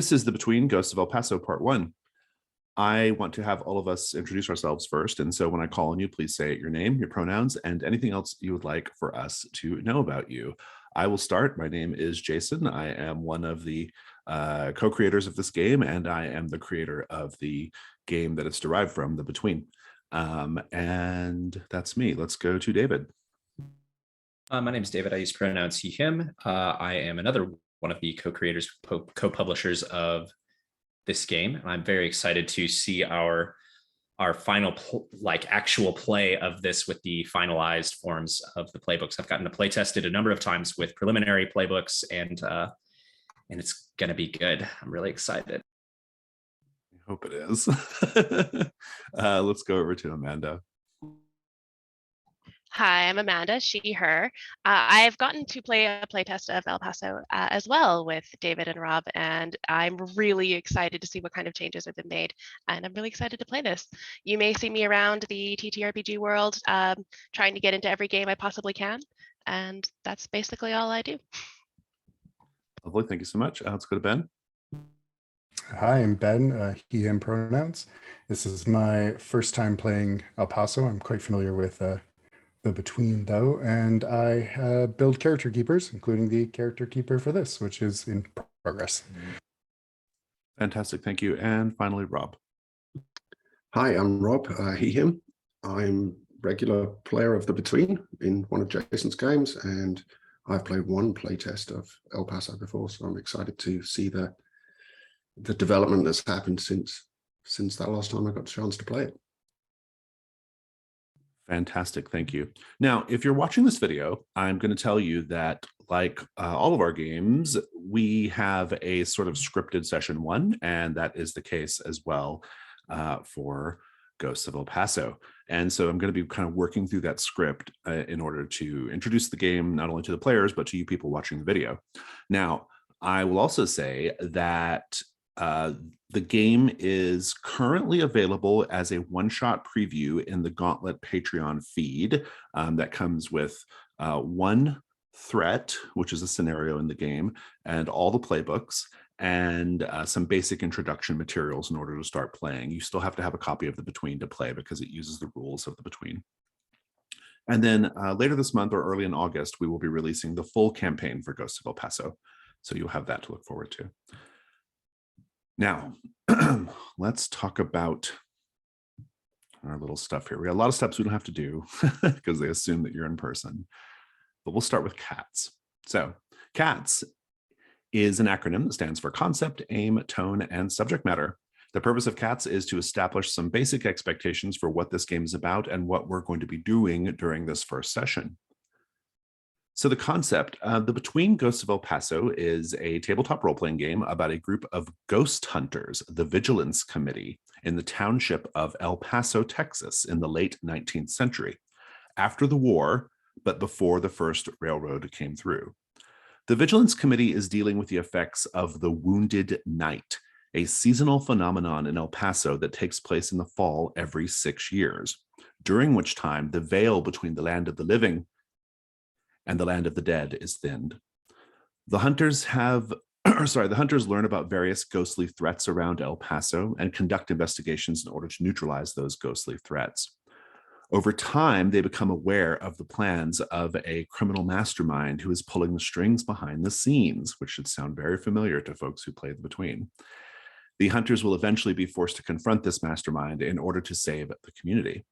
This is the Between Ghosts of El Paso Part 1. I want to have all of us introduce ourselves first, and so when I call on you, please say your name, your pronouns, and anything else you would like for us to know about you. I will start. My name is Jason. I am one of the co-creators of this game, and I am the creator of the game that it's derived from, The Between. And that's me. Let's go to David. My name is David. I use pronouns he, him. I am another one of the co-creators, co-publishers of this game. And I'm very excited to see our final actual play of this with the finalized forms of the playbooks. I've gotten to play tested a number of times with preliminary playbooks, and it's going to be good. I'm really excited. I hope it is. Let's go over to Amanda. Hi, I'm Amanda, she, her. I've gotten to play a playtest of El Paso as well with David and Rob, and I'm really excited to see what kind of changes have been made, and I'm really excited to play this. You may see me around the TTRPG world trying to get into every game I possibly can, and that's basically all I do. Lovely, thank you so much. Let's go to Ben. Hi, I'm Ben, he, him pronouns. This is my first time playing El Paso. I'm quite familiar with The Between, though, and I build character keepers, including the character keeper for this, which is in progress. Fantastic, thank you. And finally, Rob. Hi, I'm Rob, he, him. I'm regular player of The Between in one of Jason's games, and I've played one playtest of El Paso before, so I'm excited to see the development that's happened since that last time I got the chance to play it. Fantastic, thank you. Now, if you're watching this video, I'm going to tell you that, like all of our games, we have a sort of scripted session 1, and that is the case as well for Ghosts of El Paso. And so I'm going to be kind of working through that script in order to introduce the game, not only to the players, but to you people watching the video. Now, I will also say that the game is currently available as a one-shot preview in the Gauntlet Patreon feed that comes with one threat, which is a scenario in the game, and all the playbooks, and some basic introduction materials in order to start playing. You still have to have a copy of The Between to play because it uses the rules of The Between. And then later this month or early in August, we will be releasing the full campaign for Ghosts of El Paso. So you'll have that to look forward to. Now, let's talk about our little stuff here. We got a lot of steps we don't have to do because they assume that you're in person. But we'll start with CATS. So CATS is an acronym that stands for Concept, Aim, Tone, and Subject Matter. The purpose of CATS is to establish some basic expectations for what this game is about and what we're going to be doing during this first session. So the concept, The Between Ghosts of El Paso is a tabletop role-playing game about a group of ghost hunters, the Vigilance Committee, in the township of El Paso, Texas, in the late 19th century, after the war, but before the first railroad came through. The Vigilance Committee is dealing with the effects of the Wounded Night, a seasonal phenomenon in El Paso that takes place in the fall every 6 years, during which time the veil between the land of the living and the land of the dead is thinned. The hunters learn about various ghostly threats around El Paso and conduct investigations in order to neutralize those ghostly threats. Over time, they become aware of the plans of a criminal mastermind who is pulling the strings behind the scenes, which should sound very familiar to folks who play The Between. The hunters will eventually be forced to confront this mastermind in order to save the community.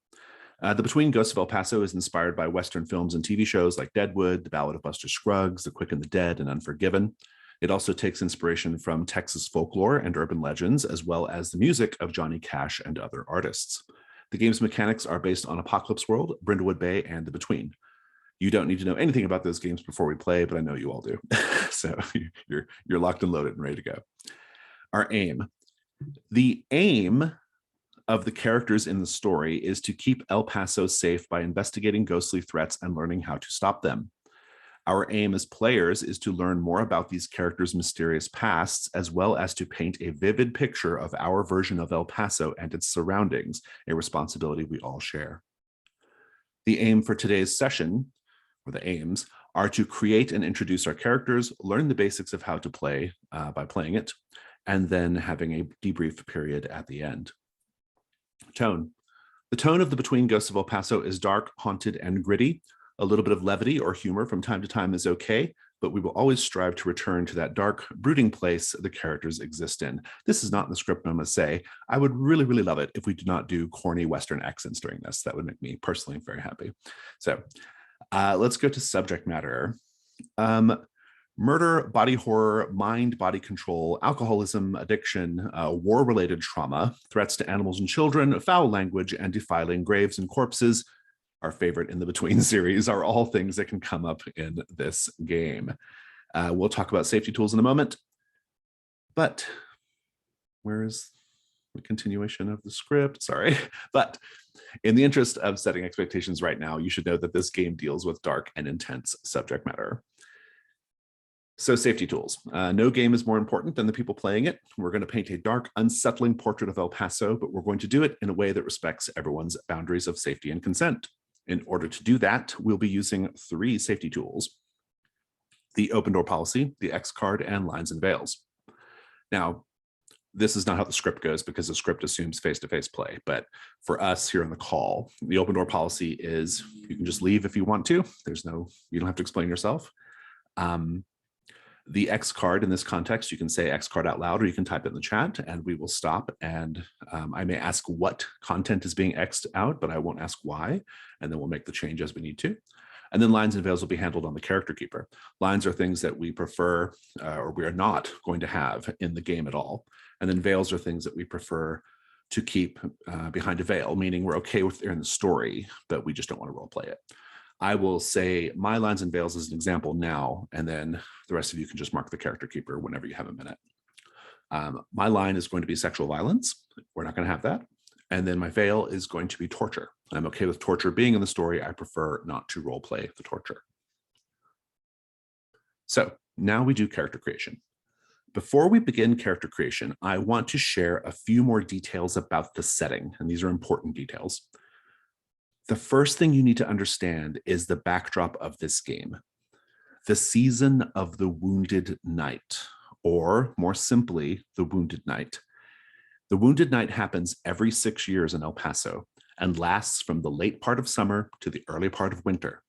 The Between Ghosts of El Paso is inspired by Western films and TV shows like Deadwood, The Ballad of Buster Scruggs, The Quick and the Dead, and Unforgiven. It also takes inspiration from Texas folklore and urban legends, as well as the music of Johnny Cash and other artists. The game's mechanics are based on Apocalypse World, Brindlewood Bay, and The Between. You don't need to know anything about those games before we play, but I know you all do. So you're locked and loaded and ready to go. Our aim. The aim of the characters in the story is to keep El Paso safe by investigating ghostly threats and learning how to stop them. Our aim as players is to learn more about these characters' mysterious pasts, as well as to paint a vivid picture of our version of El Paso and its surroundings, a responsibility we all share. The aim for today's session, or the aims, are to create and introduce our characters, learn the basics of how to play by playing it, and then having a debrief period at the end. Tone. The tone of the Between Ghosts of El Paso is dark, haunted, and gritty. A little bit of levity or humor from time to time is okay, but we will always strive to return to that dark, brooding place the characters exist in. This is not in the script, I must say. I would really, really love it if we did not do corny Western accents during this. That would make me personally very happy. So let's go to subject matter. Murder, body horror, mind, body control, alcoholism, addiction, war-related trauma, threats to animals and children, foul language, and defiling graves and corpses, our favorite in the Between series, are all things that can come up in this game. We'll talk about safety tools in a moment, but where is the continuation of the script? Sorry, but in the interest of setting expectations right now, you should know that this game deals with dark and intense subject matter. So safety tools. No game is more important than the people playing it. We're going to paint a dark, unsettling portrait of El Paso, but we're going to do it in a way that respects everyone's boundaries of safety and consent. In order to do that, we'll be using 3 safety tools: the open door policy, the X card, and lines and veils. Now, this is not how the script goes because the script assumes face-to-face play. But for us here on the call, the open door policy is you can just leave if you want to. You don't have to explain yourself. The X card in this context, you can say X card out loud, or you can type it in the chat and we will stop. And I may ask what content is being X'd out, but I won't ask why. And then we'll make the change as we need to. And then lines and veils will be handled on the character keeper. Lines are things that we prefer or we are not going to have in the game at all. And then veils are things that we prefer to keep behind a veil, meaning we're okay with it in the story, but we just don't want to role play it. I will say my lines and veils as an example now, and then the rest of you can just mark the character keeper whenever you have a minute. My line is going to be sexual violence. We're not going to have that. And then my veil is going to be torture. I'm okay with torture being in the story. I prefer not to role play the torture. So now we do character creation. Before we begin character creation, I want to share a few more details about the setting, and these are important details. The first thing you need to understand is the backdrop of this game. The season of the Wounded Knight, or more simply, the Wounded Knight. The Wounded Knight happens every 6 years in El Paso and lasts from the late part of summer to the early part of winter,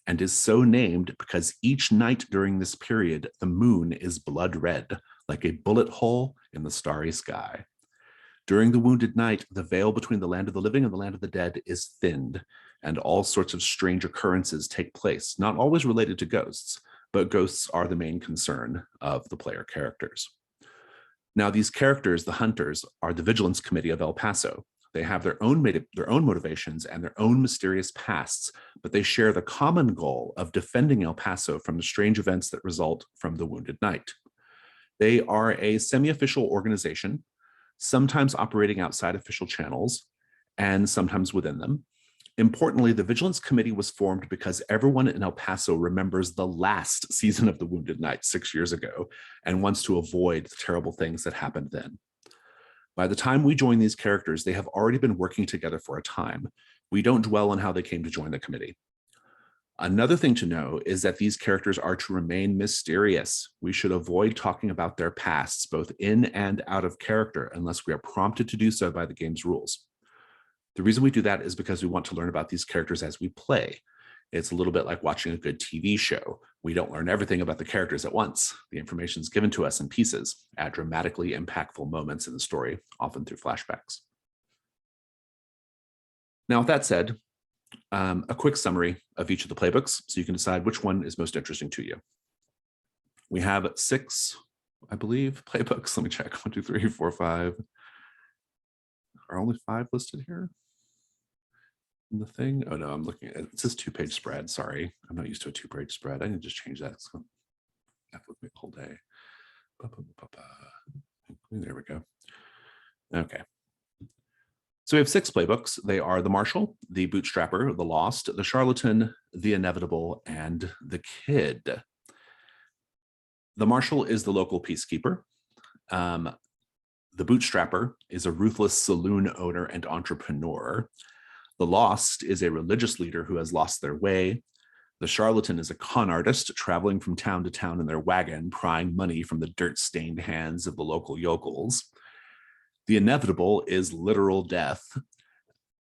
and is so named because each night during this period, the moon is blood red, like a bullet hole in the starry sky. During the Wounded Night, the veil between the land of the living and the land of the dead is thinned, and all sorts of strange occurrences take place, not always related to ghosts, but ghosts are the main concern of the player characters. Now, these characters, the hunters, are the Vigilance Committee of El Paso. They have their own motivations and their own mysterious pasts, but they share the common goal of defending El Paso from the strange events that result from the Wounded Knight. They are a semi-official organization, sometimes operating outside official channels and sometimes within them. Importantly, the Vigilance Committee was formed because everyone in El Paso remembers the last season of the Wounded Knight 6 years ago and wants to avoid the terrible things that happened then. By the time we join these characters, they have already been working together for a time. We don't dwell on how they came to join the committee. Another thing to know is that these characters are to remain mysterious. We should avoid talking about their pasts, both in and out of character, unless we are prompted to do so by the game's rules. The reason we do that is because we want to learn about these characters as we play. It's a little bit like watching a good TV show. We don't learn everything about the characters at once. The information is given to us in pieces at dramatically impactful moments in the story, often through flashbacks. Now, with that said, a quick summary of each of the playbooks so you can decide which one is most interesting to you. We have 6, I believe, playbooks. Let me check. 1, 2, 3, 4, 5. Are only 5 listed here in the thing? Oh no, I'm looking at it. Says 2-page spread. Sorry, I'm not used to a 2-page spread. I need to just change that. It's going to have with me the whole day. There we go. Okay. So we have 6 playbooks. They are the Marshal, the Bootstrapper, the Lost, the Charlatan, the Inevitable, and the Kid. The Marshal is the local peacekeeper. The Bootstrapper is a ruthless saloon owner and entrepreneur. The Lost is a religious leader who has lost their way. The charlatan is a con artist traveling from town to town in their wagon, prying money from the dirt-stained hands of the local yokels. The inevitable is literal death.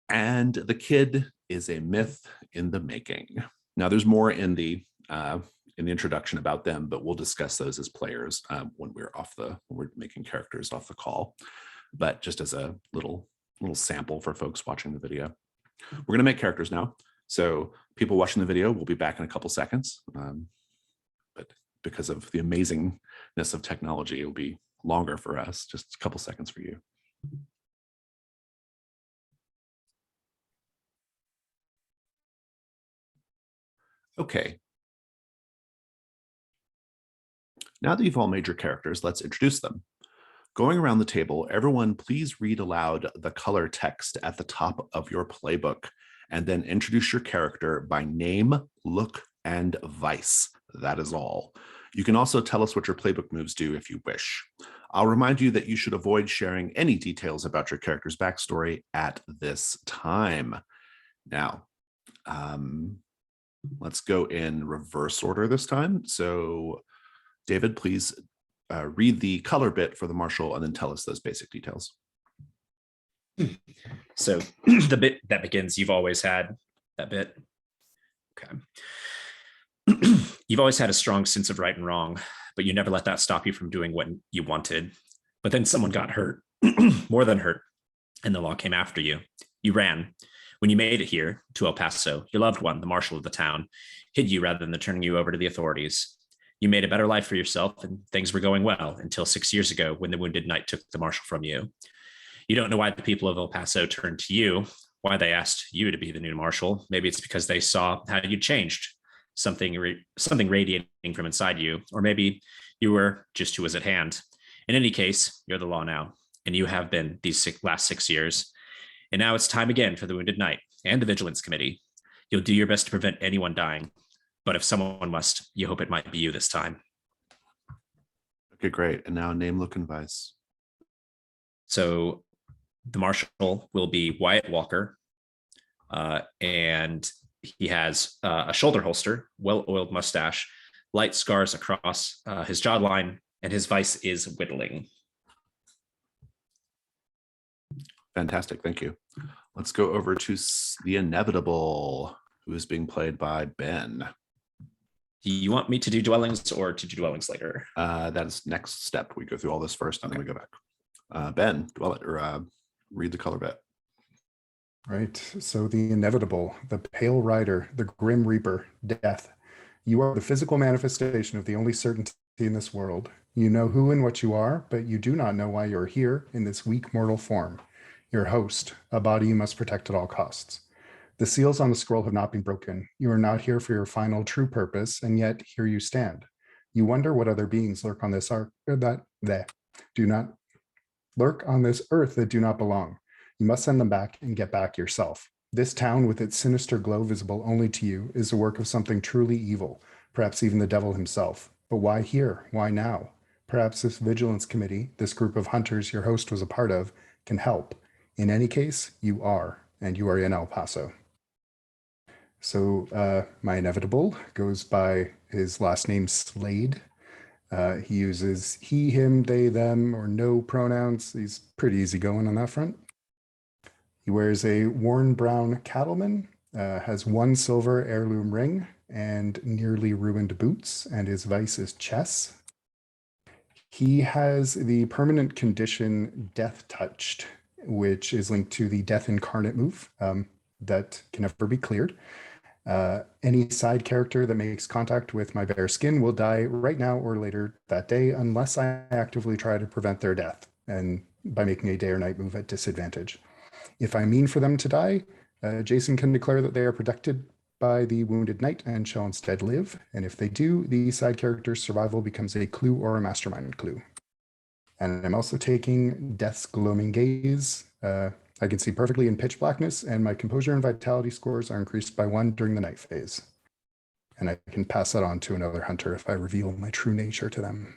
And the kid is a myth in the making. Now, there's more in the introduction about them, but we'll discuss those as players when we're making characters off the call. But just as a little sample for folks watching the video, we're going to make characters now. So people watching the video, we'll be back in a couple seconds. But because of the amazingness of technology, it will be longer for us. Just a couple seconds for you. Okay. Now that you've all made your characters, let's introduce them. Going around the table, everyone please read aloud the color text at the top of your playbook, and then introduce your character by name, look, and vice. That is all. You can also tell us what your playbook moves do if you wish. I'll remind you that you should avoid sharing any details about your character's backstory at this time. Now, let's go in reverse order this time. So David, please read the color bit for the marshal and then tell us those basic details. So the bit that begins, you've always had that bit. Okay. You've always had a strong sense of right and wrong, but you never let that stop you from doing what you wanted. But then someone got hurt, more than hurt, and the law came after you. You ran. When you made it here to El Paso, your loved one, the marshal of the town, hid you rather than turning you over to the authorities. You made a better life for yourself, and things were going well until 6 years ago when the Wounded Knight took the marshal from you. You don't know why the people of El Paso turned to you, why they asked you to be the new marshal. Maybe it's because they saw how you changed, something radiating from inside you, or maybe you were just who was at hand. In any case, you're the law now, and you have been these last 6 years. And now it's time again for the Wounded Knight and the Vigilance Committee. You'll do your best to prevent anyone dying, but if someone must, you hope it might be you this time. Okay, great. And now name, look, and vice. So the marshal will be Wyatt Walker, and he has a shoulder holster, well-oiled mustache, light scars across his jawline, and his vice is whittling. Fantastic, thank you. Let's go over to the inevitable, who is being played by Ben. Do you want me to do dwellings or to do dwellings later? That is next step. We go through all this first, and then we go back. Ben, read the color bit. Right. So the inevitable, the pale rider, the grim reaper, death. You are the physical manifestation of the only certainty in this world. You know who and what you are, but you do not know why you're here in this weak mortal form. Your host, a body you must protect at all costs. The seals on the scroll have not been broken. You are not here for your final true purpose, and yet here you stand. You wonder what other beings lurk on this earth that do not lurk on this earth that do not belong. You must send them back and get back yourself. This town, with its sinister glow visible only to you, is the work of something truly evil, perhaps even the devil himself. But why here? Why now? Perhaps this Vigilance Committee, this group of hunters your host was a part of, can help. In any case, you are, and you are in El Paso. So my inevitable goes by his last name, Slade. He uses he, him, they, them, or no pronouns. He's pretty easygoing on that front. He wears a worn brown cattleman, has one silver heirloom ring, and nearly ruined boots, and his vice is chess. He has the permanent condition Death Touched, which is linked to the Death Incarnate move that can never be cleared. Any side character that makes contact with my bare skin will die right now or later that day, unless I actively try to prevent their death, and by making a day or night move at disadvantage. If I mean for them to die, Jason can declare that they are protected by the Wounded Knight and shall instead live. And if they do, the side character's survival becomes a clue or a mastermind clue. And I'm also taking Death's Gloaming Gaze. I can see perfectly in pitch blackness, and my composure and vitality scores are increased by 1 during the night phase. And I can pass that on to another hunter if I reveal my true nature to them.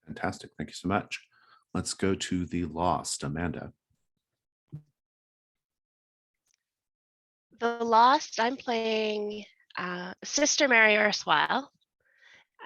Fantastic, thank you so much. Let's go to the Lost, Amanda. The Lost, I'm playing Sister Mary Erstwhile.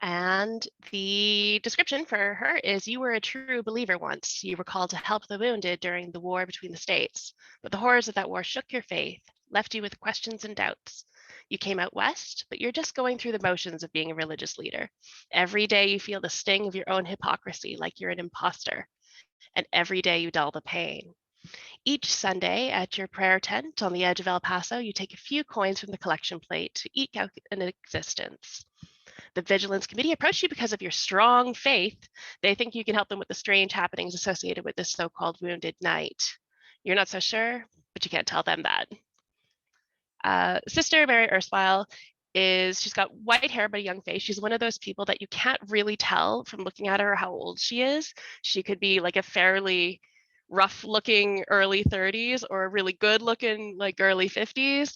And the description for her is, you were a true believer once. You were called to help the wounded during the war between the states. But the horrors of that war shook your faith, left you with questions and doubts. You came out west, but you're just going through the motions of being a religious leader. Every day you feel the sting of your own hypocrisy, like you're an imposter. And every day you dull the pain. Each Sunday at your prayer tent on the edge of El Paso, you take a few coins from the collection plate to eke out an existence. The Vigilance Committee approached you because of your strong faith. They think you can help them with the strange happenings associated with this so-called wounded knight. You're not so sure, but you can't tell them that. Sister Mary Erstwhile she's got white hair but a young face. She's one of those people that you can't really tell from looking at her how old she is. She could be like a fairly rough looking early 30s or a really good looking like early 50s.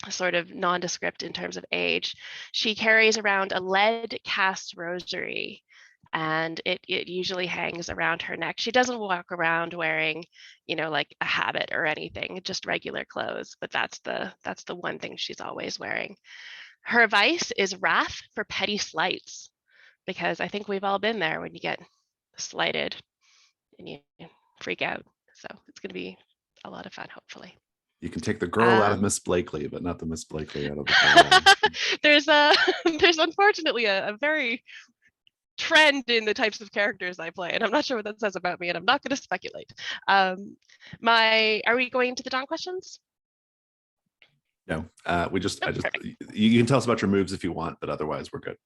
Sort of nondescript in terms of age. She carries around a lead cast rosary, and it usually hangs around her neck. She doesn't walk around wearing, like a habit or anything, just regular clothes, but that's the one thing she's always wearing. Her vice is wrath for petty slights, because I think we've all been there when you get slighted and you freak out. So it's going to be a lot of fun, hopefully. You can take the girl out of Miss Blakely, but not the Miss Blakely out of the girl. There's unfortunately a very trend in the types of characters I play, and I'm not sure what that says about me, and I'm not going to speculate. Are we going to the Dawn questions? No, you can tell us about your moves if you want, but otherwise we're good.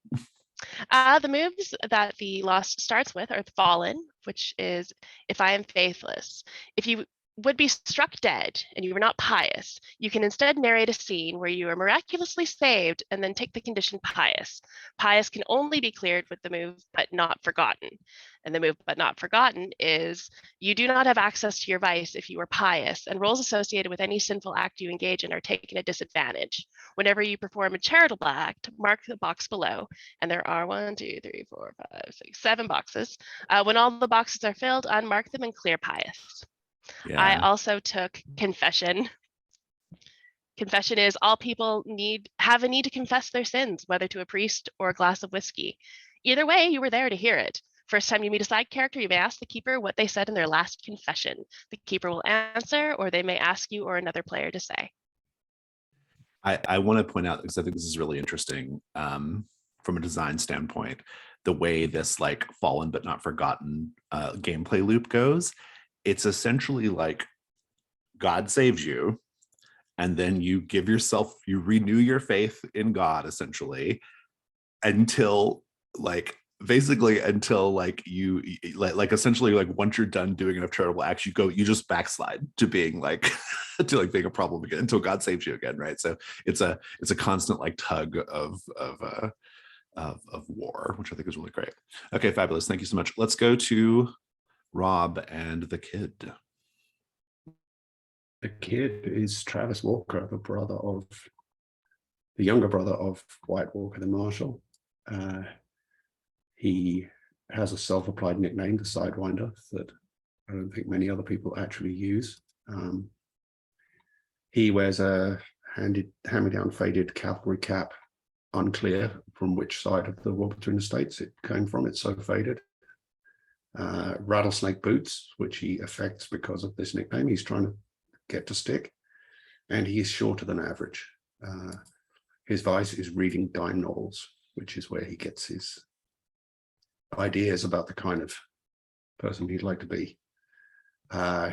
The moves that the Lost starts with are the Fallen, which is, if I am faithless. If you would be struck dead and you were not pious, you can instead narrate a scene where you are miraculously saved and then take the condition pious. Pious can only be cleared with the move but not forgotten. And the move but not forgotten is, you do not have access to your vice if you are pious, and roles associated with any sinful act you engage in are taken at disadvantage. Whenever you perform a charitable act, mark the box below, and there are 7 boxes. When all the boxes are filled, unmark them and clear pious. Yeah. I also took confession. Confession is, all people have a need to confess their sins, whether to a priest or a glass of whiskey. Either way, you were there to hear it. First time you meet a side character, you may ask the keeper what they said in their last confession. The keeper will answer, or they may ask you or another player to say. I want to point out, because I think this is really interesting from a design standpoint, the way this like fallen but not forgotten gameplay loop goes. It's essentially like God saves you, and then you renew your faith in God, essentially, until you essentially like once you're done doing enough charitable acts, you just backslide to being like to being a problem again until God saves you again, right? So it's a constant like tug of war, which I think is really great. Okay, fabulous. Thank you so much. Let's go to Rob and the kid. The kid is Travis Walker, the younger brother of Wyatt Walker, the marshal. He has a self-applied nickname, the Sidewinder, that I don't think many other people actually use. He wears a hand-me-down faded cavalry cap, unclear from which side of the war between the states it came from. It's so faded. Rattlesnake boots, which he affects because of this nickname. He's trying to get to stick, and he is shorter than average. His vice is reading dime novels, which is where he gets his ideas about the kind of person he'd like to be.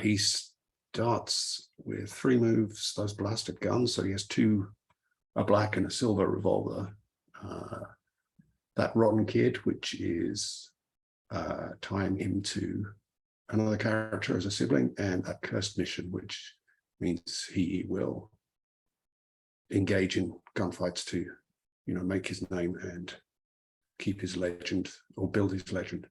He starts with 3 moves, those blasted guns. So he has 2, a black and a silver revolver. That rotten kid, which is tying him to another character as a sibling, and a cursed mission, which means he will engage in gunfights to, make his name and keep his legend or build his legend.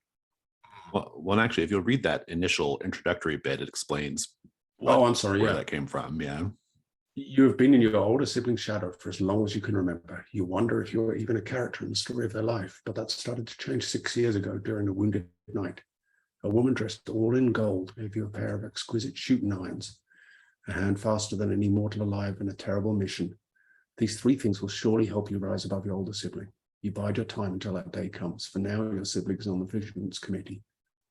Well, actually, if you'll read that initial introductory bit, it explains where that came from. Yeah. You have been in your older sibling's shadow for as long as you can remember. You wonder if you're even a character in the story of their life, but that started to change 6 years ago during a wounded night. A woman dressed all in gold gave you a pair of exquisite shooting irons, a hand faster than any mortal alive, and a terrible mission. These three things will surely help you rise above your older sibling. You bide your time until that day comes. For now, your sibling is on the Vigilance Committee,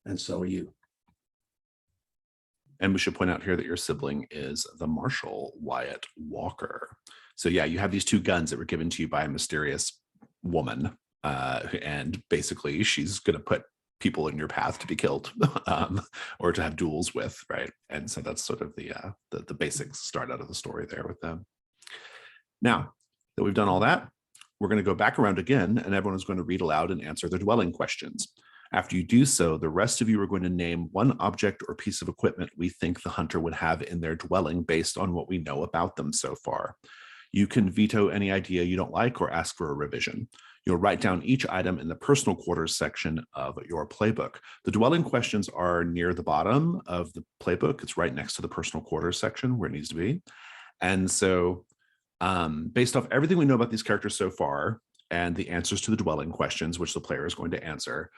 and so are you. And we should point out here that your sibling is the Marshal Wyatt Walker. So yeah, you have these two guns that were given to you by a mysterious woman. And basically she's going to put people in your path to be killed or to have duels with, right? And so that's sort of the basic start out of the story there with them. Now that we've done all that, we're going to go back around again, and everyone is going to read aloud and answer their dwelling questions. After you do so, the rest of you are going to name one object or piece of equipment we think the hunter would have in their dwelling based on what we know about them so far. You can veto any idea you don't like or ask for a revision. You'll write down each item in the personal quarters section of your playbook. The dwelling questions are near the bottom of the playbook. It's right next to the personal quarters section where it needs to be. And so based off everything we know about these characters so far and the answers to the dwelling questions, which the player is going to answer,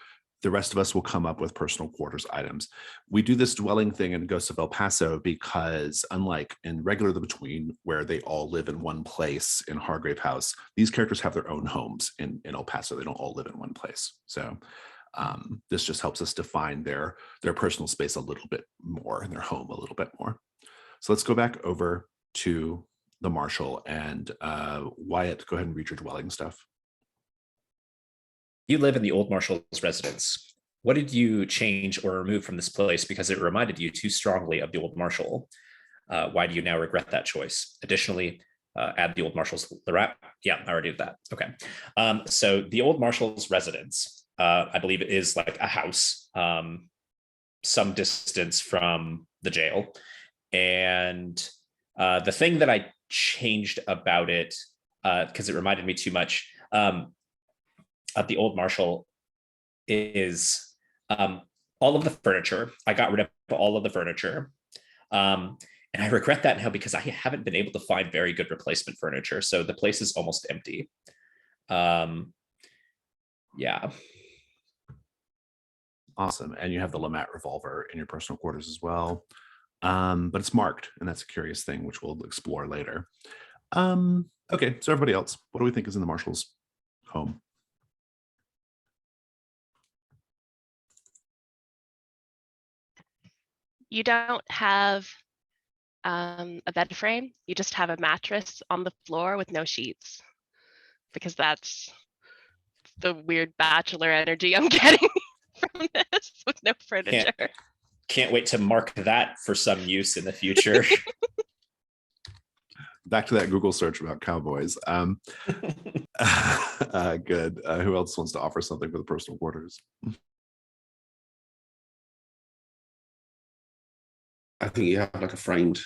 the rest of us will come up with personal quarters items. We do this dwelling thing in Ghosts of El Paso because unlike in regular The Between, where they all live in one place in Hargrave House, these characters have their own homes in El Paso. They don't all live in one place. So this just helps us define their personal space a little bit more and their home a little bit more. So let's go back over to the Marshal, and Wyatt, go ahead and read your dwelling stuff. You live in the old Marshal's residence. What did you change or remove from this place because it reminded you too strongly of the old Marshal? Why do you now regret that choice? Additionally, add the old Marshal's Yeah, I already did that. Okay. So the old Marshal's residence, I believe it is like a house, some distance from the jail. And the thing that I changed about it, because it reminded me too much of the old Marshal, is all of the furniture. I got rid of all of the furniture. And I regret that now because I haven't been able to find very good replacement furniture. So the place is almost empty. Yeah. Awesome. And you have the Lamette revolver in your personal quarters as well. But it's marked, and that's a curious thing, which we'll explore later. Okay, so everybody else, what do we think is in the Marshal's home? You don't have a bed frame. You just have a mattress on the floor with no sheets, because that's the weird bachelor energy I'm getting from this with no furniture. Can't wait to mark that for some use in the future. Back to that Google search about cowboys. Good. Who else wants to offer something for the personal quarters? I think you have like a framed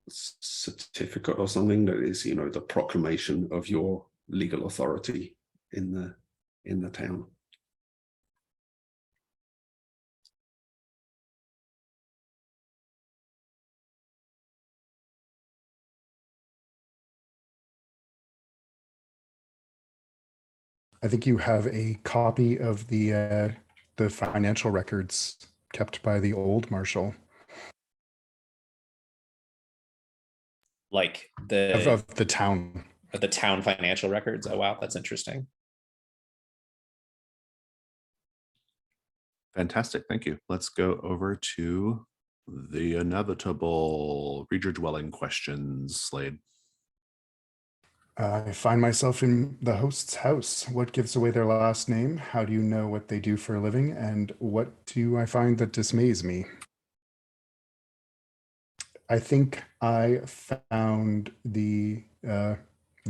certificate or something that is, you know, the proclamation of your legal authority in the town. I think you have a copy of the financial records kept by the old Marshal. Like of the town. Of the town financial records. Oh, wow, that's interesting. Fantastic, thank you. Let's go over to the inevitable read your dwelling questions, Slade. I find myself in the host's house. What gives away their last name? How do you know what they do for a living? And what do I find that dismays me? I think I found the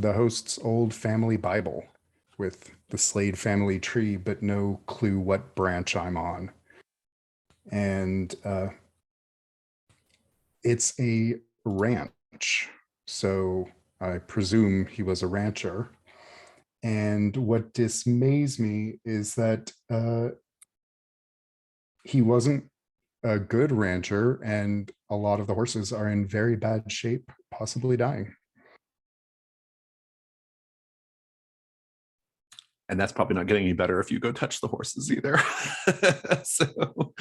host's old family Bible with the Slade family tree, but no clue what branch I'm on. And it's a ranch, so I presume he was a rancher. And what dismays me is that he wasn't a good rancher, and a lot of the horses are in very bad shape, possibly dying. And that's probably not getting any better if you go touch the horses either. So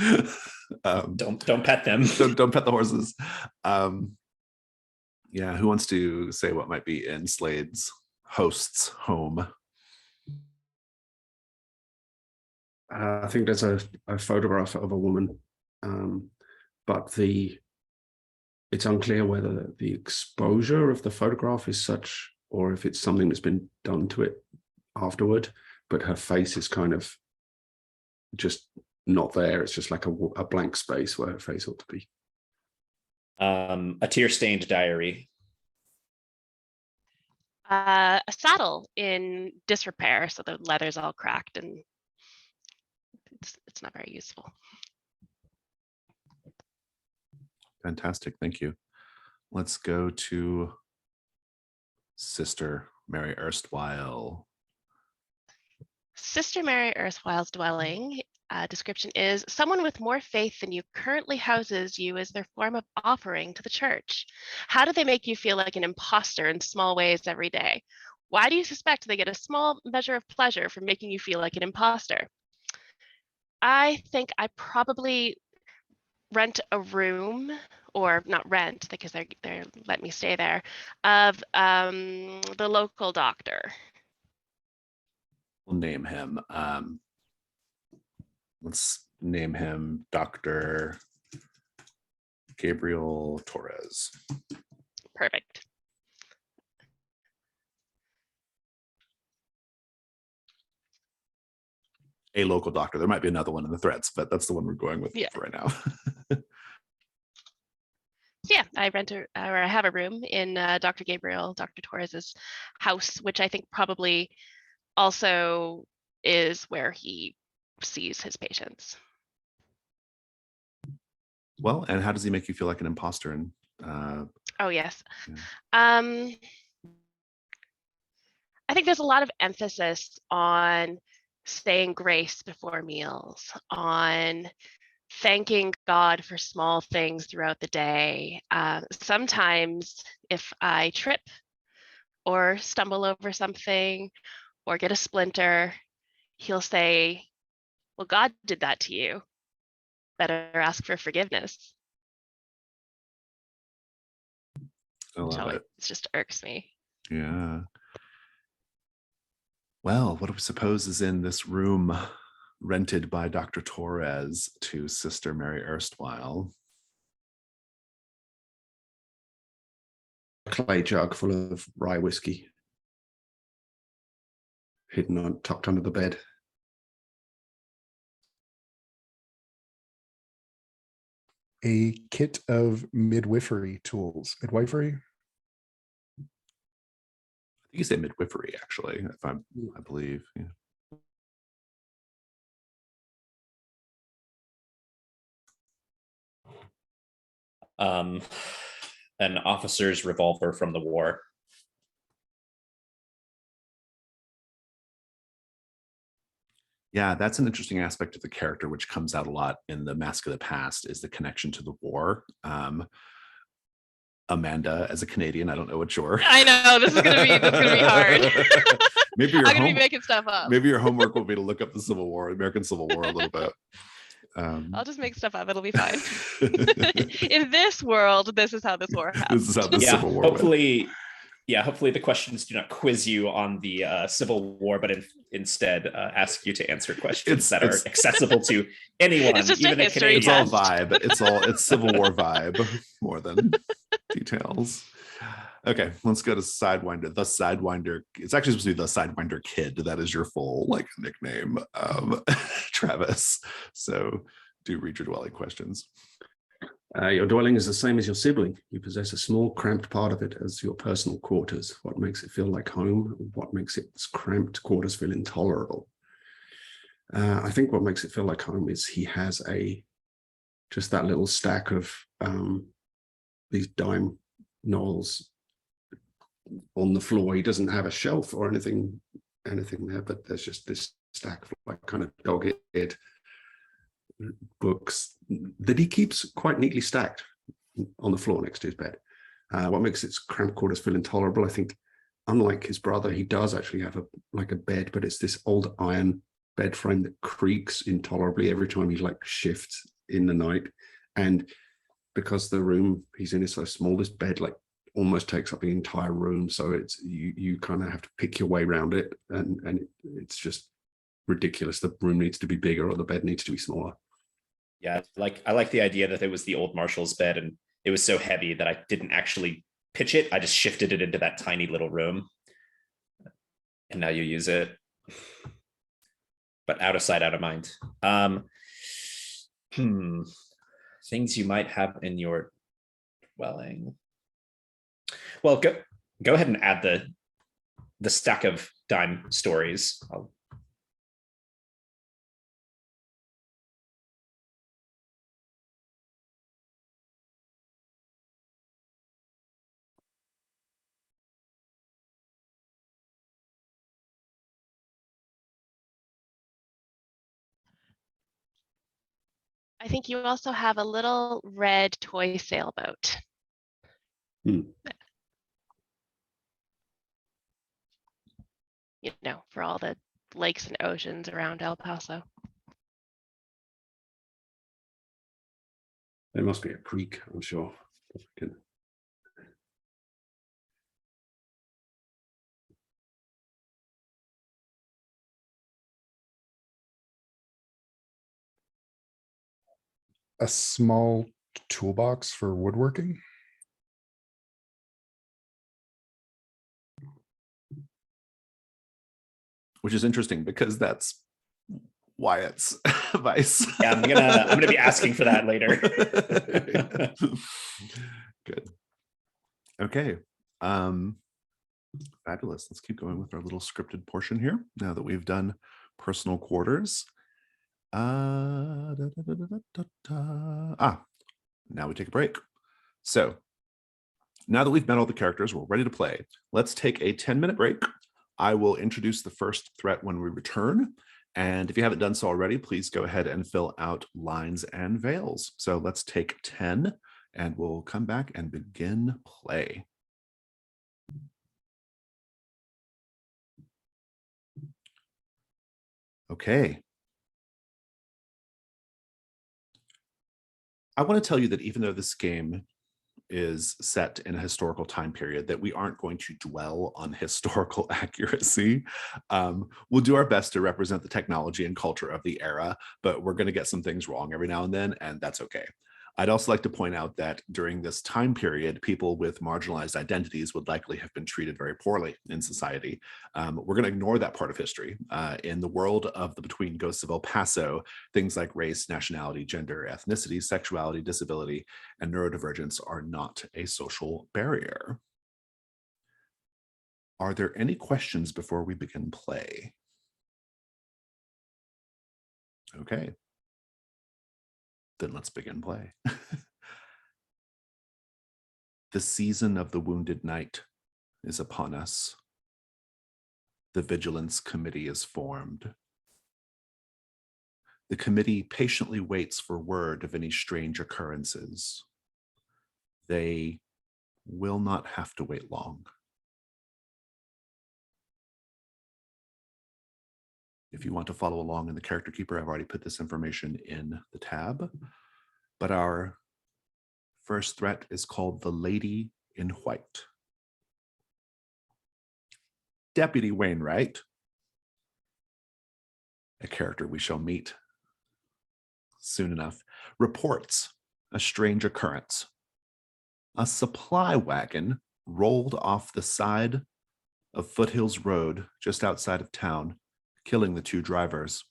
don't pet them. Don't pet the horses. Yeah, who wants to say what might be in Slade's host's home? I think there's a photograph of a woman, but it's unclear whether the exposure of the photograph is such, or if it's something that's been done to it afterward, but her face is kind of just not there. It's just like a blank space where her face ought to be. A tear-stained diary. A saddle in disrepair, so the leather's all cracked and it's not very useful. Fantastic, thank you. Let's go to Sister Mary Erstwhile. Sister Mary Erstwhile's dwelling description is someone with more faith than you currently houses you as their form of offering to the church. How do they make you feel like an imposter in small ways every day? Why do you suspect they get a small measure of pleasure from making you feel like an imposter? I think I probably rent a room, or not rent because they're let me stay there, of the local doctor. We'll name him. Let's name him Dr. Gabriel Torres. Perfect. A local doctor. There might be another one in the threads, but that's the one we're going with for right now. So yeah, I have a room in Dr. Torres's house, which I think probably also is where he sees his patients. Well, and how does he make you feel like an imposter? And oh yes, yeah. I think there's a lot of emphasis on saying grace before meals, on thanking God for small things throughout the day. Sometimes if I trip or stumble over something or get a splinter, he'll say, well, God did that to you. Better ask for forgiveness. I love it. It just irks me. Yeah. Well, what do we suppose is in this room rented by Dr. Torres to Sister Mary Erstwhile? A clay jug full of rye whiskey, tucked under the bed. A kit of midwifery tools. Midwifery? I think you say midwifery, actually, I believe. Yeah. An officer's revolver from the war. Yeah, that's an interesting aspect of the character, which comes out a lot in the Mask of the Past, is the connection to the war. Amanda, as a Canadian, I don't know what your. I know this is gonna be hard. Maybe I'm gonna be making stuff up. Maybe your homework will be to look up the Civil War, American Civil War, a little bit. I'll just make stuff up. It'll be fine. In this world, this is how this war happens. This is how the Civil War hopefully went. Yeah, hopefully the questions do not quiz you on the Civil War, but instead ask you to answer questions that are accessible to anyone. It's just even a history It's all vibe. It's Civil War vibe more than details. Okay, let's go to Sidewinder. The Sidewinder. It's actually supposed to be the Sidewinder Kid. That is your full nickname, Travis. So do read your dwelling questions. Your dwelling is the same as your sibling. You possess a small, cramped part of it as your personal quarters. What makes it feel like home? What makes its cramped quarters feel intolerable? I think what makes it feel like home is he has just that little stack of these dime novels on the floor. He doesn't have a shelf or anything there, but there's just this stack of kind of dog-eared books that he keeps quite neatly stacked on the floor next to his bed. What makes its cramped quarters feel intolerable? I think, unlike his brother, he does actually have a bed, but it's this old iron bed frame that creaks intolerably every time he shifts in the night. And because the room he's in is so small, this bed almost takes up the entire room. So it's you kind of have to pick your way around it, and it's just ridiculous. The room needs to be bigger or the bed needs to be smaller. Yeah, I like the idea that it was the old Marshall's bed and it was so heavy that I didn't actually pitch it. I just shifted it into that tiny little room. And now you use it. But out of sight, out of mind. Things you might have in your dwelling. Well, go ahead and add the stack of dime stories. I think you also have a little red toy sailboat. Hmm. You know, for all the lakes and oceans around El Paso. There must be a creek, I'm sure. A small toolbox for woodworking. Which is interesting because that's Wyatt's advice. Yeah, I'm gonna be asking for that later. Good. Okay. Fabulous. Let's keep going with our little scripted portion here. Now that we've done personal quarters. Now we take a break. So now that we've met all the characters, we're ready to play. Let's take a 10-minute break. I will introduce the first threat when we return. And if you haven't done so already, please go ahead and fill out lines and veils. So let's take 10 and we'll come back and begin play. Okay. I want to tell you that even though this game is set in a historical time period, that we aren't going to dwell on historical accuracy. We'll do our best to represent the technology and culture of the era, but we're going to get some things wrong every now and then, and that's okay. I'd also like to point out that during this time period, people with marginalized identities would likely have been treated very poorly in society. We're going to ignore that part of history. In the world of the Between Ghosts of El Paso, things like race, nationality, gender, ethnicity, sexuality, disability, and neurodivergence are not a social barrier. Are there any questions before we begin play? Okay. Then let's begin play. The season of the Wounded Knight is upon us. The Vigilance Committee is formed. The committee patiently waits for word of any strange occurrences. They will not have to wait long. If you want to follow along in the Character Keeper, I've already put this information in the tab. But our first threat is called the Lady in White. Deputy Wainwright, a character we shall meet soon enough, reports a strange occurrence. A supply wagon rolled off the side of Foothills Road just outside of town, killing the two drivers,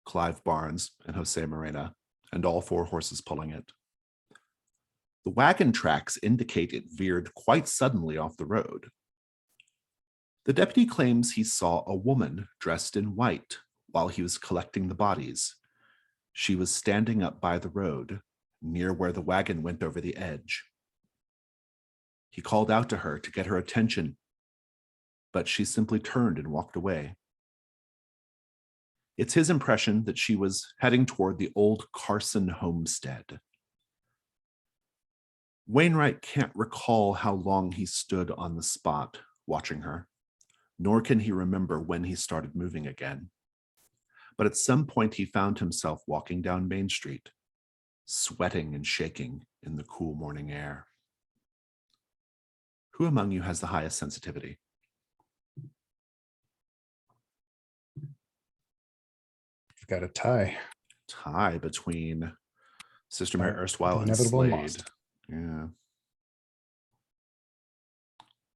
Clive Barnes and Jose Morena, and all four horses pulling it. The wagon tracks indicate it veered quite suddenly off the road. The deputy claims he saw a woman dressed in white while he was collecting the bodies. She was standing up by the road, near where the wagon went over the edge. He called out to her to get her attention, but she simply turned and walked away. It's his impression that she was heading toward the old Carson homestead. Wainwright can't recall how long he stood on the spot watching her, nor can he remember when he started moving again. But at some point he found himself walking down Main Street, sweating and shaking in the cool morning air. Who among you has the highest sensitivity? We've got a tie. Tie between Sister Mary Erstwhile The and inevitable Slade. must. Yeah.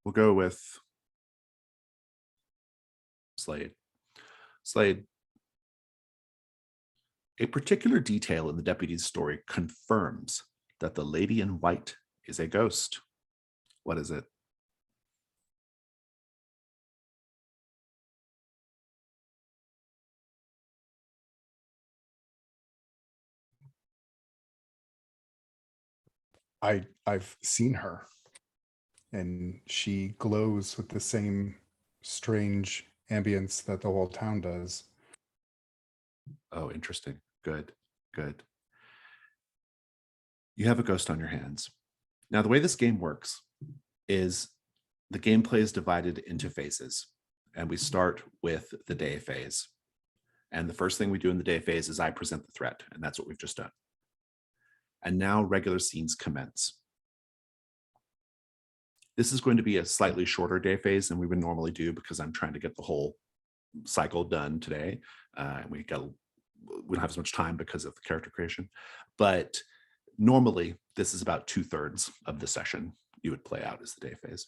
We'll go with Slade. Slade. A particular detail in the deputy's story confirms that the lady in white is a ghost. What is it? I've seen her, and she glows with the same strange ambience that the whole town does. Oh, interesting. Good, good. You have a ghost on your hands. Now, the way this game works is the gameplay is divided into phases, and we start with the day phase. And the first thing we do in the day phase is I present the threat, and that's what we've just done. And now regular scenes commence. This is going to be a slightly shorter day phase than we would normally do because I'm trying to get the whole cycle done today. And we don't have as much time because of the character creation. But normally, this is about 2/3 of the session you would play out as the day phase.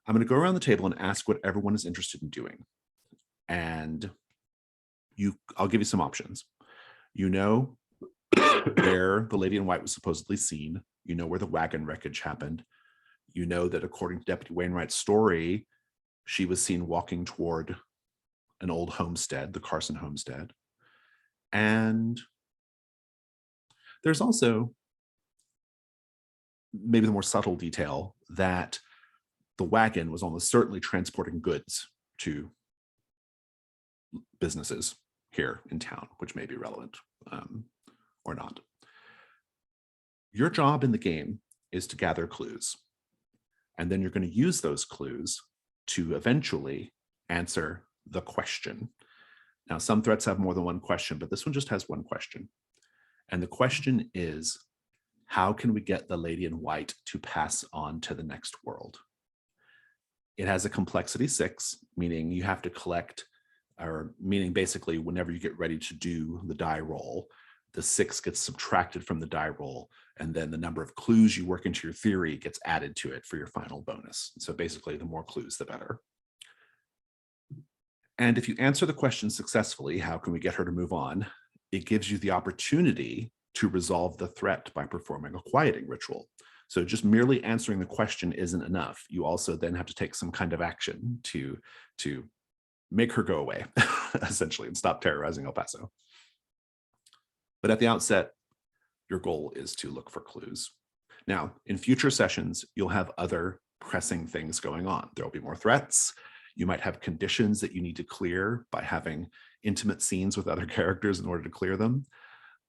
I'm going to go around the table and ask what everyone is interested in doing. And I'll give you some options. You know where the lady in white was supposedly seen. You know where the wagon wreckage happened. You know that according to Deputy Wainwright's story, she was seen walking toward an old homestead, the Carson homestead. And there's also maybe the more subtle detail that the wagon was almost certainly transporting goods to businesses here in town, which may be relevant or not. Your job in the game is to gather clues. And then you're going to use those clues to eventually answer the question. Now, some threats have more than one question, but this one just has one question. And the question is, how can we get the lady in white to pass on to the next world? It has a complexity 6, meaning you have to collect, or meaning basically whenever you get ready to do the die roll, the 6 gets subtracted from the die roll, and then the number of clues you work into your theory gets added to it for your final bonus. So basically, the more clues, the better. And if you answer the question successfully, how can we get her to move on? It gives you the opportunity to resolve the threat by performing a quieting ritual. So just merely answering the question isn't enough. You also then have to take some kind of action to make her go away, essentially, and stop terrorizing El Paso. But at the outset, your goal is to look for clues. Now, in future sessions, you'll have other pressing things going on. There will be more threats. You might have conditions that you need to clear by having intimate scenes with other characters in order to clear them.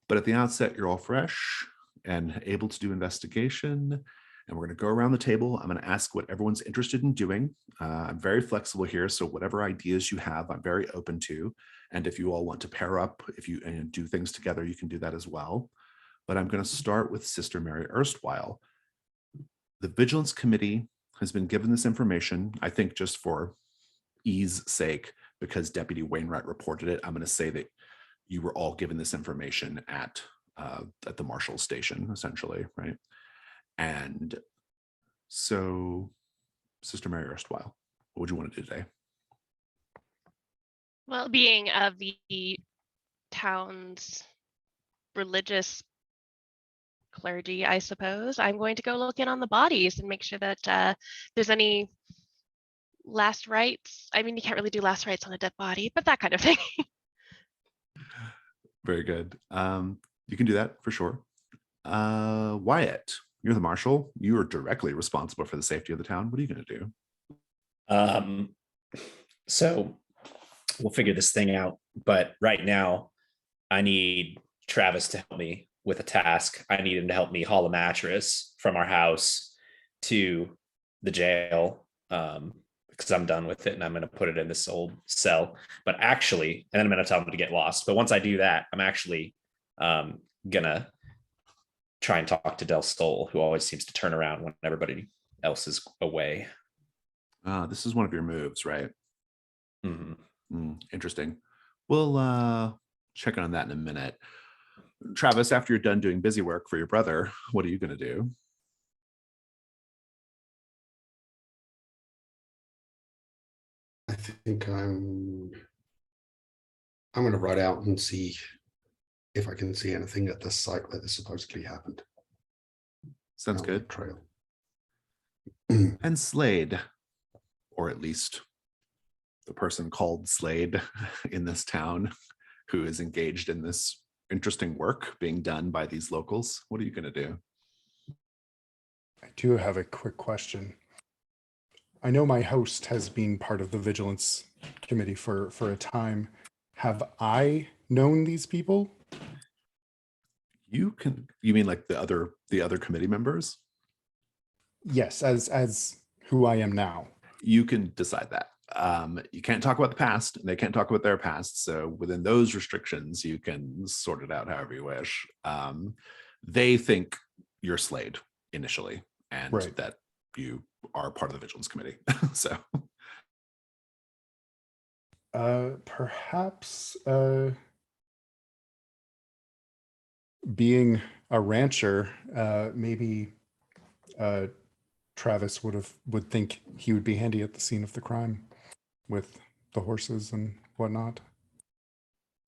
But at the outset, you're all fresh and able to do investigation. And we're going to go around the table. I'm going to ask what everyone's interested in doing. I'm very flexible here, so whatever ideas you have, I'm very open to. And if you all want to pair up, if you do things together, you can do that as well. But I'm going to start with Sister Mary Erstwhile. The Vigilance Committee has been given this information, I think just for ease sake, because Deputy Wainwright reported it. I'm going to say that you were all given this information at the Marshal station, essentially, right? And so, Sister Mary Erstwhile, what would you want to do today? Well, being of the town's religious clergy, I suppose, I'm going to go look in on the bodies and make sure that there's any last rites. I mean, you can't really do last rites on a dead body, but that kind of thing. Very good. You can do that for sure. Wyatt, you're the marshal. You are directly responsible for the safety of the town. What are you going to do? So we'll figure this thing out. But right now, I need Travis to help me with a task. I need him to help me haul a mattress from our house to the jail because I'm done with it and I'm going to put it in this old cell. But actually, and then I'm going to tell him to get lost. But once I do that, I'm actually going to try and talk to Del Sol, who always seems to turn around when everybody else is away. This is one of your moves, right? Mm-hmm. Interesting. We'll check on that in a minute. Travis, after you're done doing busy work for your brother, what are you going to do? I think I'm going to ride out and see if I can see anything at the site where this supposedly happened. Sounds Down the good. Trail. And Slade, or at least the person called Slade in this town who is engaged in this interesting work being done by these locals. What are you going to do? I do have a quick question. I know my host has been part of the Vigilance Committee for a time. Have I known these people? You mean like the other committee members? Yes, as who I am now. You can decide that. You can't talk about the past, and they can't talk about their past. So within those restrictions, you can sort it out however you wish. They think you're Slade initially, and Right. that you are part of the Vigilance Committee. So perhaps being a rancher, maybe Travis would think he would be handy at the scene of the crime with the horses and whatnot.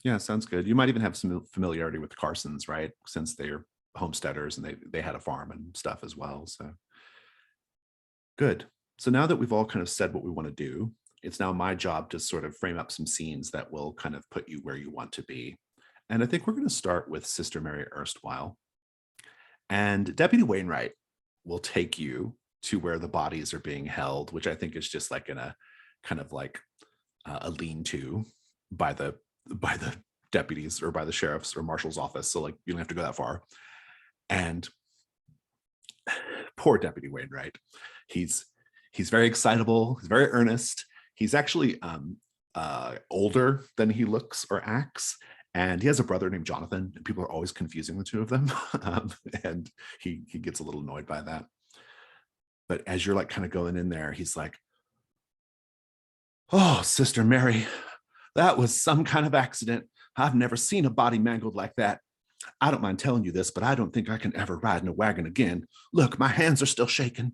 yeah, sounds good. You might even have some familiarity with the Carsons, right? Since they're homesteaders and they had a farm and stuff as well. So good. So now that we've all kind of said what we want to do, it's now my job to sort of frame up some scenes that will kind of put you where you want to be. And I think we're going to start with Sister Mary Erstwhile. And Deputy Wainwright will take you to where the bodies are being held, which I think is just like in a kind of like a lean-to by the deputies or by the sheriff's or marshal's office. So like you don't have to go that far. And poor Deputy Wainwright, he's very excitable, he's very earnest. He's actually older than he looks or acts. And he has a brother named Jonathan, and people are always confusing the two of them. And he gets a little annoyed by that. But as you're like kind of going in there, he's like, "Oh, Sister Mary, that was some kind of accident. I've never seen a body mangled like that. I don't mind telling you this, but I don't think I can ever ride in a wagon again. Look, my hands are still shaking."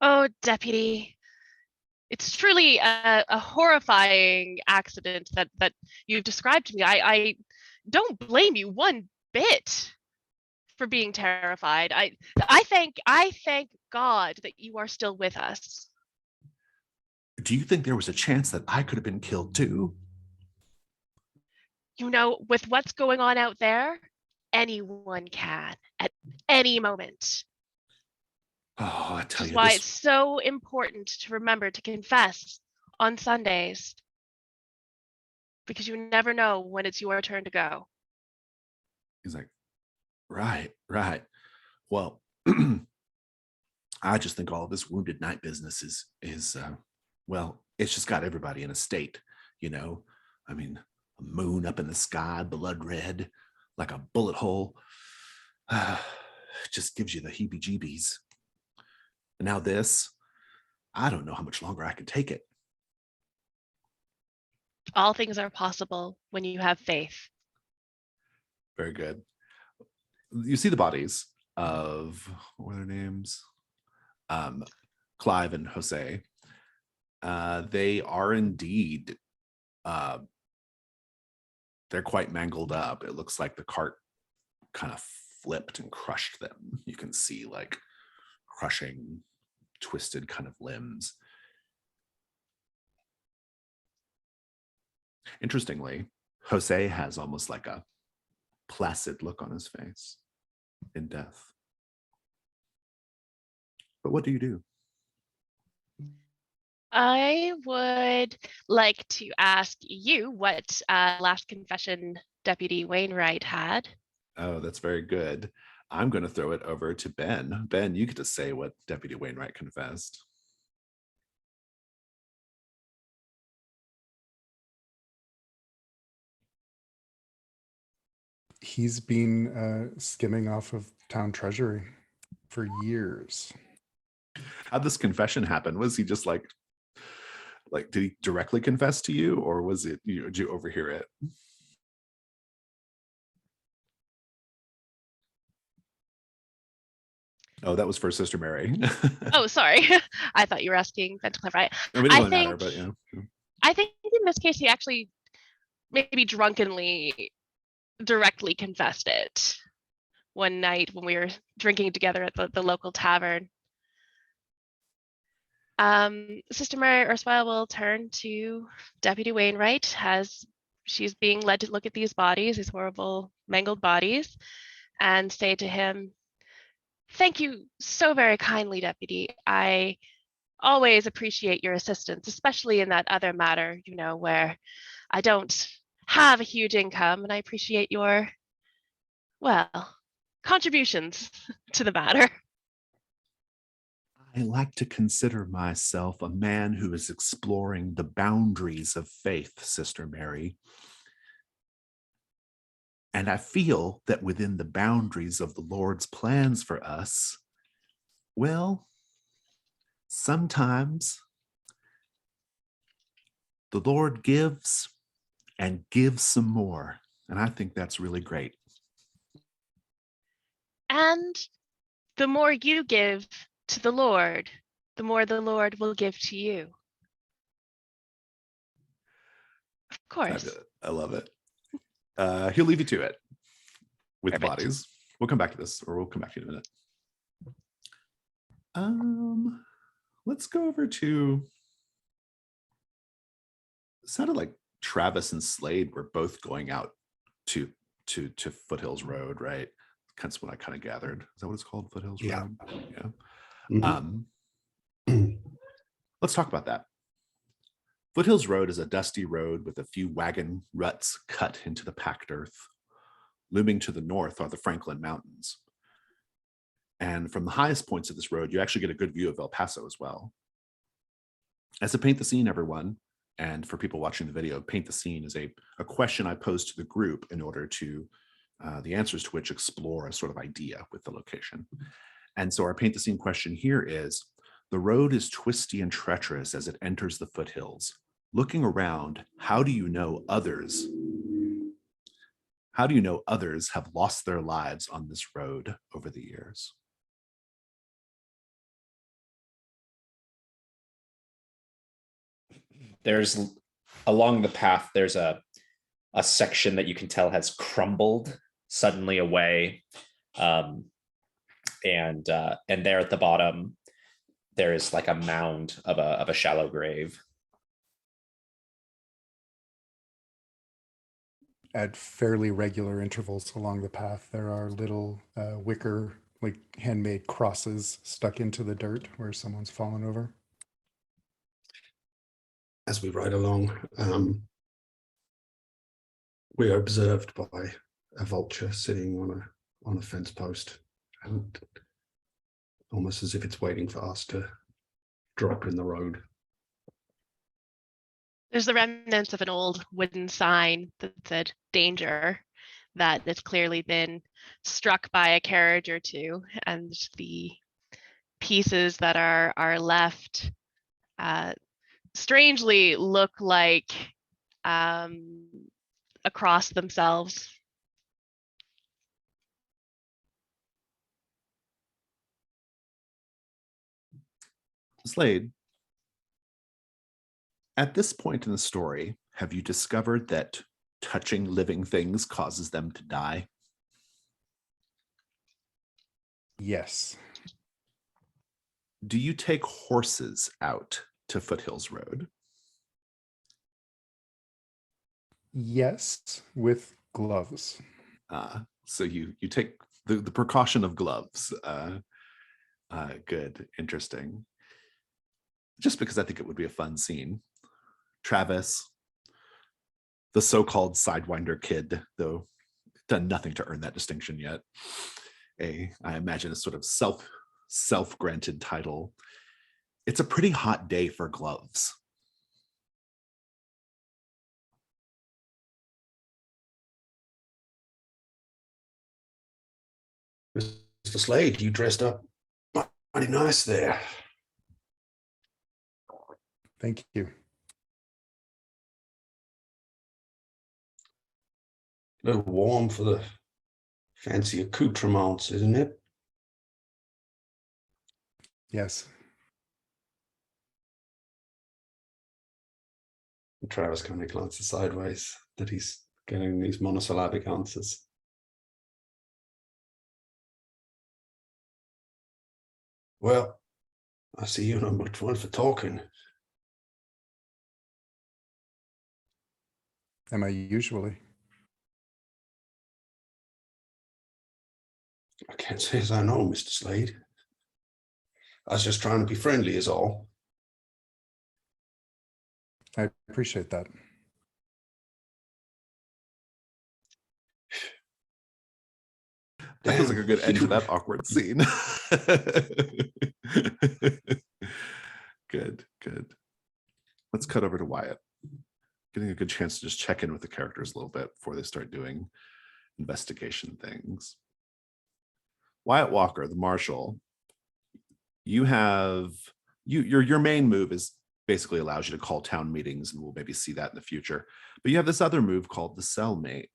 Oh, Deputy, it's truly a horrifying accident that you've described to me. I don't blame you one bit for being terrified. I thank God that you are still with us. Do you think there was a chance that I could have been killed too? You know, with what's going on out there, anyone can at any moment. Oh, I tell Which is you, why this it's so important to remember to confess on Sundays, because you never know when it's your turn to go. He's like, right. Well, I just think all of this Wounded Knight business is well, it's just got everybody in a state, you know. I mean, a moon up in the sky, blood red, like a bullet hole. Just gives you the heebie-jeebies. And now this, I don't know how much longer I can take it. All things are possible when you have faith. Very good. You see the bodies of, what were their names? Clive and Jose. They are indeed, they're quite mangled up. It looks like the cart kind of flipped and crushed them. You can see like crushing, twisted kind of limbs. Interestingly, Jose has almost like a placid look on his face in death. But what do you do? I would like to ask you what last confession Deputy Wainwright had. Oh, that's very good. I'm going to throw it over to Ben. Ben, you get to say what Deputy Wainwright confessed. He's been skimming off of town treasury for years. How'd this confession happen? Was he just like did he directly confess to you, or was it did you overhear it? Oh, that was for Sister Mary. Oh, sorry. I thought you were asking Ben to clarify. I mean, it I doesn't matter, think but yeah. I think in this case he actually maybe drunkenly directly confessed it one night when we were drinking together at the local tavern. Sister Mary Erstwhile will turn to Deputy Wainwright as she's being led to look at these bodies, these horrible mangled bodies, and say to him, "Thank you so very kindly, Deputy. I always appreciate your assistance, especially in that other matter, where I don't have a huge income, and I appreciate your, well, contributions to the matter." I like to consider myself a man who is exploring the boundaries of faith, Sister Mary. And I feel that within the boundaries of the Lord's plans for us, well, sometimes the Lord gives and gives some more. And I think that's really great. And the more you give to the Lord, the more the Lord will give to you. Of course. I love it. He'll leave you to it with the Perfect. bodies. We'll come back to this, or we'll come back to it in a minute. Let's go over to. It sounded like Travis and Slade were both going out to Foothills Road, right? That's what I kind of gathered. Is that what it's called, Foothills Road? Yeah. Mhm. Let's talk about that. Foothills Road is a dusty road with a few wagon ruts cut into the packed earth. Looming to the north are the Franklin Mountains. And from the highest points of this road, you actually get a good view of El Paso as well. As to paint the scene, everyone, and for people watching the video, paint the scene is a question I posed to the group in order to, the answers to which explore a sort of idea with the location. And so our paint the scene question here is, the road is twisty and treacherous as it enters the foothills. Looking around, how do you know others have lost their lives on this road over the years? There's along the path, there's a section that you can tell has crumbled suddenly away. And there at the bottom, there is like a mound of a shallow grave. At fairly regular intervals along the path, there are little wicker, like handmade crosses stuck into the dirt where someone's fallen over. As we ride along, we are observed by a vulture sitting on a fence post, and almost as if it's waiting for us to drop in the road. There's the remnants of an old wooden sign that said danger, that has clearly been struck by a carriage or two, and the pieces that are left strangely look like across themselves. Slade, at this point in the story, have you discovered that touching living things causes them to die? Yes. Do you take horses out to Foothills Road? Yes, with gloves. So you take the precaution of gloves. Good, interesting. Just because I think it would be a fun scene. Travis, the so-called Sidewinder kid, though done nothing to earn that distinction yet. I imagine a sort of self-granted title. It's a pretty hot day for gloves. Mr. Slade, you dressed up mighty nice there. Thank you. A little warm for the fancy accoutrements, isn't it? Yes. Travis kind of glances sideways that he's getting these monosyllabic answers. Well, I see you're not much one for talking. Am I usually? I can't say as I know, Mr. Slade. I was just trying to be friendly is all. I appreciate that. That feels like a good end to that awkward scene. Good, good. Let's cut over to Wyatt. Getting a good chance to just check in with the characters a little bit before they start doing investigation things. Wyatt Walker, the marshal, you have your main move is basically allows you to call town meetings, and we'll maybe see that in the future. But you have this other move called the cellmate.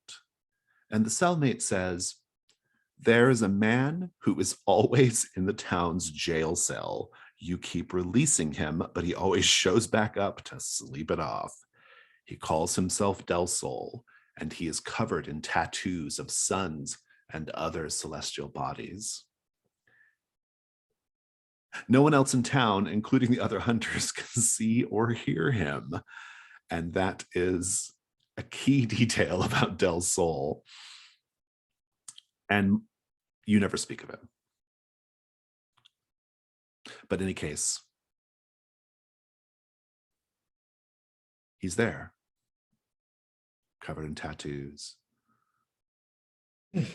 And the cellmate says, there is a man who is always in the town's jail cell. You keep releasing him, but he always shows back up to sleep it off. He calls himself Del Sol, and he is covered in tattoos of suns and other celestial bodies. No one else in town, including the other hunters, can see or hear him. And that is a key detail about Del Sol. And you never speak of him. But in any case, he's there, covered in tattoos,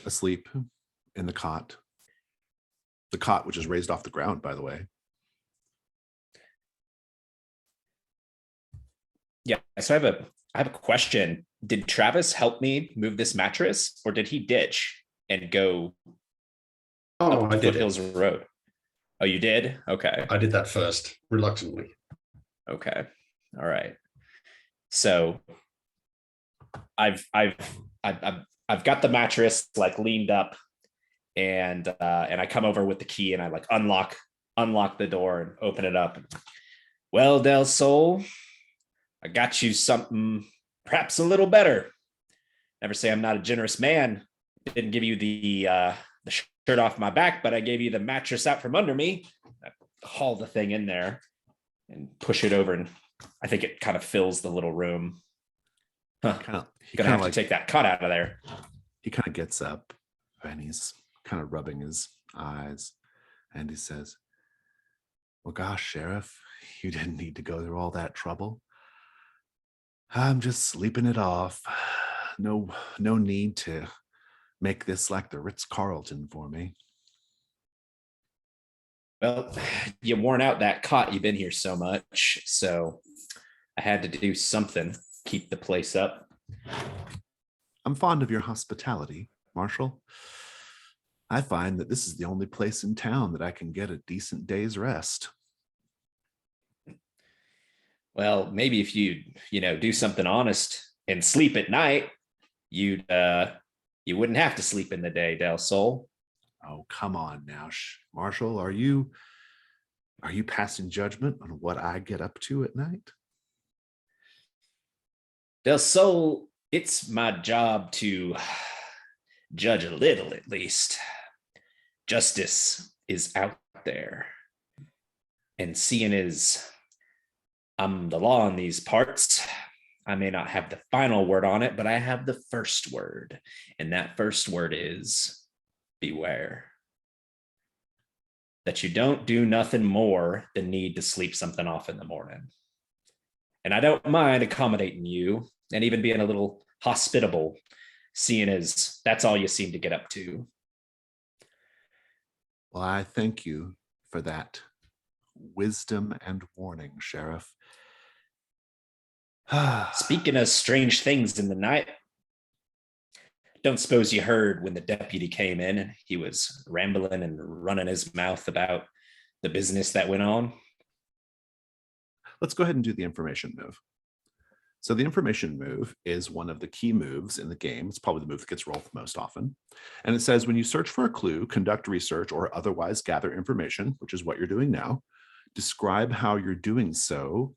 asleep in the cot. The cot, which is raised off the ground, by the way. Yeah, so I have a question. Did Travis help me move this mattress, or did he ditch and go Oh, up I did Foothills it. Road? Oh, you did? Okay. I did that first, reluctantly. Okay. All right. So I've got the mattress like leaned up, and I come over with the key, and I like unlock the door and open it up. Well, Del Sol, I got you something perhaps a little better. Never say I'm not a generous man. Didn't give you the shirt off my back, but I gave you the mattress out from under me. I haul the thing in there and push it over, and I think it kind of fills the little room. Huh. Gonna have to take that cot out of there. He kind of gets up and he's kind of rubbing his eyes, and he says, well, gosh, Sheriff, you didn't need to go through all that trouble. I'm just sleeping it off. No need to make this like the Ritz-Carlton for me. Well, you worn out that cot. You've been here so much, so I had to do something, keep the place up. I'm fond of your hospitality, Marshal. I find that this is the only place in town that I can get a decent day's rest. Well, maybe if you do something honest and sleep at night, you wouldn't have to sleep in the day, Del Sol. Oh, come on now, Marshal. Are you passing judgment on what I get up to at night? Del Sol, it's my job to judge a little, at least. Justice is out there. And seeing as I'm the law in these parts, I may not have the final word on it, but I have the first word. And that first word is beware. That you don't do nothing more than need to sleep something off in the morning. And I don't mind accommodating you and even being a little hospitable, seeing as that's all you seem to get up to. Well, I thank you for that wisdom and warning, Sheriff. Speaking of strange things in the night, don't suppose you heard when the deputy came in and he was rambling and running his mouth about the business that went on? Let's go ahead and do the information move. So the information move is one of the key moves in the game. It's probably the move that gets rolled the most often. And it says, when you search for a clue, conduct research, or otherwise gather information, which is what you're doing now, describe how you're doing so,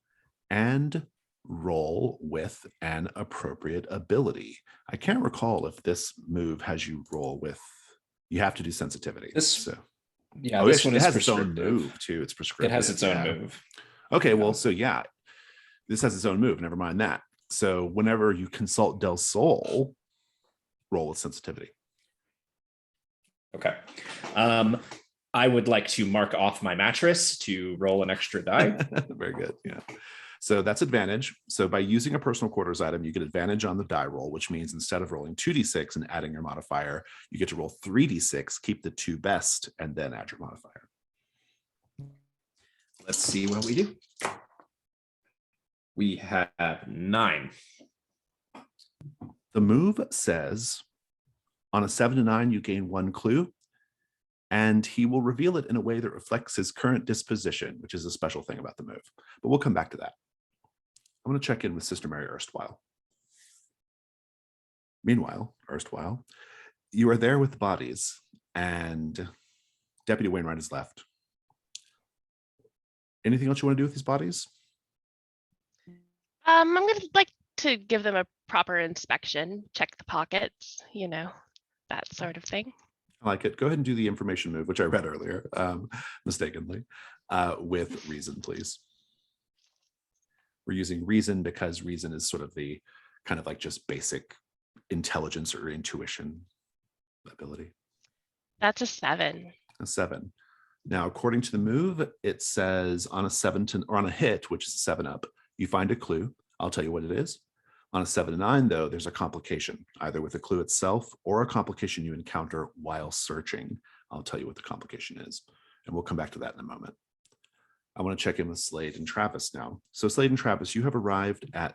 and roll with an appropriate ability. I can't recall if this move has you roll with, you have to do sensitivity. This one it is has its own prescriptive. move too. It's prescriptive. It has its own yeah. move. Okay, well, so yeah, this has its own move. Never mind that. So whenever you consult Del Sol, roll with sensitivity. Okay. I would like to mark off my mattress to roll an extra die. Very good. Yeah. So that's advantage. So by using a personal quarters item, you get advantage on the die roll, which means instead of rolling 2d6 and adding your modifier, you get to roll 3d6, keep the two best, and then add your modifier. Let's see what we do. We have 9. The move says, on a 7 to 9, you gain 1 clue, and he will reveal it in a way that reflects his current disposition, which is a special thing about the move. But we'll come back to that. I'm going to check in with Sister Mary Erstwhile. Meanwhile, Erstwhile, you are there with the bodies, and Deputy Wainwright has left. Anything else you want to do with these bodies? I'm going to like to give them a proper inspection, check the pockets, that sort of thing. I like it. Go ahead and do the information move, which I read earlier, mistakenly, with reason, please. We're using reason because reason is sort of the kind of like just basic intelligence or intuition ability. That's a 7. A 7. Now, according to the move, it says on a 7 to, or on a hit, which is a 7 up, you find a clue. I'll tell you what it is. On a 7 to 9, though, there's a complication, either with the clue itself or a complication you encounter while searching. I'll tell you what the complication is, and we'll come back to that in a moment. I want to check in with Slade and Travis now. So Slade and Travis, you have arrived at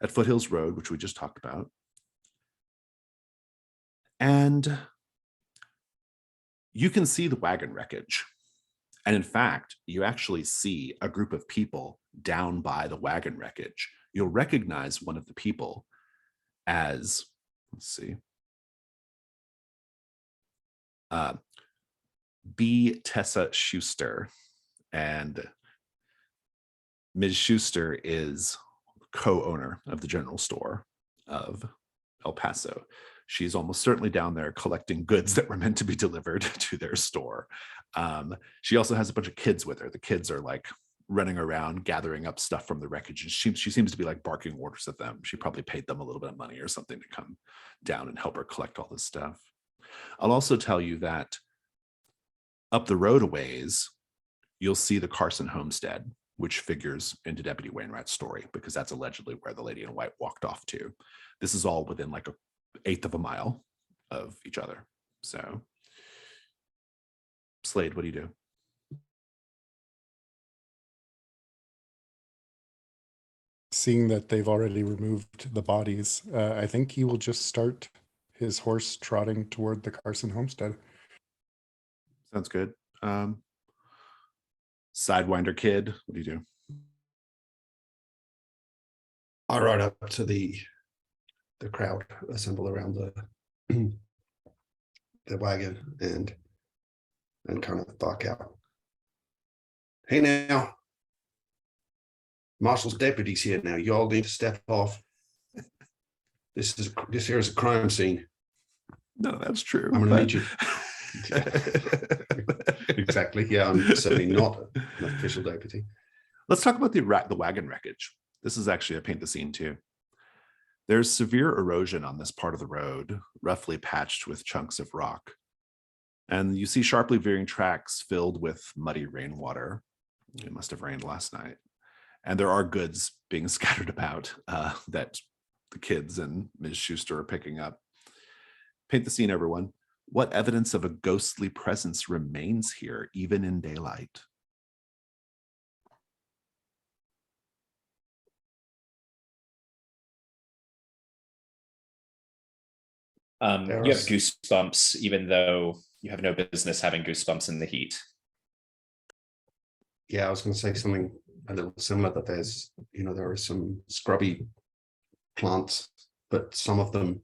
Foothills Road, which we just talked about. And you can see the wagon wreckage. And in fact, you actually see a group of people down by the wagon wreckage. You'll recognize one of the people as, let's see, B. Tessa Schuster. And Ms. Schuster is co-owner of the general store of El Paso. She's almost certainly down there collecting goods that were meant to be delivered to their store. She also has a bunch of kids with her. The kids are like running around gathering up stuff from the wreckage, and she seems to be like barking orders at them. She probably paid them a little bit of money or something to come down and help her collect all this stuff. I'll also tell you that up the road a ways, you'll see the Carson homestead, which figures into Deputy Wainwright's story, because that's allegedly where the lady in white walked off to. This is all within like 1/8 of a mile of each other. So, Slade, what do you do? Seeing that they've already removed the bodies, I think he will just start his horse trotting toward the Carson homestead. Sounds good. Sidewinder Kid, what do you do? I ride up to the crowd assemble around the wagon and kind of bark out. Hey now, Marshal's deputy's here now. You all need to step off. This here is a crime scene. No, that's true. I'm going to need you. Exactly. Yeah, I'm certainly not an official deputy. Let's talk about the wagon wreckage. This is actually a paint the scene too. There's severe erosion on this part of the road, roughly patched with chunks of rock. And you see sharply veering tracks filled with muddy rainwater. It must have rained last night. And there are goods being scattered about that the kids and Ms. Schuster are picking up. Paint the scene, everyone. What evidence of a ghostly presence remains here, even in daylight? You have goosebumps, even though you have no business having goosebumps in the heat. Yeah, I was going to say something a little similar, that there's, there are some scrubby plants, but some of them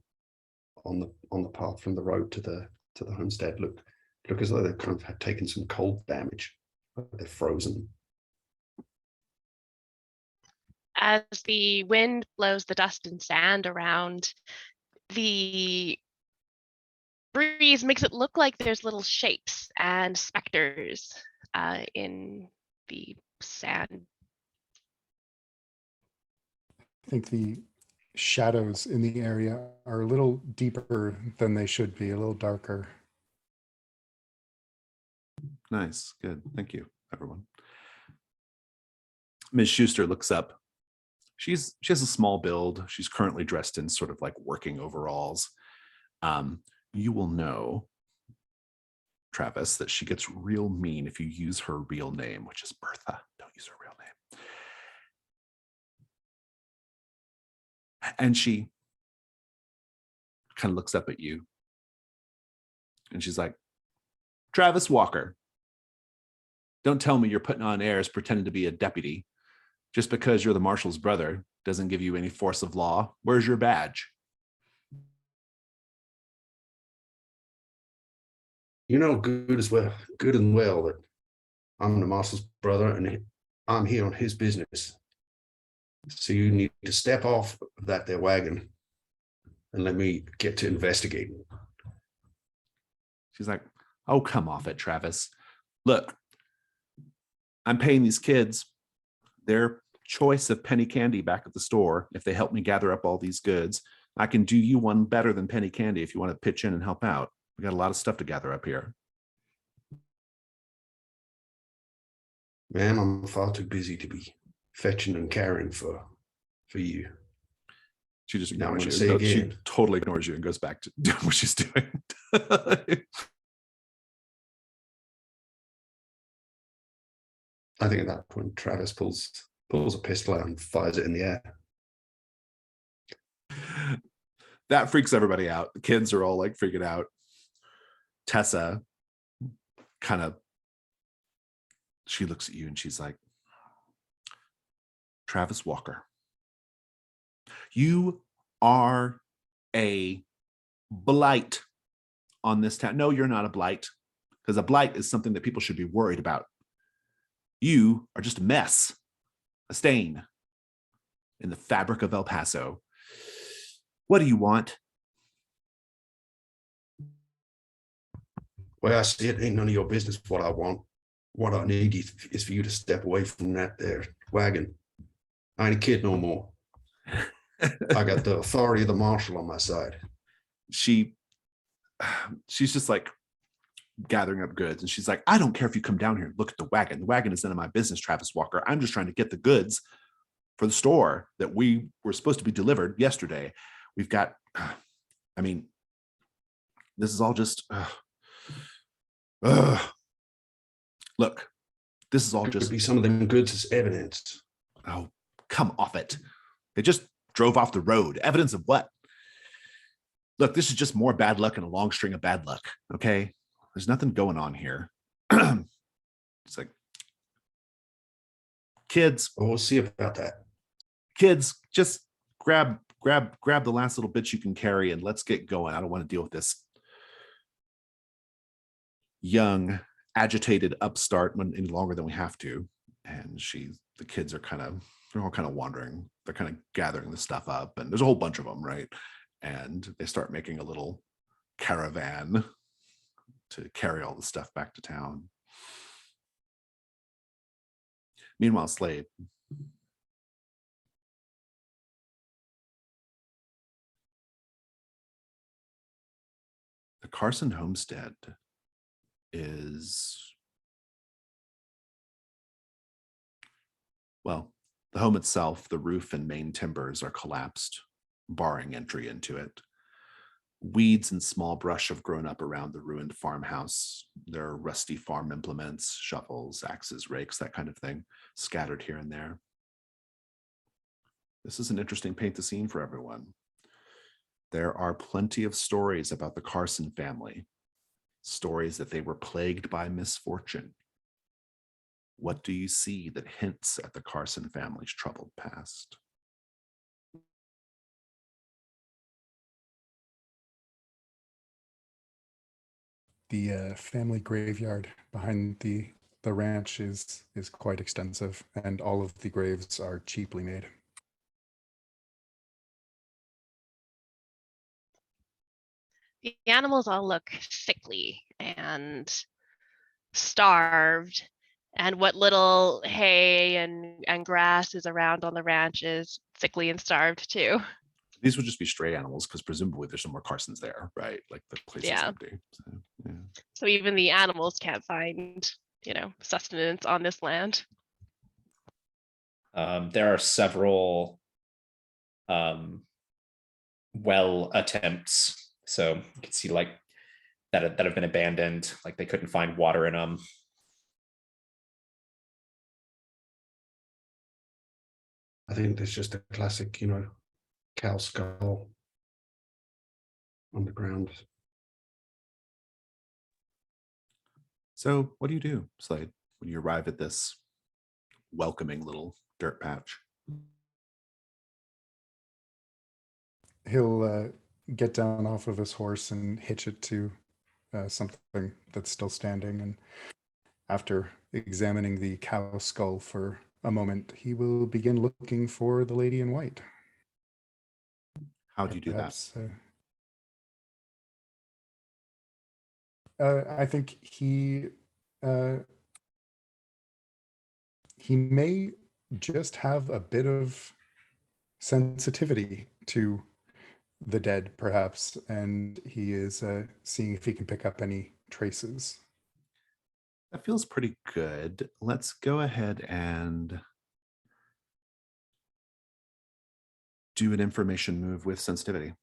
on the path from the road to the homestead look as though they've kind of had taken some cold damage, but they're frozen. As the wind blows the dust and sand around, the breeze makes it look like there's little shapes and specters in the sand. I think the shadows in the area are a little deeper than they should be, a little darker. Nice. Good. Thank you, everyone. Ms. Schuster looks up. She has a small build. She's currently dressed in sort of like working overalls. You will know, Travis, that she gets real mean if you use her real name, which is Bertha. Don't use her real name. And she kind of looks up at you. And she's like, Travis Walker, don't tell me you're putting on airs pretending to be a deputy. Just because you're the marshal's brother doesn't give you any force of law. Where's your badge? You know good and well that I'm the marshal's brother and I'm here on his business. So you need to step off of that there wagon and let me get to investigating. She's like, oh, come off it, Travis. Look, I'm paying these kids their choice of penny candy back at the store. If they help me gather up all these goods, I can do you one better than penny candy if you want to pitch in and help out. We got a lot of stuff to gather up here. Ma'am, I'm far too busy to be fetching and carrying for you. She just Now ignores I'm you. gonna say She again. totally ignores you and goes back to doing what she's doing. I think at that point, Travis pulls a pistol out and fires it in the air. That freaks everybody out. The kids are all like freaking out. Tessa kind of, she looks at you and she's like, Travis Walker, you are a blight on this town. No, you're not a blight, because a blight is something that people should be worried about. You are just a mess, a stain in the fabric of El Paso. What do you want? Well, I see it ain't none of your business what I want. What I need is for you to step away from that there wagon. I ain't a kid no more. I got the authority of the marshal on my side. She's just like gathering up goods, and she's like, I don't care if you come down here and look at the wagon. The wagon is none of my business, Travis Walker. I'm just trying to get the goods for the store that we were supposed to be delivered yesterday. We've got, I mean, this is all just, look, this is all Could just be some of them goods as evidence. Oh, come off it. They just drove off the road. Evidence of what? Look, this is just more bad luck and a long string of bad luck. Okay. There's nothing going on here. It's like, kids, Well, we'll see about that. kids, just grab the last little bits you can carry and let's get going. I don't want to deal with this young, agitated upstart any longer than we have to. And the kids are they're all kind of wandering. They're kind of gathering the stuff up, and there's a whole bunch of them, right? And they start making a little caravan to carry all the stuff back to town. Meanwhile, Slade. The Carson homestead is, well, the home itself, the roof and main timbers are collapsed, barring entry into it. Weeds and small brush have grown up around the ruined farmhouse. There are rusty farm implements, shovels, axes, rakes, that kind of thing, scattered here and there. This is an interesting paint the scene for everyone. There are plenty of stories about the Carson family, stories that they were plagued by misfortune. What do you see that hints at the Carson family's troubled past? The family graveyard behind the ranch is quite extensive, and all of the graves are cheaply made. The animals all look sickly and starved, and what little hay and grass is around on the ranch is sickly and starved too. These would just be stray animals because presumably there's some more Carsons there, right? Like the place is Yeah. empty. So, yeah. So even the animals can't find, sustenance on this land. There are several well attempts. So you can see like that have been abandoned, like they couldn't find water in them. I think there's just a classic, cow skull on the ground. So what do, Slade, when you arrive at this welcoming little dirt patch? He'll get down off of his horse and hitch it to something that's still standing. And after examining the cow skull for a moment, he will begin looking for the lady in white. How do you do Perhaps, that? I think he may just have a bit of sensitivity to the dead, perhaps, and he is seeing if he can pick up any traces. That feels pretty good. Let's go ahead and do an information move with sensitivity.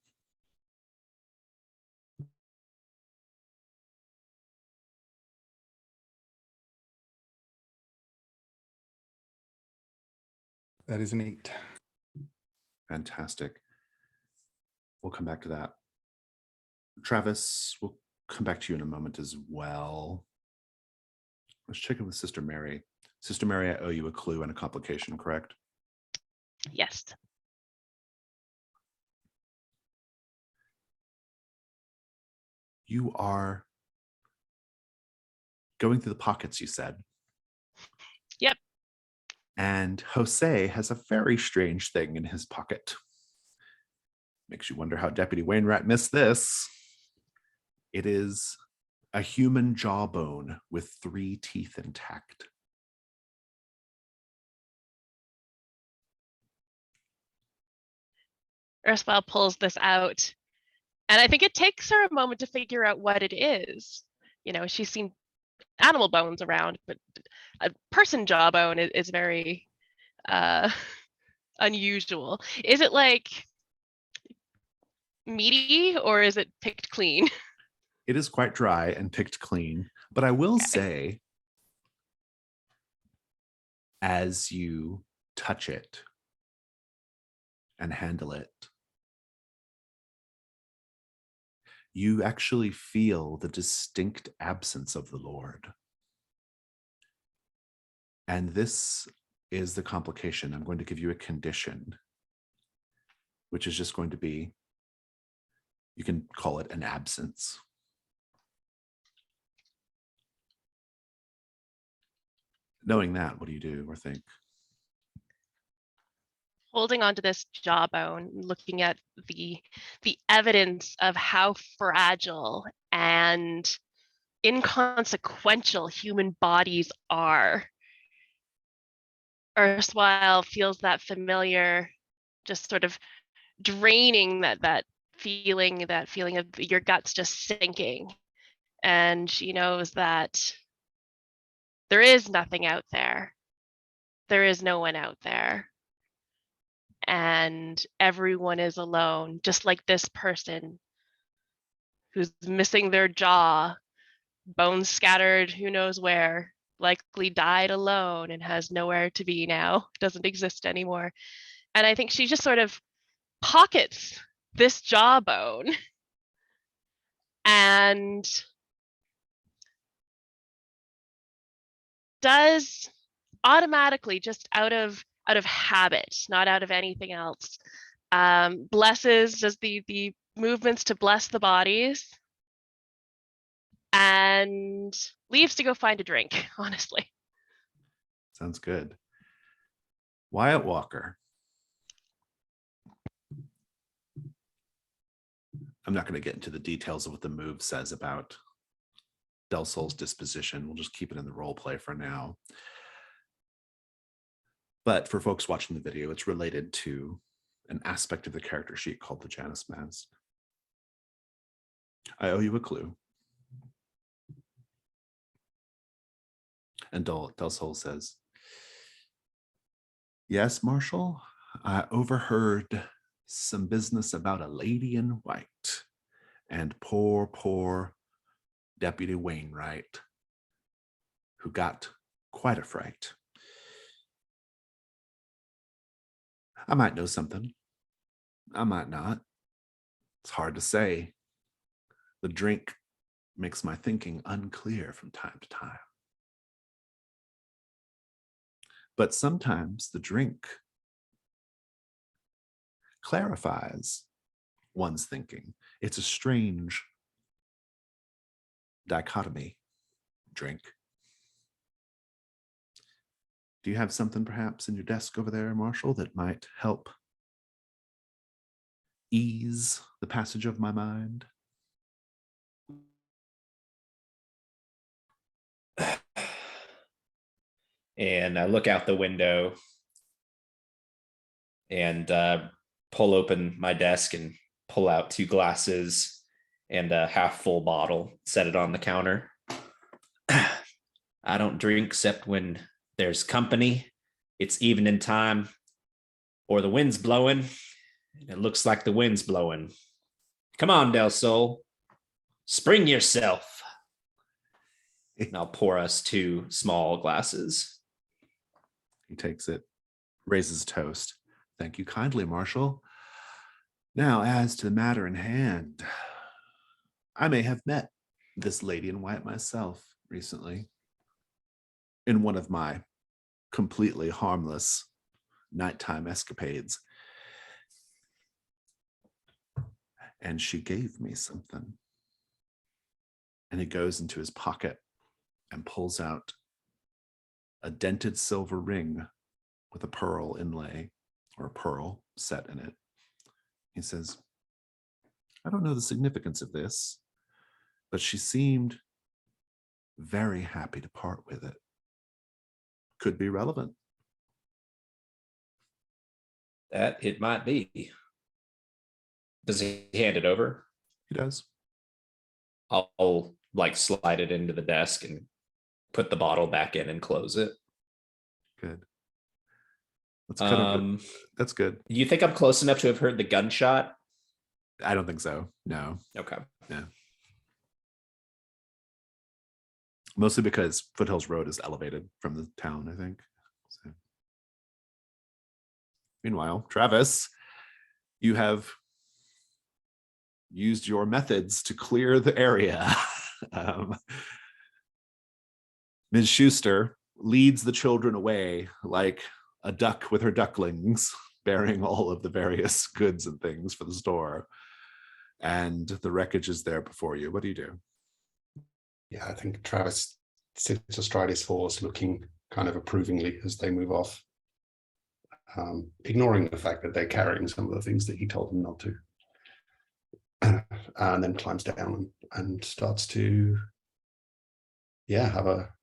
That is an 8. Fantastic. We'll come back to that. Travis, we'll come back to you in a moment as well. Let's check in with Sister Mary. Sister Mary, I owe you a clue and a complication, correct? Yes. You are going through the pockets, you said. Yep. And Jose has a very strange thing in his pocket. Makes you wonder how Deputy Wainwright missed this. It is a human jawbone with 3 teeth intact. Erstwhile pulls this out, and I think it takes her a moment to figure out what it is. She's seen animal bones around, but a person jawbone is very unusual. Is it like meaty, or is it picked clean? It is quite dry and picked clean, but I will say, as you touch it and handle it, you actually feel the distinct absence of the Lord. And this is the complication. I'm going to give you a condition, which is just going to be, you can call it an absence. Knowing that, what do you do or think? Holding onto this jawbone, looking at the evidence of how fragile and inconsequential human bodies are. Erstwhile feels that familiar, just sort of draining that feeling of your guts just sinking. And she knows that there is nothing out there. There is no one out there. And everyone is alone, just like this person who's missing their jaw, bones scattered who knows where, likely died alone and has nowhere to be now, doesn't exist anymore. And I think she just sort of pockets this jawbone and does automatically, just out of habit, not out of anything else, does the movements to bless the bodies and leaves to go find a drink, honestly. Sounds good. Wyatt Walker. I'm not going to get into the details of what the move says about Del Sol's disposition. We'll just keep it in the role play for now. But for folks watching the video, it's related to an aspect of the character sheet called the Janus Mask. I owe you a clue. And Del Sol says, "Yes, Marshal, I overheard some business about a lady in white and poor Deputy Wainwright, who got quite a fright. I might know something. I might not. It's hard to say. The drink makes my thinking unclear from time to time. But sometimes the drink clarifies one's thinking. It's a strange dichotomy, drink. Do you have something perhaps in your desk over there, Marshall, that might help ease the passage of my mind?" And I look out the window and pull open my desk and pull out 2 glasses and a half full bottle, set it on the counter. I don't drink except when there's company, it's evening time, or the wind's blowing. It looks like the wind's blowing. Come on, Del Sol, spring yourself. And I'll pour us 2 small glasses. He takes it, raises a toast. "Thank you kindly, Marshal. Now, as to the matter in hand, I may have met this lady in white myself recently in one of my completely harmless nighttime escapades. And she gave me something." And he goes into his pocket and pulls out a dented silver ring with a pearl inlay, or a pearl set in it. He says, "I don't know the significance of this, but she seemed very happy to part with it. Could be relevant." That it might be. Does he hand it over? He does. I'll like slide it into the desk and put the bottle back in and close it. Good. That's kind of good. That's good. You think I'm close enough to have heard the gunshot? I don't think so. No. Okay. Yeah. Mostly because Foothills Road is elevated from the town, I think. So. Meanwhile, Travis, you have used your methods to clear the area. Ms. Schuster leads the children away like a duck with her ducklings, bearing all of the various goods and things for the store. And the wreckage is there before you. What do you do? Yeah, I think Travis sits astride his horse, looking kind of approvingly as they move off, ignoring the fact that they're carrying some of the things that he told them not to. And then climbs down and starts to, have a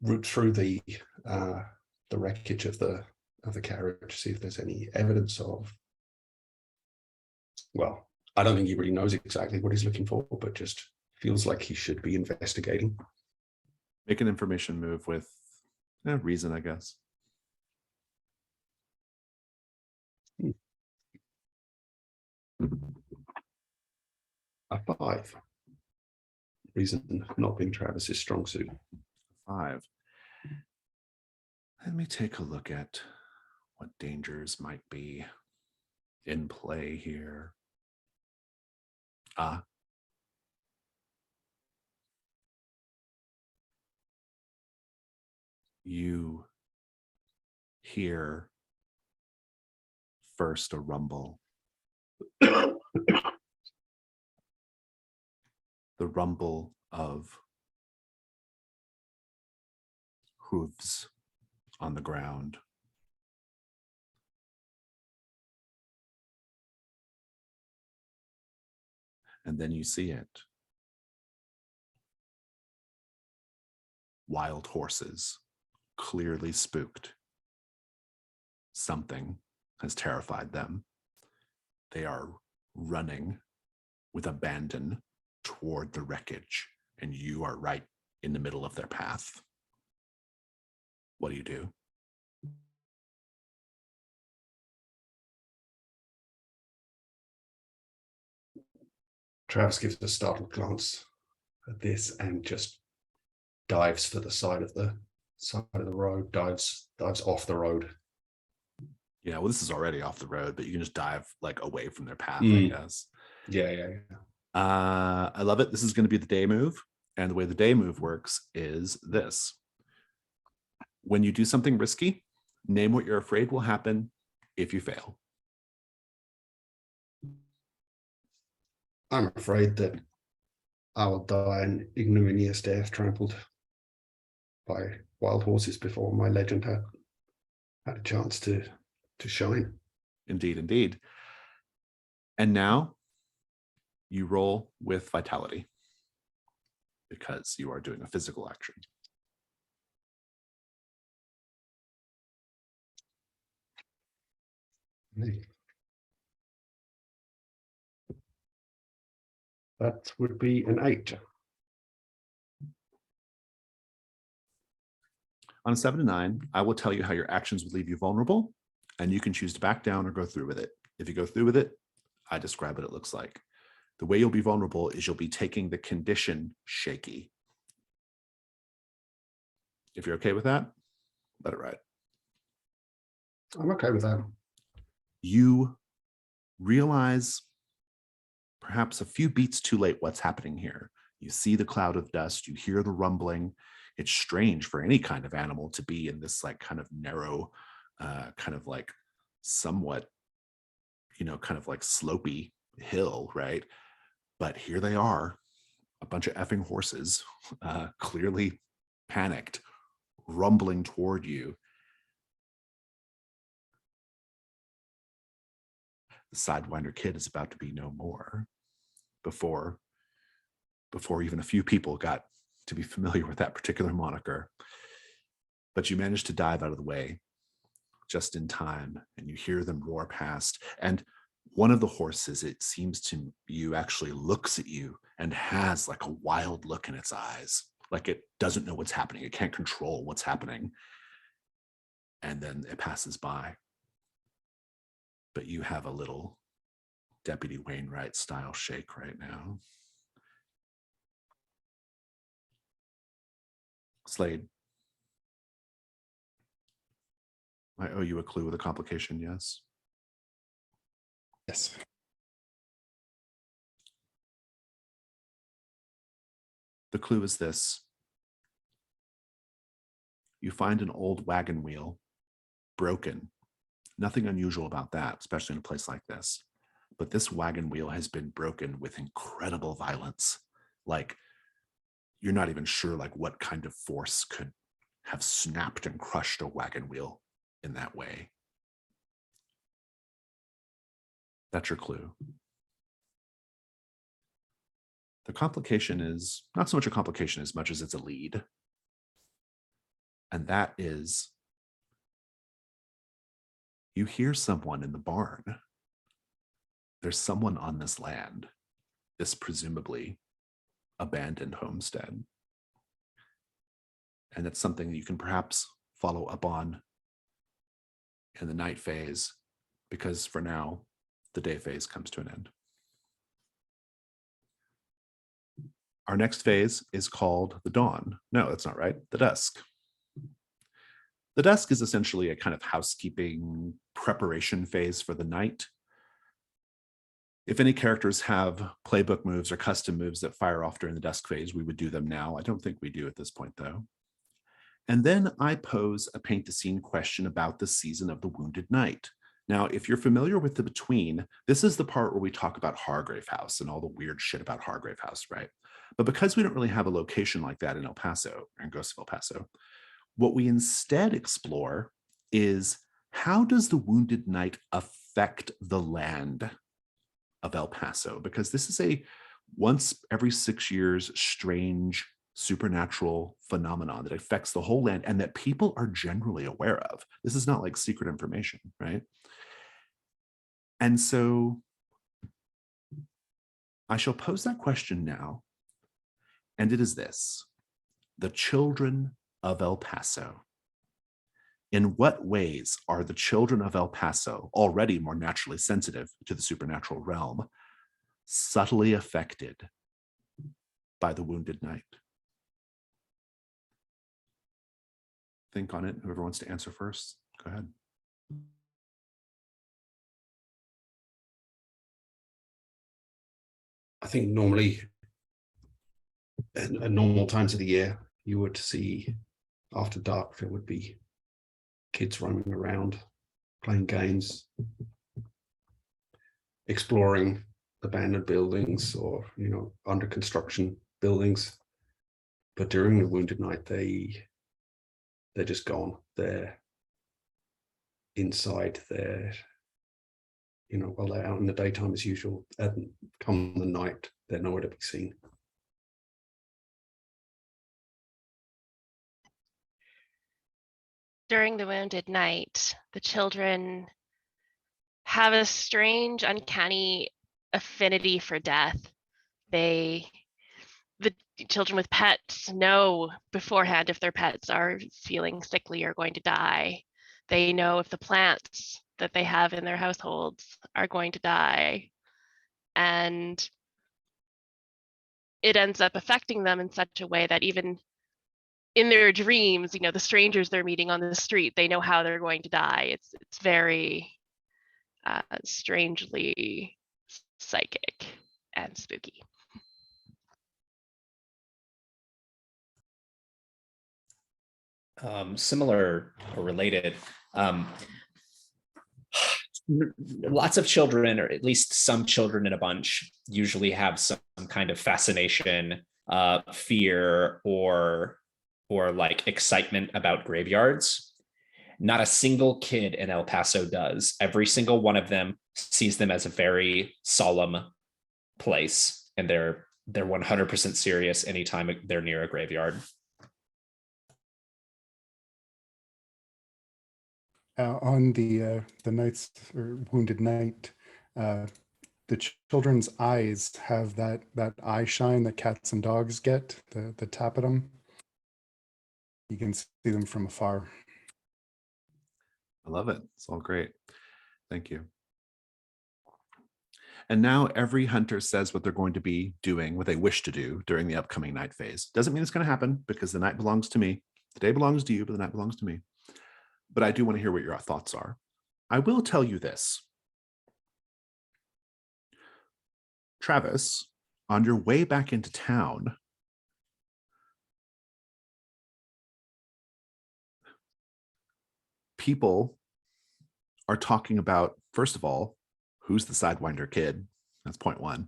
route through the wreckage of the carriage, see if there's any evidence of. Well, I don't think he really knows exactly what he's looking for, but just feels like he should be investigating. Make an information move with reason, I guess. A 5. Reason not being Travis's strong suit. 5. Let me take a look at what dangers might be in play here. You hear first a rumble. The rumble of hooves on the ground. And then you see it. Wild horses, clearly spooked. Something has terrified them. They are running with abandon toward the wreckage, and you are right in the middle of their path. What do you do? Travis gives a startled glance at this and just dives for the side of the road, dives off the road. Yeah, well, this is already off the road, but you can just dive like away from their path, I guess. Yeah. I love it. This is going to be the day move. And the way the day move works is this. When you do something risky, name what you're afraid will happen if you fail. I'm afraid that I will die an ignominious death trampled by wild horses before my legend had a chance to shine. Indeed. And now you roll with vitality because you are doing a physical action. That would be an 8. On a 7 to 9, I will tell you how your actions would leave you vulnerable, and you can choose to back down or go through with it. If you go through with it, I describe what it looks like. The way you'll be vulnerable is you'll be taking the condition shaky. If you're okay with that, let it ride. I'm okay with that. You realize perhaps a few beats too late what's happening here. You see the cloud of dust, you hear the rumbling. It's strange for any kind of animal to be in this like kind of narrow, kind of like somewhat, kind of like slopey hill, right? But here they are, a bunch of effing horses, clearly panicked, rumbling toward you. The Sidewinder Kid is about to be no more before even a few people got to be familiar with that particular moniker. But you managed to dive out of the way just in time, and you hear them roar past. And one of the horses, it seems to you, actually looks at you and has like a wild look in its eyes, like it doesn't know what's happening. It can't control what's happening. And then it passes by. But you have a little Deputy Wainwright style shake right now. Slade, I owe you a clue with a complication, yes? Yes. The clue is this. You find an old wagon wheel, broken. Nothing unusual about that, especially in a place like this. But this wagon wheel has been broken with incredible violence. Like, you're not even sure like what kind of force could have snapped and crushed a wagon wheel in that way. That's your clue. The complication is not so much a complication as much as it's a lead. And that is, you hear someone in the barn. There's someone on this land, this presumably abandoned homestead. And it's something that you can perhaps follow up on in the night phase, because for now, the day phase comes to an end. Our next phase is called the dawn. No, that's not right. The dusk. The dusk is essentially a kind of housekeeping preparation phase for the night. If any characters have playbook moves or custom moves that fire off during the dusk phase, we would do them now. I don't think we do at this point, though. And then I pose a paint the scene question about the season of the Wounded Knight. Now, if you're familiar with the Between, this is the part where we talk about Hargrave House and all the weird shit about Hargrave House, right? But because we don't really have a location like that in El Paso, or in Ghost of El Paso, what we instead explore is, how does the Wounded Knight affect the land of El Paso? Because this is a once every 6 years strange supernatural phenomenon that affects the whole land and that people are generally aware of. This is not like secret information, right? And so I shall pose that question now, and it is this: the children of El Paso. In what ways are the children of El Paso, already more naturally sensitive to the supernatural realm, subtly affected by the Wounded Knight? Think on it. Whoever wants to answer first, go ahead. I think normally, at normal times of the year, you would see after dark, there would be kids running around, playing games, exploring abandoned buildings or, under construction buildings. But during the Wounded Knight, they're just gone. They're inside. They're they're out in the daytime as usual. And come the night, they're nowhere to be seen. During the Wounded Knight, the children have a strange, uncanny affinity for death. The children with pets know beforehand if their pets are feeling sickly or going to die. They know if the plants that they have in their households are going to die. And it ends up affecting them in such a way that even in their dreams, the strangers they're meeting on the street, they know how they're going to die. It's very strangely psychic and spooky. Similar or related, lots of children, or at least some children in a bunch, usually have some kind of fascination, fear, or like excitement about graveyards. Not a single kid in El Paso does. Every single one of them sees them as a very solemn place, and they're 100% serious anytime they're near a graveyard. On the Knights or Wounded Knight, the children's eyes have that eye shine that cats and dogs get, the tapetum. You can see them from afar. I love it. It's all great. Thank you. And now every hunter says what they're going to be doing, what they wish to do during the upcoming night phase. Doesn't mean it's going to happen, because the night belongs to me. The day belongs to you, but the night belongs to me. But I do want to hear what your thoughts are. I will tell you this. Travis, on your way back into town, people are talking about, first of all, who's the Sidewinder kid? That's point one.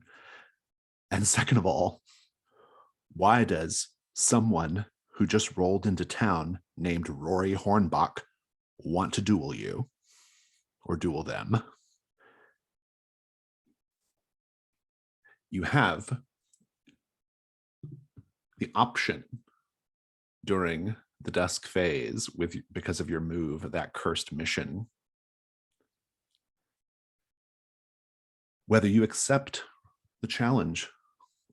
And second of all, why does someone who just rolled into town named Rory Hornbach want to duel you or duel them? You have the option during the dusk phase, because of your move, that cursed mission, whether you accept the challenge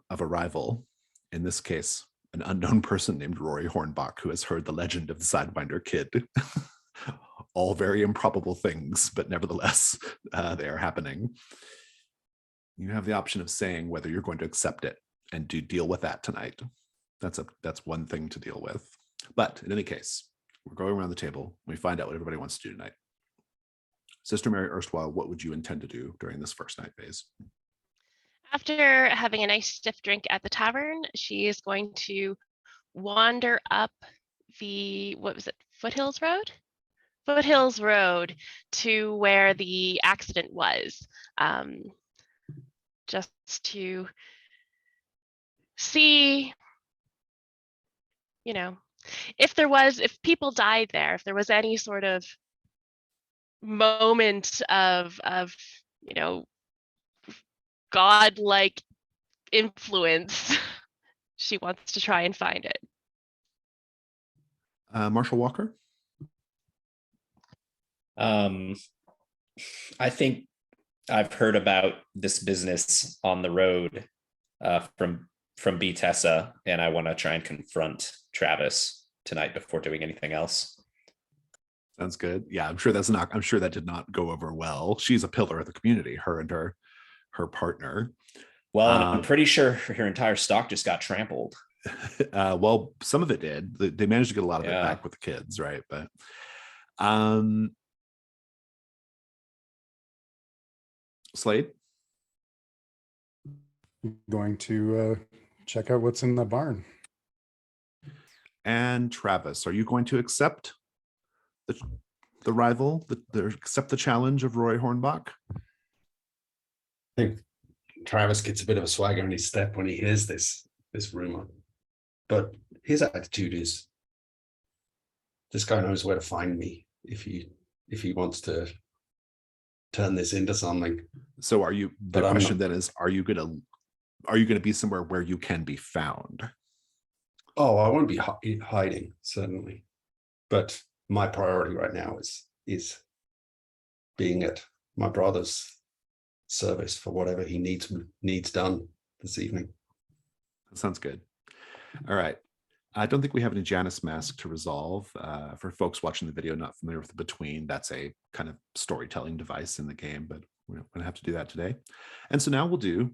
of a rival, in this case, an unknown person named Rory Hornbach, who has heard the legend of the Sidewinder kid. All very improbable things, but nevertheless, they are happening. You have the option of saying whether you're going to accept it and deal with that tonight. That's one thing to deal with. But in any case, we're going around the table. We find out what everybody wants to do tonight. Sister Mary Erstwhile, what would you intend to do during this first night phase? After having a nice stiff drink at the tavern, she is going to wander up the, what was it, Foothills Road? Foothills Road to where the accident was, just to see, you know, if people died there, if there was any sort of moment of you know, godlike influence, she wants to try and find it. Marshall Walker? I think I've heard about this business on the road from B Tessa, and I want to try and confront Travis tonight before doing anything else. Sounds good. Yeah, I'm sure that did not go over well. She's a pillar of the community, her and her partner. Well, and I'm pretty sure her entire stock just got trampled. Well, some of it did. They managed to get a lot of it back with the kids, right? But Slade? Going to check out what's in the barn. And Travis, are you going to accept the rival, accept the challenge of Roy Hornbach? I think Travis gets a bit of a swagger in his step when he hears this rumor, but his attitude is, this guy knows where to find me if he wants to turn this into something. So are you, the question then is, are you gonna be somewhere where you can be found? Oh, I won't be hiding, certainly, but my priority right now is being at my brother's service for whatever he needs done this evening. That sounds good. All right. I don't think we have any Janus mask to resolve. For folks watching the video not familiar with the Between, that's a kind of storytelling device in the game, but we're going to have to do that today. And so now we'll do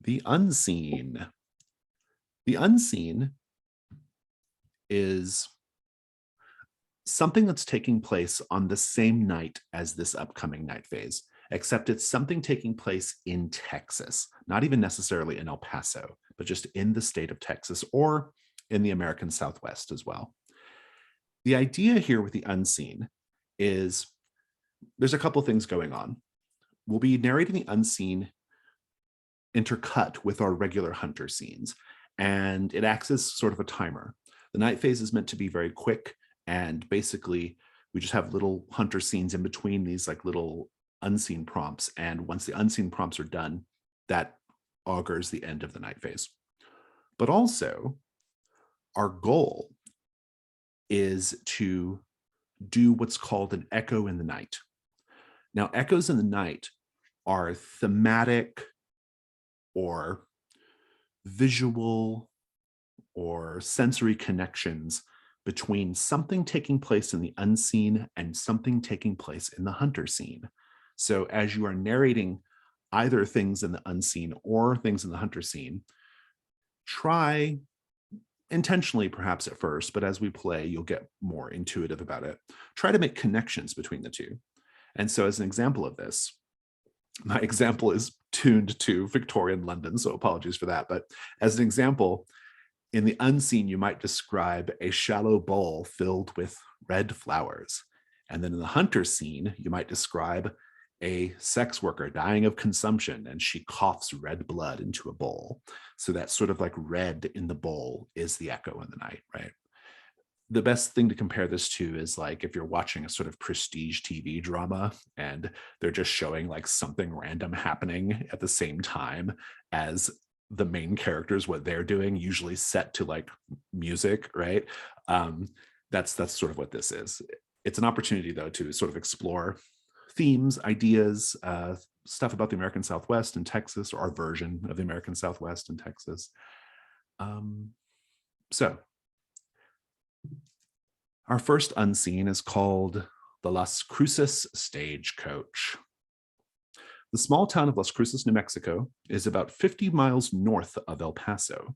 the Unseen. The Unseen is something that's taking place on the same night as this upcoming night phase, except it's something taking place in Texas, not even necessarily in El Paso, but just in the state of Texas or in the American Southwest as well. The idea here with the Unseen is there's a couple things going on. We'll be narrating the Unseen intercut with our regular hunter scenes, and it acts as sort of a timer. The night phase is meant to be very quick, and basically we just have little hunter scenes in between these like little unseen prompts, and once the unseen prompts are done, that augurs the end of the night phase. But also, our goal is to do what's called an echo in the night. Now, echoes in the night are thematic or visual or sensory connections between something taking place in the unseen and something taking place in the hunter scene. So as you are narrating either things in the unseen or things in the hunter scene, try intentionally perhaps at first, but as we play, you'll get more intuitive about it. Try to make connections between the two. And so as an example of this, my example is tuned to Victorian London, so apologies for that. But as an example, in the unseen, you might describe a shallow bowl filled with red flowers. And then in the hunter scene, you might describe a sex worker dying of consumption, and she coughs red blood into a bowl. So that sort of like red in the bowl is the echo in the night, right? The best thing to compare this to is like if you're watching a sort of prestige TV drama and they're just showing like something random happening at the same time as the main characters, what they're doing, usually set to like music, right? That's sort of what this is. It's an opportunity though to sort of explore themes, ideas, stuff about the American Southwest and Texas, or our version of the American Southwest and Texas. So our first unseen is called the Las Cruces Stagecoach. The small town of Las Cruces, New Mexico is about 50 miles north of El Paso.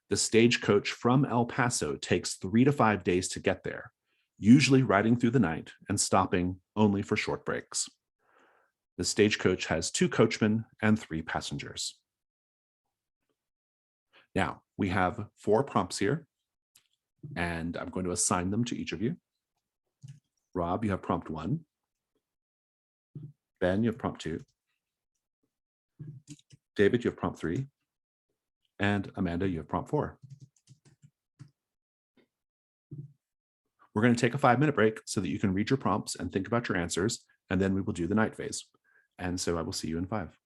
The stagecoach from El Paso takes 3 to 5 days to get there, usually riding through the night and stopping only for short breaks. The stagecoach has 2 coachmen and 3 passengers. Now, we have 4 prompts here, and I'm going to assign them to each of you. Rob, you have prompt 1. Ben, you have prompt 2. David, you have prompt 3. And Amanda, you have prompt 4. We're going to take a 5-minute break so that you can read your prompts and think about your answers, and then we will do the night phase. And so I will see you in 5.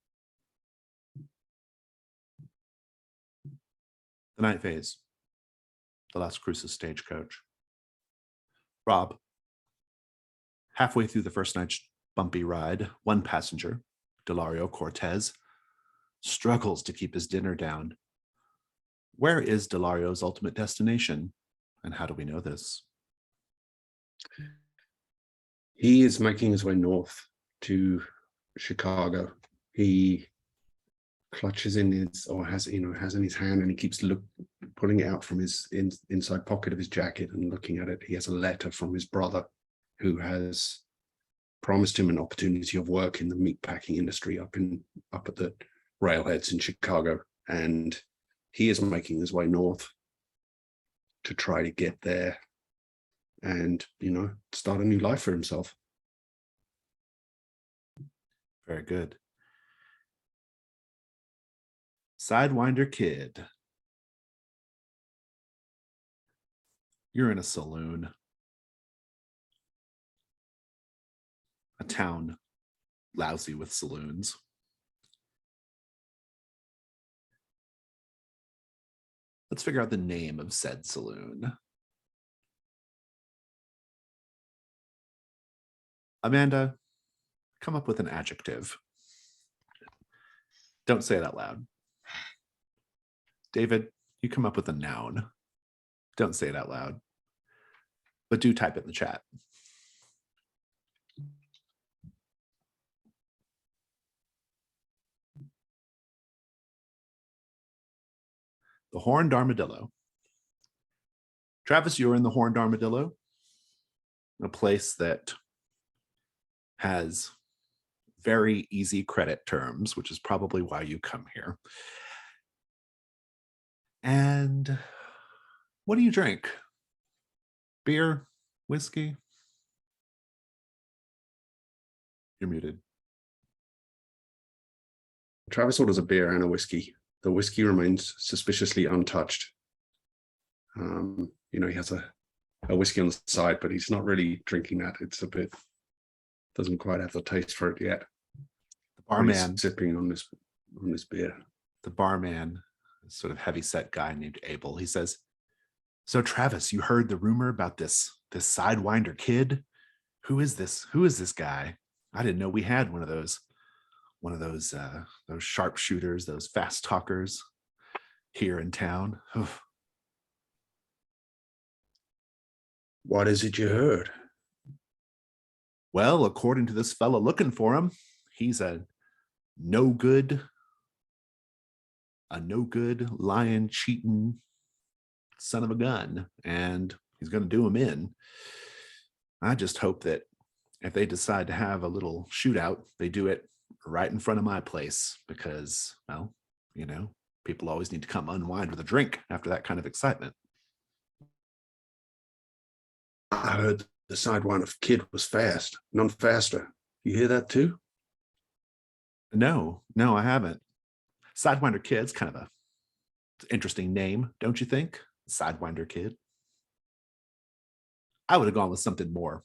The night phase, the Las Cruces stagecoach. Rob, halfway through the first night's bumpy ride, one passenger, Delario Cortez, struggles to keep his dinner down. Where is Delario's ultimate destination, and how do we know this? He is making his way north to Chicago. He clutches in his, or has in his hand, and he keeps pulling it out from his inside pocket of his jacket and looking at it. He has a letter from his brother, who has promised him an opportunity of work in the meatpacking industry up at the railheads in Chicago, and he is making his way north to try to get there and start a new life for himself. Very good. Sidewinder Kid. You're in a saloon. A town lousy with saloons. Let's figure out the name of said saloon. Amanda, come up with an adjective. Don't say it out loud. David, you come up with a noun. Don't say it out loud, but do type it in the chat. The Horned Armadillo. Travis, you're in the Horned Armadillo, a place that has very easy credit terms, which is probably why you come here. And what do you drink? Beer? Whiskey? You're muted. Travis orders a beer and a whiskey. The whiskey remains suspiciously untouched. He has a whiskey on the side, but he's not really drinking that. It's doesn't quite have the taste for it yet. The barman sipping on this beer. The barman, sort of heavy-set guy named Abel, he says, "So Travis, you heard the rumor about this Sidewinder Kid? Who is this? Who is this guy? I didn't know we had one of those sharpshooters, those fast talkers here in town." What is it you heard? Well, according to this fella looking for him, he's a no good, lying, cheating son of a gun, and he's going to do him in. I just hope that if they decide to have a little shootout, they do it right in front of my place, because, well, people always need to come unwind with a drink after that kind of excitement. I heard the Sidewinder Kid was fast, none faster. You hear that too? No, I haven't. Sidewinder Kid's kind of a interesting name, don't you think? Sidewinder Kid. I would have gone with something more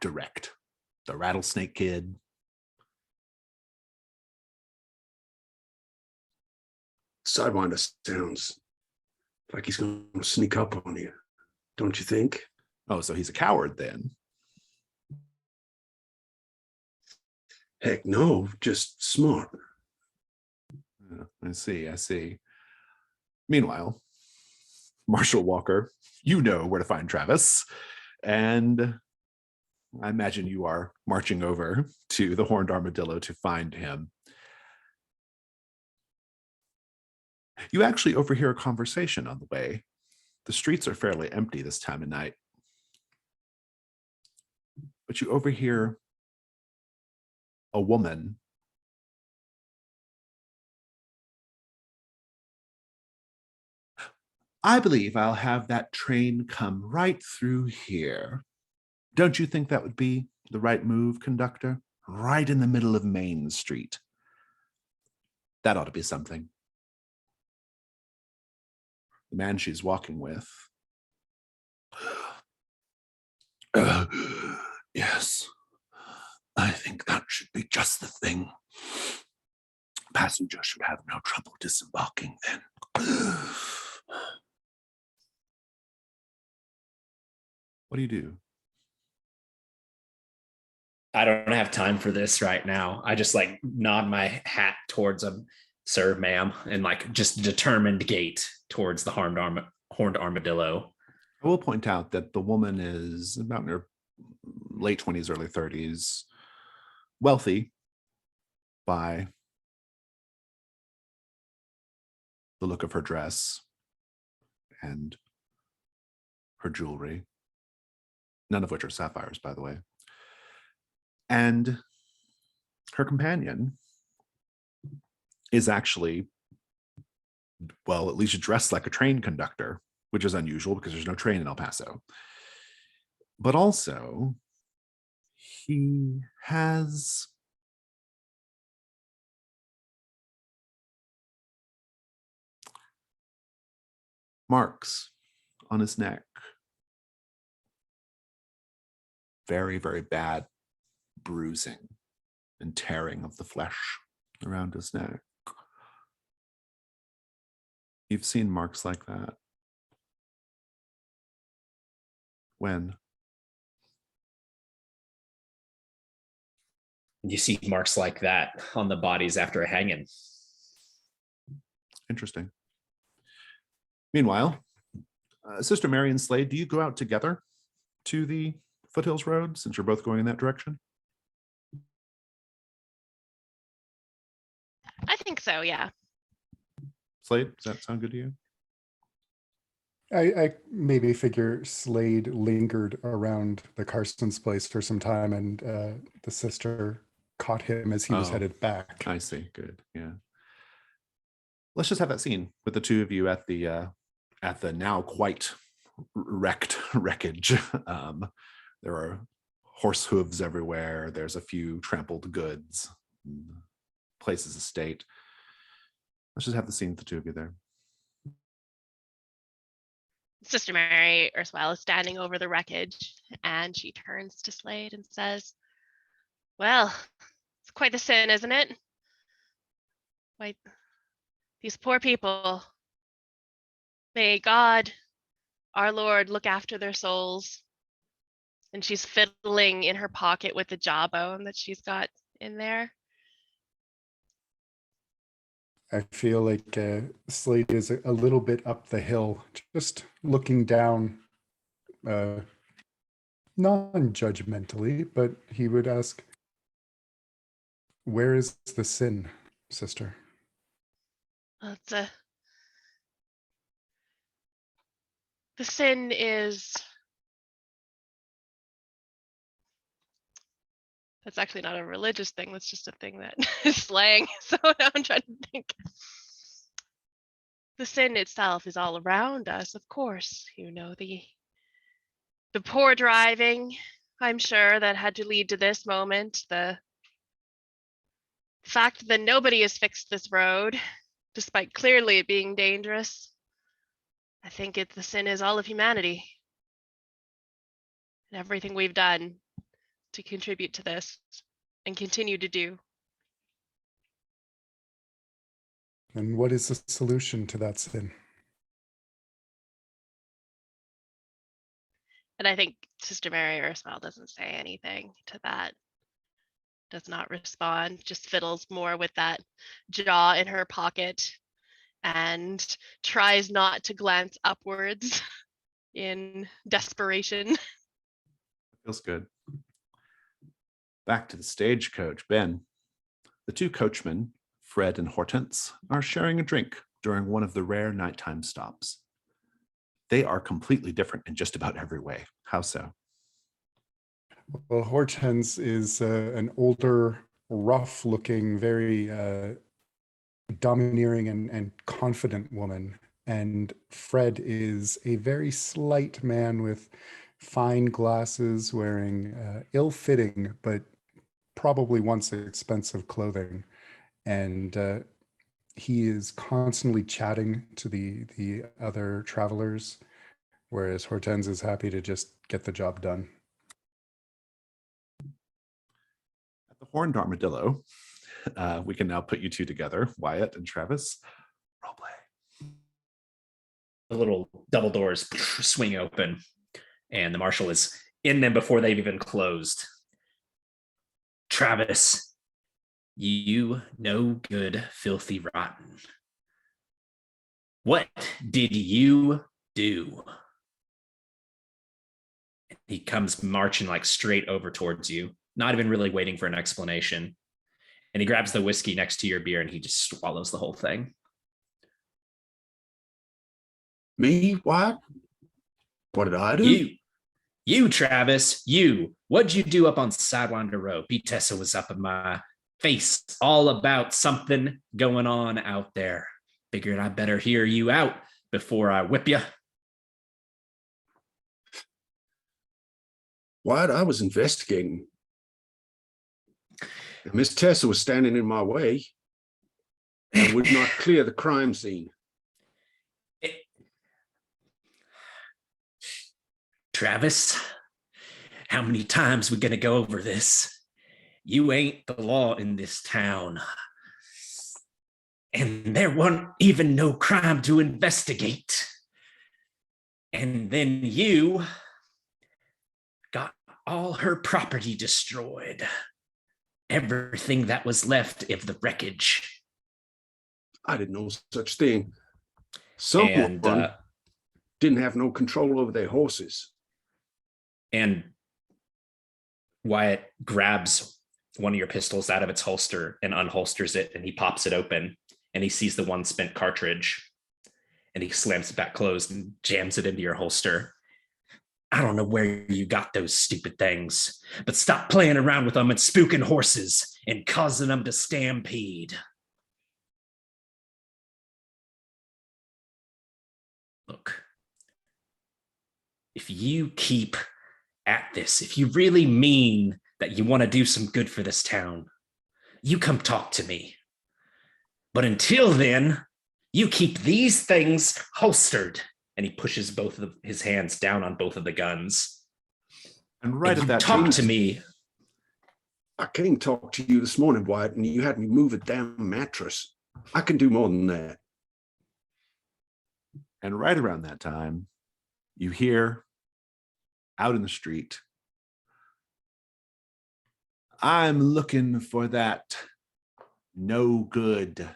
direct. The Rattlesnake Kid. Sidewinder sounds like he's going to sneak up on you, don't you think? Oh, so he's a coward then? Heck no, just smart. I see. Meanwhile, Marshal Walker, you know where to find Travis, and I imagine you are marching over to the Horned Armadillo to find him. You actually overhear a conversation on the way. The streets are fairly empty this time of night. but you overhear a woman I believe I'll have that train come right through here. Don't you think that would be the right move, conductor? Right in the middle of Main Street. That ought to be something. The man she's walking with. Yes, I think that should be just the thing. Passenger should have no trouble disembarking then. What do you do? I don't have time for this right now. I just like nod my hat towards him, sir, ma'am, and like just determined gait towards the horned armadillo. I will point out that the woman is about in her late 20s, early 30s, wealthy by the look of her dress and her jewelry, none of which are sapphires, by the way. And her companion is actually, well, at least dressed like a train conductor, which is unusual because there's no train in El Paso. But also, he has marks on his neck. Very, very bad bruising and tearing of the flesh around his neck. You've seen marks like that. When? You see marks like that on the bodies after a hanging. Interesting. Meanwhile, Sister Mary and Slade, do you go out together to the Foothills Road since you're both going in that direction? I think so, yeah. Slade, does that sound good to you? I maybe figure Slade lingered around the Carson's place for some time, and the sister caught him as he was headed back. I see. Good. Yeah. Let's just have that scene with the two of you at the now quite wrecked wreckage. There are horse hooves everywhere. There's a few trampled goods. Places of state. Let's just have the scene with the two of you there. Sister Mary Erstwhile is standing over the wreckage, and she turns to Slade and says, "Well, it's quite the sin, isn't it? Why, these poor people. May God, our Lord, look after their souls." And she's fiddling in her pocket with the jawbone that she's got in there. I feel like Slade is a little bit up the hill, just looking down, non-judgmentally, but he would ask, "Where is the sin, sister?" Well, the sin is... That's actually not a religious thing. That's just a thing that is slang. So now I'm trying to think. The sin itself is all around us, of course. You know, the poor driving, I'm sure, that had to lead to this moment. The fact that nobody has fixed this road, despite clearly it being dangerous. I think the sin is all of humanity. And everything we've done to contribute to this and continue to do. And what is the solution to that sin? And I think Sister Mary Erstwhile doesn't say anything to that. Does not respond, just fiddles more with that jaw in her pocket and tries not to glance upwards in desperation. Feels good. Back to the stagecoach. Ben, the two coachmen, Fred and Hortense, are sharing a drink during one of the rare nighttime stops. They are completely different in just about every way. How so? Well, Hortense is an older, rough-looking, very domineering and confident woman. And Fred is a very slight man with fine glasses, wearing ill-fitting but probably once expensive clothing. And he is constantly chatting to the other travelers, whereas Hortense is happy to just get the job done. At the Horned Armadillo, we can now put you two together, Wyatt and Travis. Roleplay. The little double doors swing open, and the marshal is in them before they've even closed. Travis, you no good, filthy rotten. What did you do? He comes marching like straight over towards you, not even really waiting for an explanation. And he grabs the whiskey next to your beer and he just swallows the whole thing. Me? What? What did I do? You, Travis, you. What'd you do up on Sidewinder Road? Tessa was up in my face all about something going on out there. Figured I better hear you out before I whip you. What? I was investigating. Miss Tessa was standing in my way and would not clear the crime scene. Travis, how many times we gonna go over this? You ain't the law in this town. And there wasn't even no crime to investigate. And then you got all her property destroyed. Everything that was left of the wreckage. I didn't know such thing. Someone didn't have no control over their horses. And Wyatt grabs one of your pistols out of its holster and unholsters it, and he pops it open, and he sees the one spent cartridge, and he slams it back closed and jams it into your holster. I don't know where you got those stupid things, but stop playing around with them and spooking horses and causing them to stampede. Look, if you keep at this, if you really mean that you want to do some good for this town, you come talk to me. But until then, you keep these things holstered. And he pushes both of his hands down on both of the guns. And right at that talk to me. I came to talk to you this morning, Wyatt, and you had me move a damn mattress. I can do more than that. And right around that time, you hear out in the street, I'm looking for that no good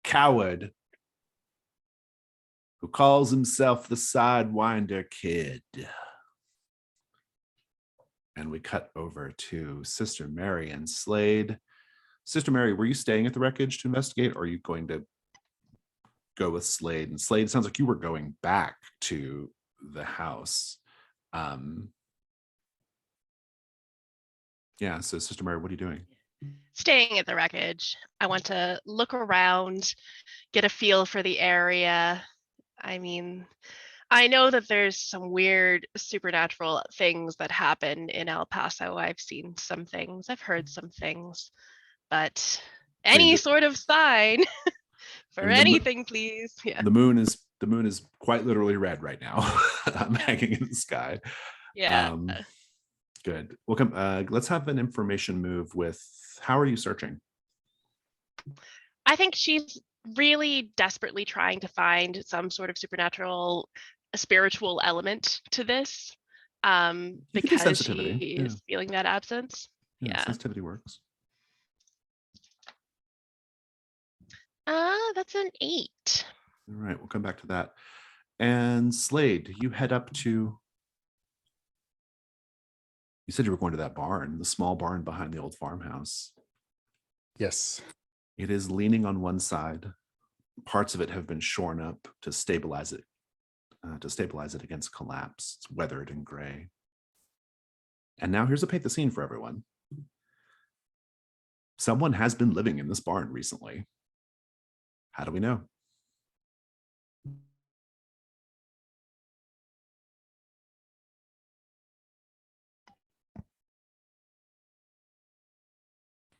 coward who calls himself the Sidewinder Kid. And we cut over to Sister Mary and Slade. Sister Mary, were you staying at the wreckage to investigate, or are you going to go with Slade? And Slade, sounds like you were going back to the house. Yeah, so Sister Mary, what are you doing? Staying at the wreckage. I want to look around, get a feel for the area. I mean, I know that there's some weird supernatural things that happen in El Paso. I've seen some things, I've heard some things, but any sort of sign for anything, please. Yeah. The moon is quite literally red right now. I'm hanging in the sky. Yeah. Good. Welcome. Let's have an information move with, how are you searching? I think she's really desperately trying to find some sort of supernatural, spiritual element to this, because she is feeling that absence. Yeah. Sensitivity works. That's an 8. All right, we'll come back to that. And Slade, you head up to, you said you were going to that barn, the small barn behind the old farmhouse. Yes. It is leaning on one side. Parts of it have been shorn up to stabilize it against collapse. It's weathered and gray. And now here's a paint the scene for everyone. Someone has been living in this barn recently. How do we know?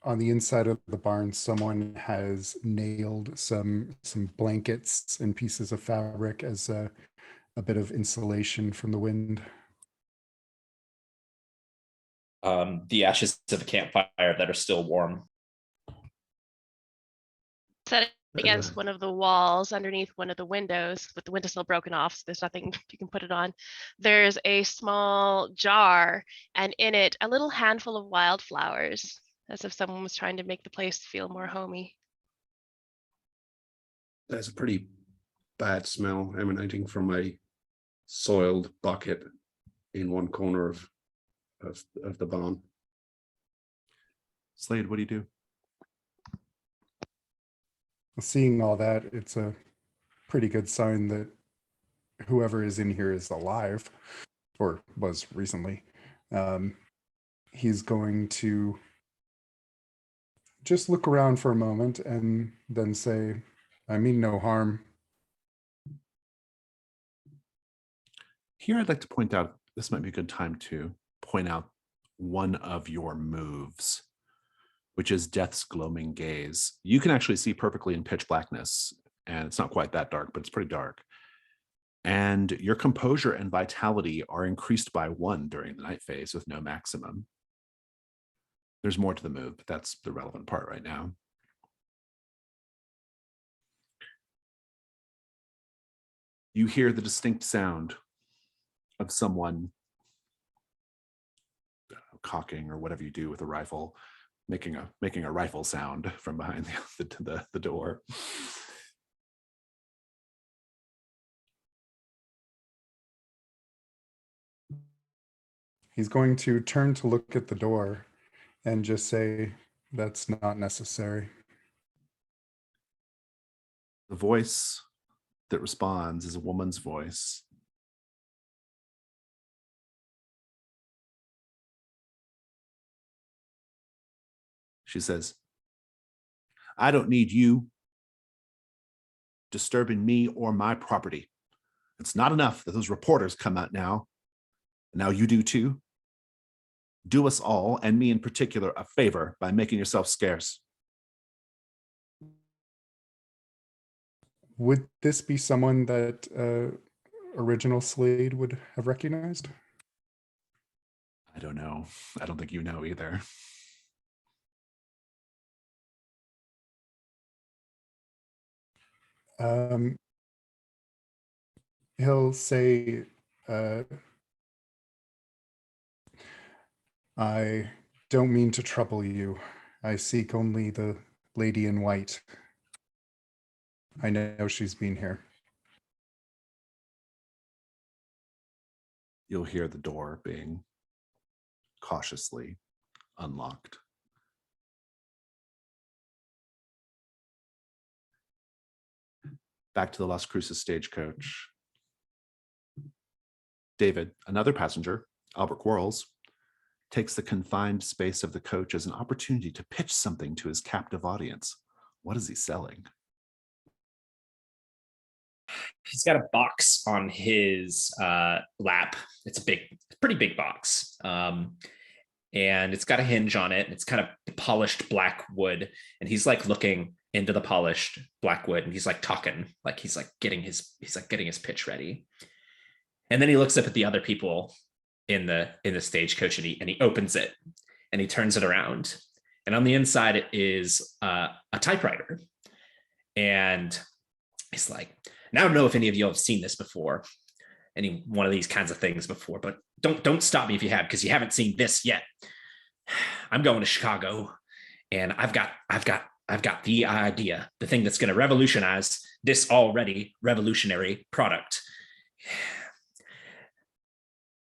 On the inside of the barn, someone has nailed some blankets and pieces of fabric as a bit of insulation from the wind. The ashes of a campfire that are still warm. Set against one of the walls underneath one of the windows with the windowsill broken off, so there's nothing you can put it on. There's a small jar, and in it a little handful of wildflowers, as if someone was trying to make the place feel more homey. There's a pretty bad smell emanating from a soiled bucket in one corner of the barn. Slade, what do you do? Seeing all that, it's a pretty good sign that whoever is in here is alive, or was recently. He's going to just look around for a moment and then say, I mean no harm. Here, I'd like to point out, this might be a good time to point out one of your moves, which is Death's Gloaming Gaze. You can actually see perfectly in pitch blackness, and it's not quite that dark, but it's pretty dark. And your composure and vitality are increased by 1 during the night phase with no maximum. There's more to the move, but that's the relevant part right now. You hear the distinct sound of someone cocking or whatever you do with a rifle, making a rifle sound from behind the door. He's going to turn to look at the door and just say, that's not necessary. The voice that responds is a woman's voice. She says, I don't need you disturbing me or my property. It's not enough that those reporters come out now. Now you do too. Do us all, and me in particular, a favor by making yourself scarce. Would this be someone that original Slade would have recognized? I don't know. I don't think you know either. He'll say, I don't mean to trouble you. I seek only the lady in white. I know she's been here. You'll hear the door being cautiously unlocked. Back to the Las Cruces stagecoach. David, another passenger, Albert Quarles, takes the confined space of the coach as an opportunity to pitch something to his captive audience. What is he selling? He's got a box on his lap. It's a pretty big box. And it's got a hinge on it. It's kind of polished black wood. And he's like looking into the polished black wood, and he's like talking, like he's getting his pitch ready. And then he looks up at the other people in the stagecoach, and he opens it and he turns it around. And on the inside is a typewriter. And he's like, now I don't know if any of you have seen this before, any one of these kinds of things before, but don't stop me if you have, because you haven't seen this yet. I'm going to Chicago, and I've got the idea, the thing that's going to revolutionize this already revolutionary product.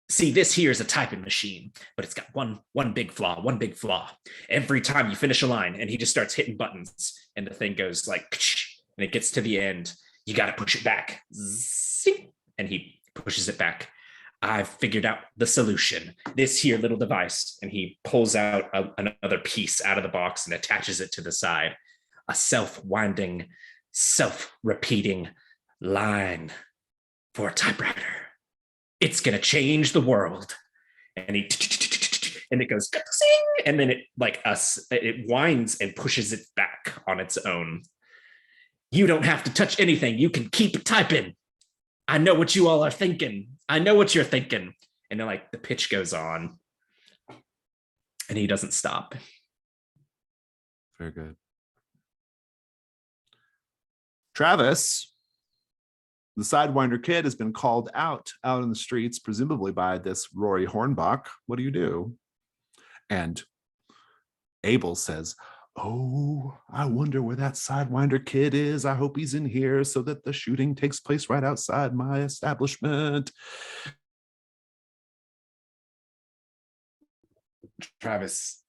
See, this here is a typing machine, but it's got one big flaw. Every time you finish a line, and he just starts hitting buttons, and the thing goes like, and it gets to the end, you got to push it back. Zing, and he pushes it back. I've figured out the solution. This here little device. And he pulls out another piece out of the box and attaches it to the side. A self-winding, self-repeating line for a typewriter. It's going to change the world. And and it goes, and then it winds and pushes it back on its own. You don't have to touch anything. You can keep typing. I know what you all are thinking. I know what you're thinking. And then the pitch goes on and he doesn't stop. Very good. Travis, the Sidewinder kid has been called out in the streets, presumably by this Rory Hornbach. What do you do? And Abel says, oh, I wonder where that Sidewinder kid is. I hope he's in here so that the shooting takes place right outside my establishment. Travis,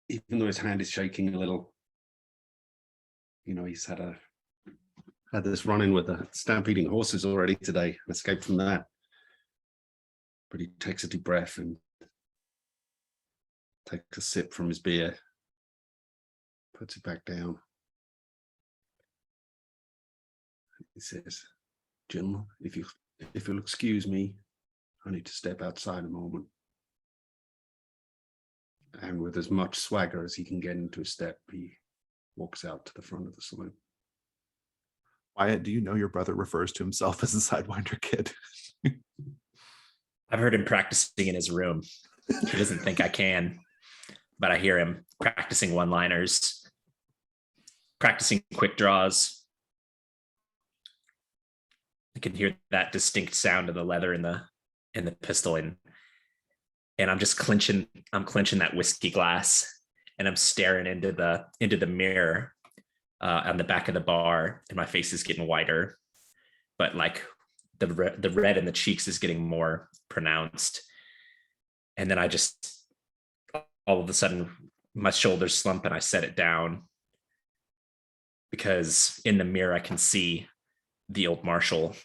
even though his hand is shaking a little, he's had this run-in with the stampeding horses already today, escaped from that. But he takes a deep breath and takes a sip from his beer, puts it back down. He says, gentlemen, if you'll excuse me, I need to step outside a moment. And with as much swagger as he can get into his step, he walks out to the front of the saloon. Wyatt, do you know your brother refers to himself as a Sidewinder kid? I've heard him practicing in his room. He doesn't think I can, but I hear him practicing one-liners, practicing quick draws. I can hear that distinct sound of the leather in the pistol, and I'm just clenching that whiskey glass, and I'm staring into the mirror on the back of the bar, and my face is getting whiter, but the red in the cheeks is getting more pronounced. And then I just, all of a sudden, my shoulders slump and I set it down, because in the mirror I can see the old marshal,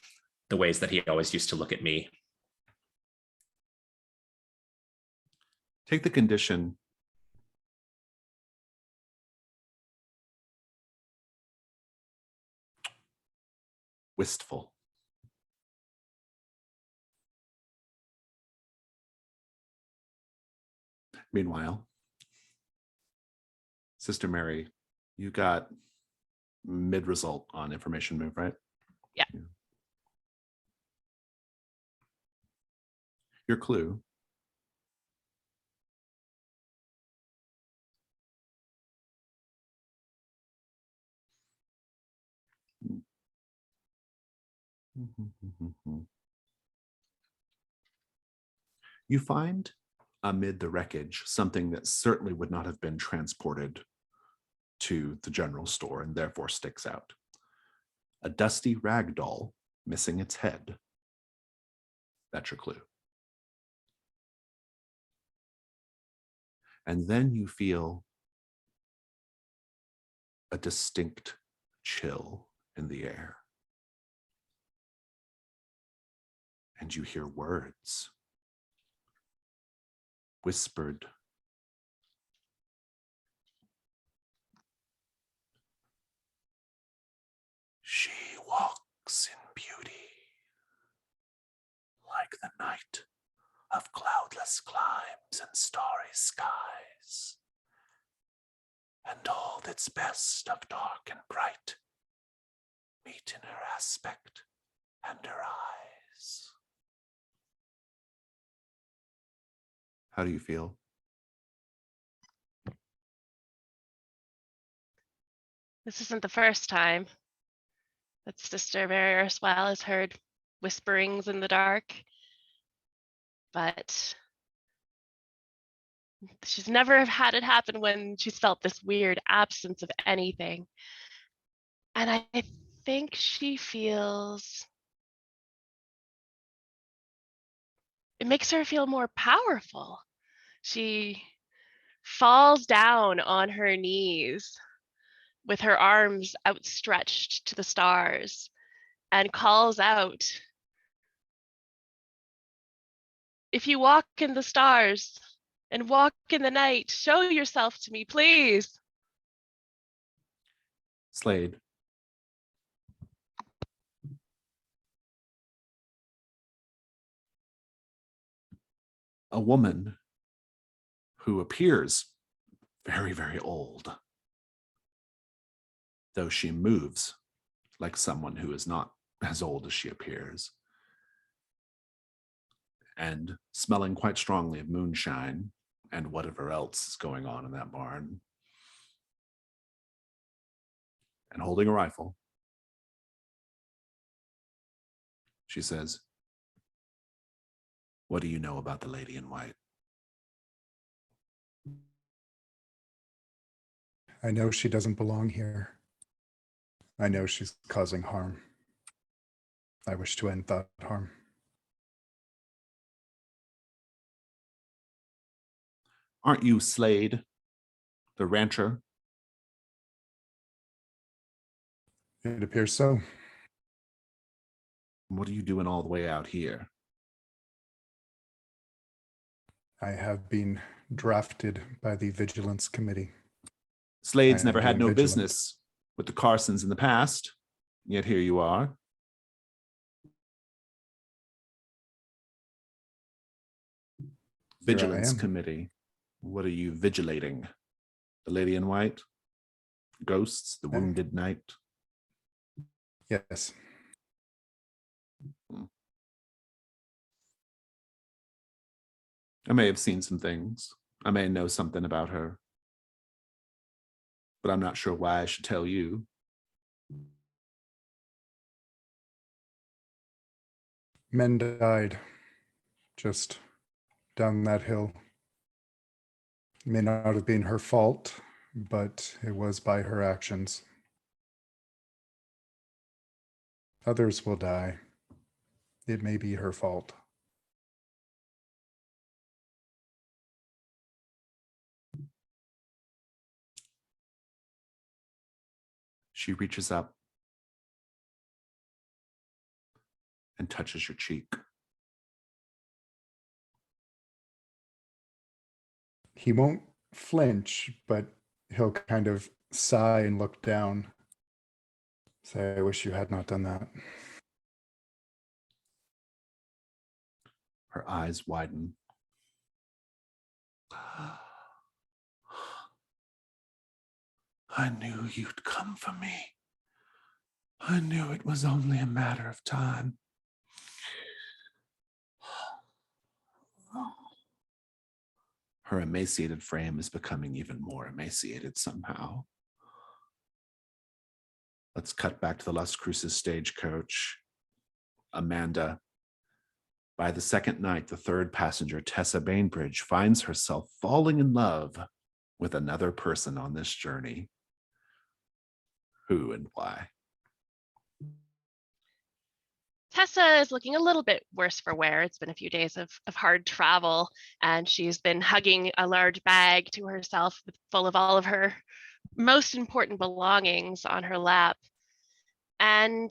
the ways that he always used to look at me. Take the condition. Wistful. Meanwhile, Sister Mary, you got mid-result on information move, right? Yeah. Your clue. You find amid the wreckage something that certainly would not have been transported to the general store and therefore sticks out. A dusty rag doll missing its head. That's your clue. And then you feel a distinct chill in the air. And you hear words whispered. She walks in beauty, like the night of cloudless climes and starry skies, and all that's best of dark and bright meet in her aspect and her eyes. How do you feel? This isn't the first time that Sister Mary Erstwhile has heard whisperings in the dark, but she's never had it happen when she's felt this weird absence of anything. And I think she feels, it makes her feel more powerful. She falls down on her knees with her arms outstretched to the stars and calls out, if you walk in the stars and walk in the night, show yourself to me, please. Slade. A woman who appears very, very old, though she moves like someone who is not as old as she appears, and smelling quite strongly of moonshine and whatever else is going on in that barn, and holding a rifle. She says, "What do you know about the lady in white?" I know she doesn't belong here. I know she's causing harm. I wish to end that harm. Aren't you Slade, the rancher? It appears so. What are you doing all the way out here? I have been drafted by the Vigilance Committee. Slade's I am never had doing no vigilance. business with the Carsons in the past, yet here you are. Here I Vigilance am. Committee. What are you vigilating? The lady in white? Ghosts? The wounded knight? Yes. I may have seen some things. I may know something about her. But I'm not sure why I should tell you. Men died just down that hill. It may not have been her fault, but it was by her actions. Others will die. It may be her fault. She reaches up and touches your cheek. He won't flinch, but he'll kind of sigh and look down. Say, I wish you had not done that. Her eyes widen. I knew you'd come for me. I knew it was only a matter of time. Her emaciated frame is becoming even more emaciated somehow. Let's cut back to the Las Cruces stagecoach. Amanda. By the second night, the third passenger, Tessa Bainbridge, finds herself falling in love with another person on this journey. Who and why? Tessa is looking a little bit worse for wear. It's been a few days of hard travel, and she's been hugging a large bag to herself full of all of her most important belongings on her lap. And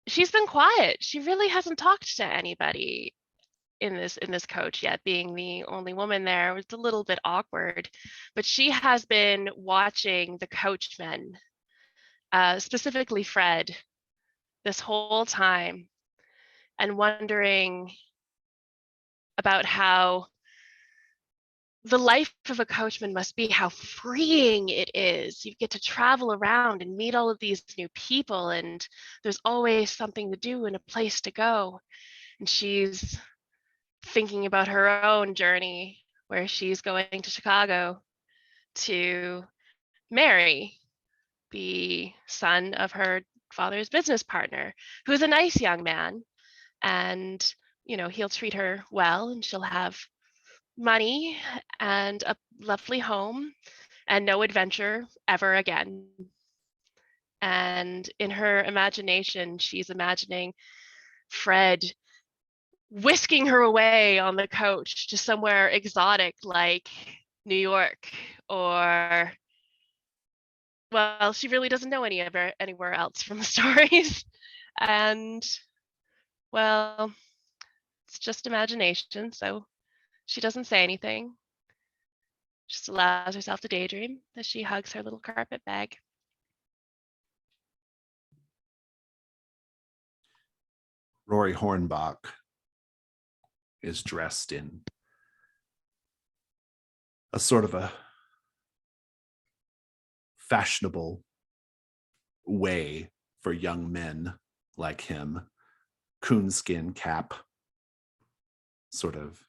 she's been quiet. She really hasn't talked to anybody in this coach yet, being the only woman there. It's a little bit awkward, but she has been watching the coachmen, specifically Fred, this whole time, and wondering about how the life of a coachman must be, how freeing it is. You get to travel around and meet all of these new people, and there's always something to do and a place to go. And she's thinking about her own journey, where she's going to Chicago to marry the son of her father's business partner, who's a nice young man. And, you know, he'll treat her well, and she'll have money and a lovely home and no adventure ever again. And in her imagination, she's imagining Fred whisking her away on the coach to somewhere exotic like New York, or, well, she really doesn't know anywhere else from the stories. And, well, it's just imagination, so she doesn't say anything. Just allows herself to daydream as she hugs her little carpet bag. Rory Hornbach is dressed in a sort of a fashionable way for young men like him. Coonskin cap, sort of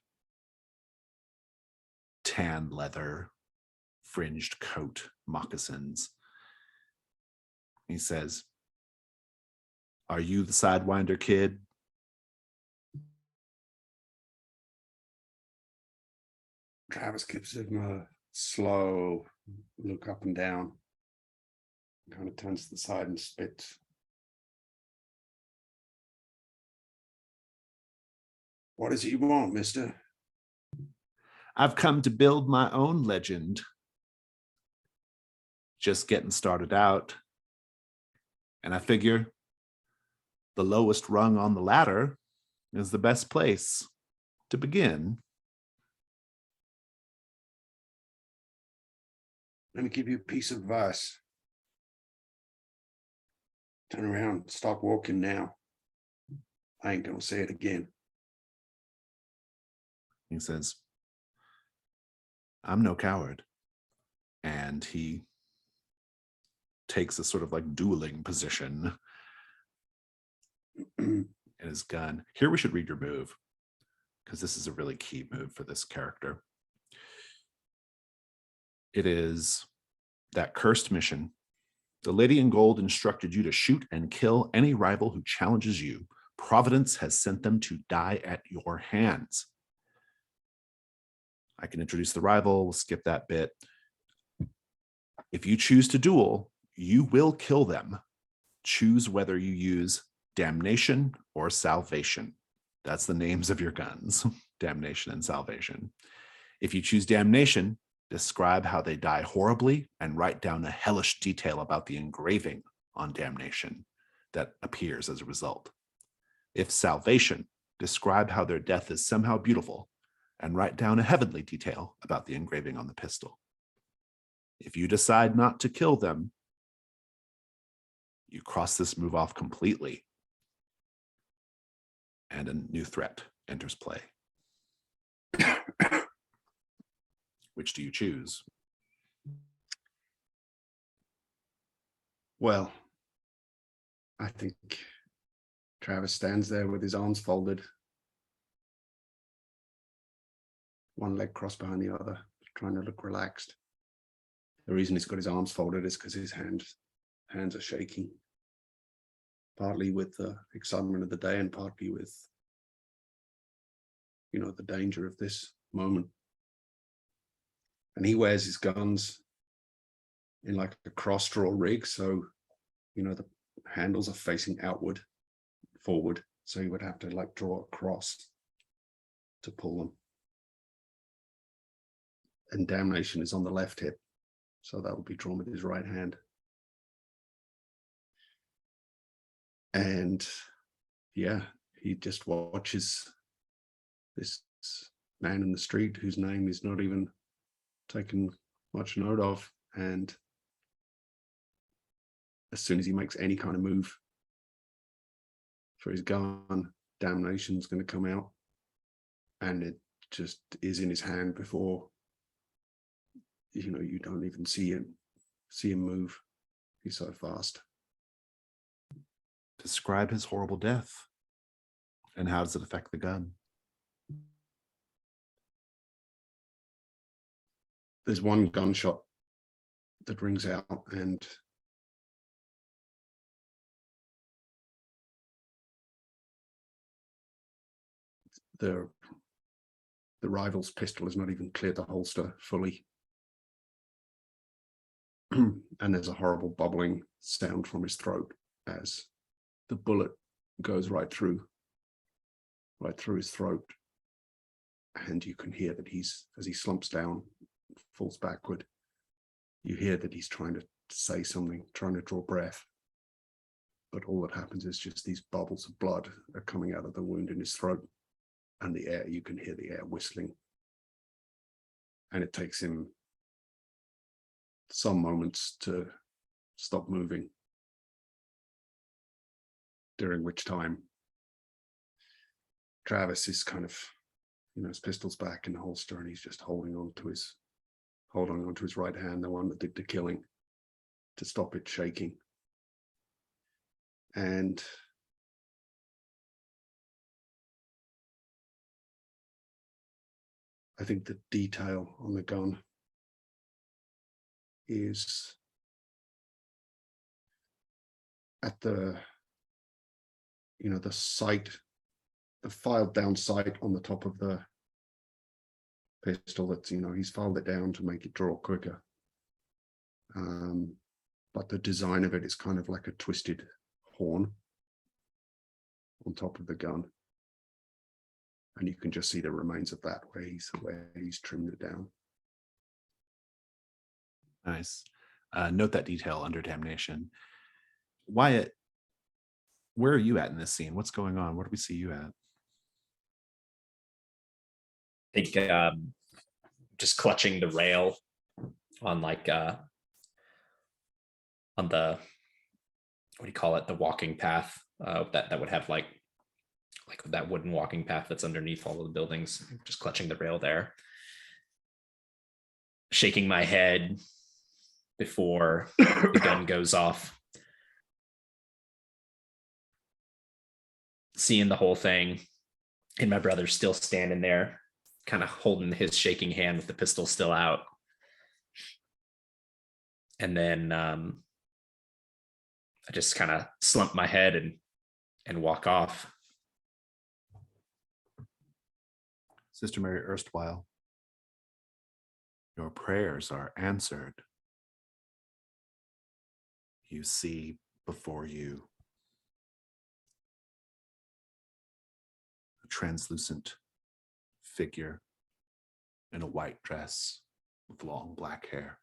tan leather, fringed coat, moccasins. He says, "Are you the Sidewinder kid?" Travis gives him a slow look up and down, kind of turns to the side and spits. What is it you want, mister? I've come to build my own legend. Just getting started out. And I figure the lowest rung on the ladder is the best place to begin. Let me give you a piece of advice. Turn around, start walking now. I ain't gonna say it again. He says, "I'm no coward." And he takes a sort of like dueling position in his gun. Here we should read your move, because this is a really key move for this character. It is that cursed mission. The Lady in Gold instructed you to shoot and kill any rival who challenges you. Providence has sent them to die at your hands. I can introduce the rival. We'll skip that bit. If you choose to duel, you will kill them. Choose whether you use damnation or salvation. That's the names of your guns, damnation and salvation. If you choose damnation, describe how they die horribly and write down a hellish detail about the engraving on damnation that appears as a result. If salvation, describe how their death is somehow beautiful and write down a heavenly detail about the engraving on the pistol. If you decide not to kill them, you cross this move off completely, and a new threat enters play. Which do you choose? Well, I think Travis stands there with his arms folded, one leg crossed behind the other, trying to look relaxed. The reason he's got his arms folded is because his hands are shaking, partly with the excitement of the day and partly with, the danger of this moment. And he wears his guns in like a cross draw rig, so the handles are facing forward, so he would have to like draw a cross to pull them. And damnation is on the left hip, so that will be drawn with his right hand. And yeah, he just watches this man in the street whose name is not even taken much note of, and as soon as he makes any kind of move for his gun, damnation's going to come out, and it just is in his hand before you don't even see him move. He's so fast. Describe his horrible death, and how does it affect the gun? There's one gunshot that rings out, and the rival's pistol has not even cleared the holster fully. And there's a horrible bubbling sound from his throat as the bullet goes right through his throat. And you can hear that as he slumps down, falls backward, you hear that he's trying to say something, trying to draw breath. But all that happens is just these bubbles of blood are coming out of the wound in his throat and the air, you can hear the air whistling. And it takes him some moments to stop moving, during which time Travis is kind of, his pistol's back in the holster, and he's just holding on to his right hand, the one that did the killing, to stop it shaking. And I think the detail on the gun is at the, the sight, the filed down sight on the top of the pistol. That's, he's filed it down to make it draw quicker. But the design of it is kind of like a twisted horn on top of the gun. And you can just see the remains of that where he's trimmed it down. Nice. Note that detail under damnation. Wyatt, where are you at in this scene? What's going on? Where do we see you at? I think just clutching the rail on on the, what do you call it? The walking path that would have like that wooden walking path that's underneath all of the buildings, just clutching the rail there. Shaking my head before the gun goes off. Seeing the whole thing, and my brother's still standing there, kind of holding his shaking hand with the pistol still out. And then I just kind of slump my head and walk off. Sister Mary Erstwhile, your prayers are answered. You see before you a translucent figure in a white dress with long black hair.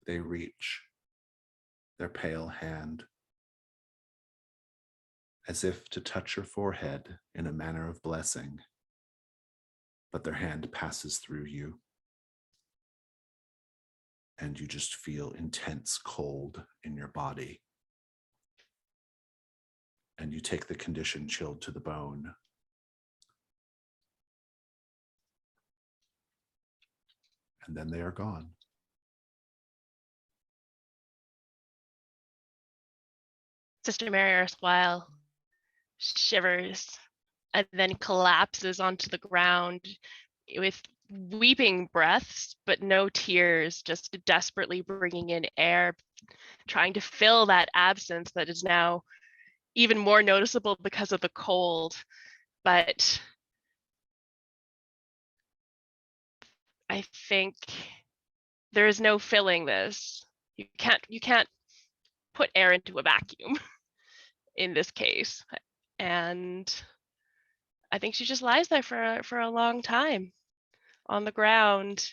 They reach their pale hand as if to touch your forehead in a manner of blessing, but their hand passes through you, and you just feel intense cold in your body. And you take the condition chilled to the bone. And then they are gone. Sister Mary Erstwhile shivers and then collapses onto the ground with weeping breaths, but no tears, just desperately bringing in air, trying to fill that absence that is now even more noticeable because of the cold. But I think there is no filling this. You can't put air into a vacuum in this case. And I think she just lies there for a long time on the ground,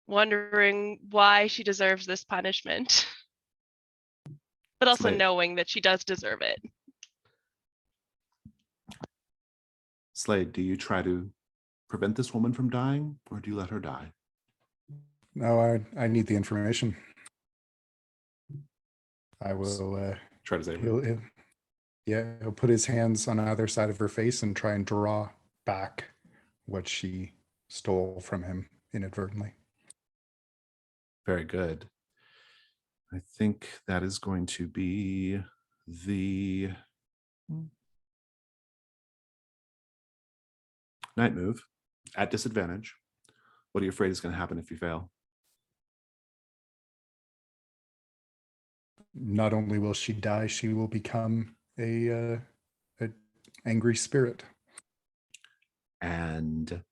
wondering why she deserves this punishment, but also knowing that she does deserve it. Slade, do you try to prevent this woman from dying, or do you let her die? No, I need the information. I will try to save her. He'll put his hands on either side of her face and try and draw back what she stole from him inadvertently. Very good. I think that is going to be the night move at disadvantage. What are you afraid is going to happen if you fail? Not only will she die, she will become a angry spirit. And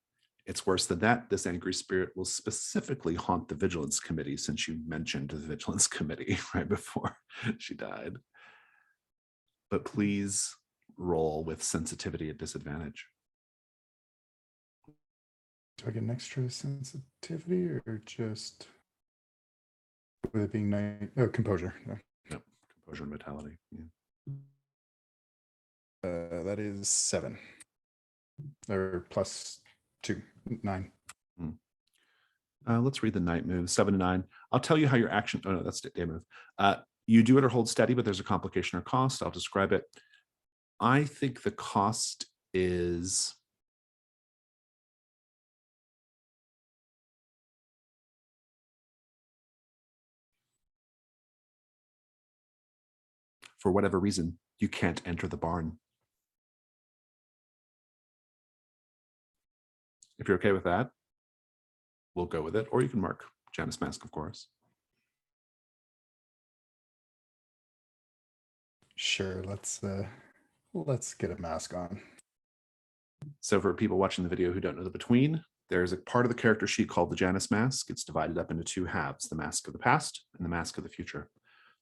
it's worse than that. This angry spirit will specifically haunt the Vigilance Committee, since you mentioned the Vigilance Committee right before she died. But please roll with sensitivity at disadvantage. Do I get an extra sensitivity or just with it being night? Oh, composure. No. Composure and vitality. Yeah. That is 7. Or +2, 9. Let's read the night move, 7 to 9. I'll tell you how your action. Oh no, that's the day move. You do it or hold steady, but there's a complication or cost. I'll describe it. I think the cost is for whatever reason, you can't enter the barn. If you're okay with that, we'll go with it. Or you can mark Janus Mask, of course. Sure, let's get a mask on. So for people watching the video who don't know the between, there's a part of the character sheet called the Janus Mask. It's divided up into 2 halves, the Mask of the Past and the Mask of the Future.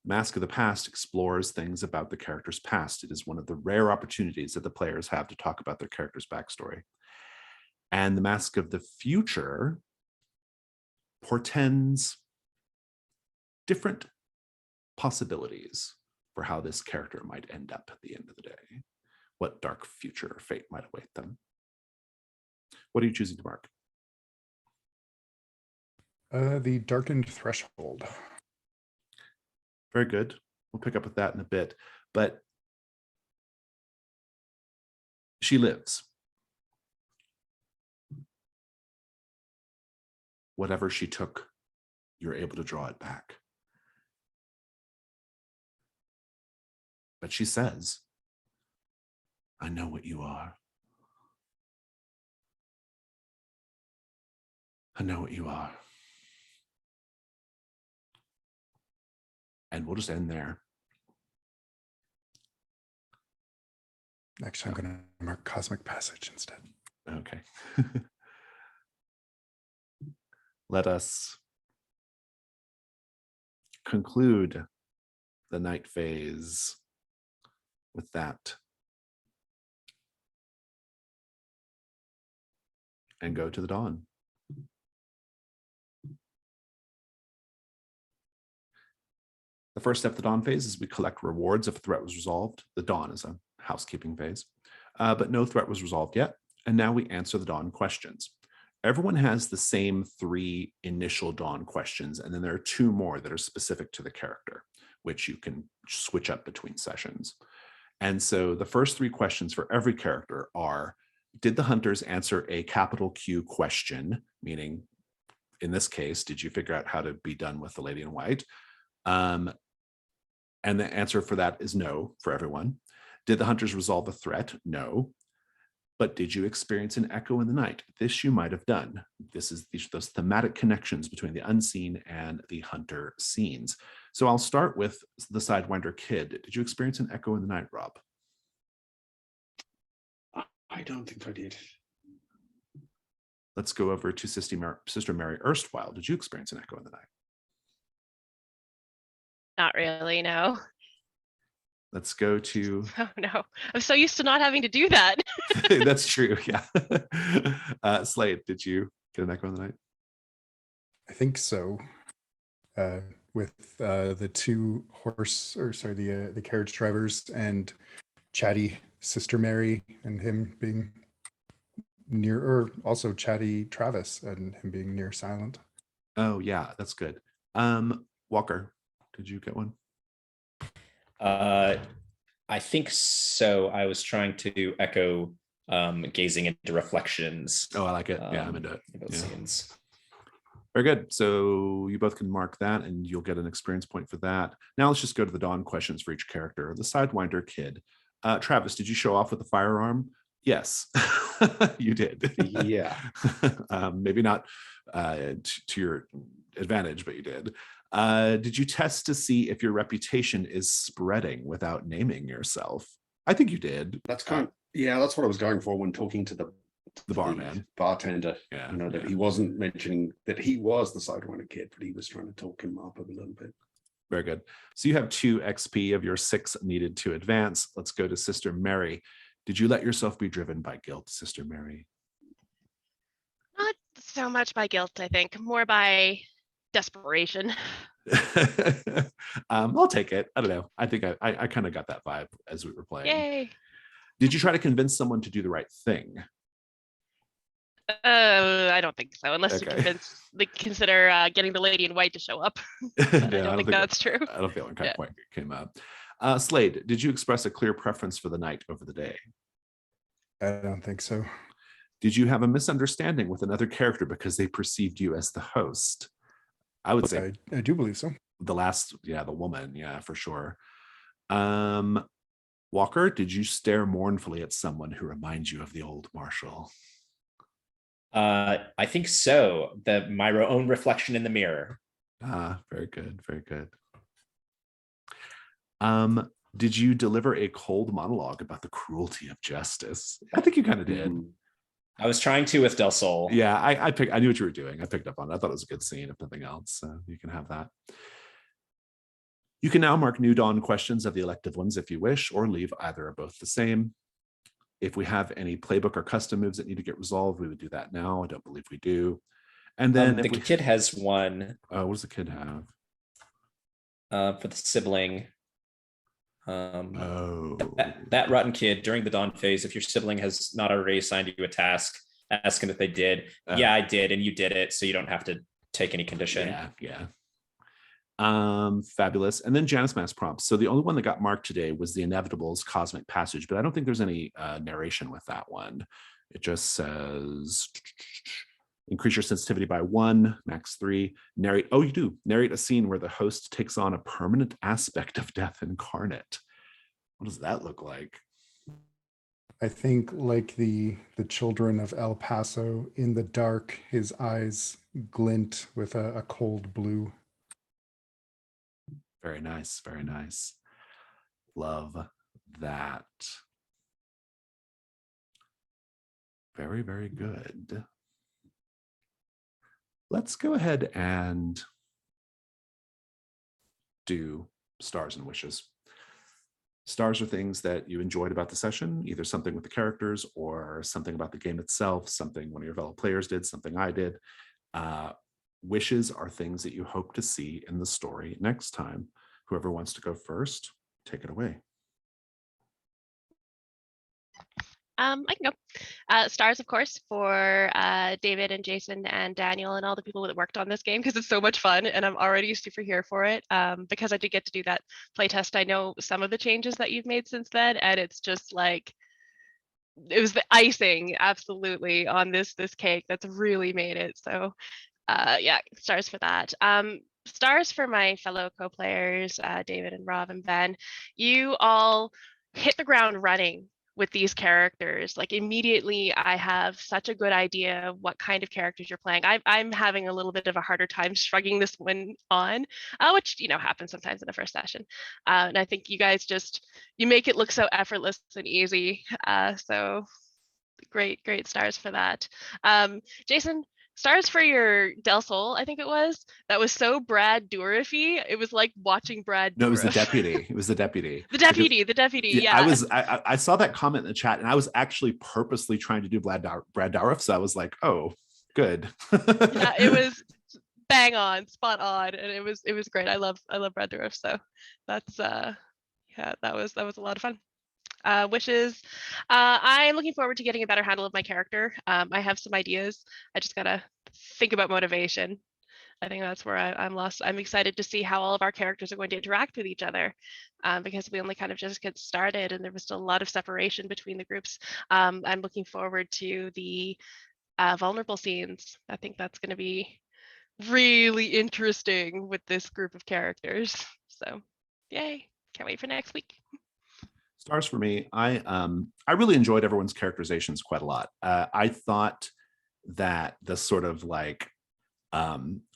Mask of the Past explores things about the character's past. It is one of the rare opportunities that the players have to talk about their character's backstory. And the Mask of the Future portends different possibilities for how this character might end up at the end of the day, what dark future or fate might await them. What are you choosing to mark? The Darkened Threshold. Very good. We'll pick up with that in a bit. But she lives. Whatever she took, you're able to draw it back. But she says, I know what you are. I know what you are. And we'll just end there. Actually, I'm going to mark Cosmic Passage instead. Okay. Let us conclude the night phase with that. And go to the dawn. The first step of the dawn phase is we collect rewards if a threat was resolved. The dawn is a housekeeping phase, but no threat was resolved yet. And now we answer the dawn questions. Everyone has the same 3 initial dawn questions, and then there are 2 more that are specific to the character, which you can switch up between sessions. And so the first 3 questions for every character are, did the hunters answer a capital Q question, meaning in this case, did you figure out how to be done with the lady in white? And the answer for that is no for everyone. Did the hunters resolve a threat? No. But did you experience an echo in the night? This you might have done. This is those thematic connections between the unseen and the hunter scenes. So I'll start with the Sidewinder Kid. Did you experience an echo in the night, Rob? I don't think I did. Let's go over to Sister Mary Erstwhile. Did you experience an echo in the night? Not really, no. Let's go to... Oh, no. I'm so used to not having to do that. That's true, yeah. Slade, did you get an echo in the night? I think so. With the 2 the carriage drivers and chatty Sister Mary and him being near, or also chatty Travis and him being near silent. Oh, yeah, that's good. Walker, did you get one? I think so. I was trying to echo gazing into reflections. Oh, I like it. Yeah, I'm into it. Both scenes. Very good. So you both can mark that and you'll get an experience point for that. Now let's just go to the dawn questions for each character. The Sidewinder Kid. Travis, did you show off with a firearm? Yes, you did. Yeah. Maybe not to your advantage, but you did. Did you test to see if your reputation is spreading without naming yourself? I think you did. That's that's what I was going for when talking to the barman, bartender. Yeah, that he wasn't mentioning that he was the Sidewinder Kid, but he was trying to talk him up a little bit. Very good. So you have 2 XP of your 6 needed to advance. Let's go to Sister Mary. Did you let yourself be driven by guilt, Sister Mary? Not so much by guilt, I think, more by desperation. I'll take it. I don't know. I think I kind of got that vibe as we were playing. Yay. Did you try to convince someone to do the right thing? I don't think so, unless Okay. they consider getting the lady in white to show up. But Yeah, I don't think that's true. I don't feel like Yeah. quite came up. Slade, did you express a clear preference for the night over the day? I don't think so. Did you have a misunderstanding with another character because they perceived you as the host? I would say I do believe so. the last, yeah, the woman, yeah, for sure. Walker, did you stare mournfully at someone who reminds you of the old Marshal? I think so. My own reflection in the mirror. Very good, very good. Did you deliver a cold monologue about the cruelty of justice? I think you kind of did. I was trying to with Del Sol. Yeah, I knew what you were doing. I picked up on it. I thought it was a good scene, if nothing else. So you can have that. You can now mark New Dawn questions of the elective ones if you wish, or leave either or both the same. If we have any playbook or custom moves that need to get resolved, we would do that now. I don't believe we do. And then the kid has one. What does the kid have? For the sibling. That rotten kid during the dawn phase, if your sibling has not already assigned you a task, ask them if they did. Yeah, I did, and you did it, so you don't have to take any condition. Yeah. Fabulous. And then Janice Mass prompts. So the only one that got marked today was the Inevitable's Cosmic Passage, but I don't think there's any narration with that one. It just says increase your sensitivity by 1, max 3. Narrate. Oh, you do. Narrate a scene where the host takes on a permanent aspect of death incarnate. What does that look like? I think like the children of El Paso, in the dark, his eyes glint with a cold blue. Very nice, very nice. Love that. Very, very good. Let's go ahead and do stars and wishes. Stars are things that you enjoyed about the session, either something with the characters or something about the game itself, something one of your fellow players did, something I did. Wishes are things that you hope to see in the story next time. Whoever wants to go first, take it away. I can go. Stars, of course, for David and Jason and Daniel and all the people that worked on this game, because it's so much fun and I'm already super here for it. Because I did get to do that playtest. I know some of the changes that you've made since then, and it's just like, it was the icing absolutely on this cake that's really made it. So yeah, stars for that. Stars for my fellow co-players, David and Rob and Ben. You all hit the ground running with these characters. Like immediately I have such a good idea of what kind of characters you're playing. I'm having a little bit of a harder time shrugging this one on, which, you know, happens sometimes in the first session. And I think you guys you make it look so effortless and easy. So great stars for that. Jason, stars for your Del Sol, I think it was. That was so Brad Dourif-y. It was like watching Brad. No, it was the deputy. It was the deputy. The deputy. Yeah. I saw that comment in the chat, and I was actually purposely trying to do Brad Dourif. So I was like, oh, good. Yeah, it was bang on, spot on, and it was great. I love Brad Dourif. So that's yeah, that was a lot of fun. Wishes. I'm looking forward to getting a better handle of my character. I have some ideas. I just gotta think about motivation. I think that's where I'm lost. I'm excited to see how all of our characters are going to interact with each other, because we only kind of just get started and there was still a lot of separation between the groups. I'm looking forward to the vulnerable scenes. I think that's going to be really interesting with this group of characters. So yay, can't wait for next week. Stars for me. I really enjoyed everyone's characterizations quite a lot. I thought that the sort of like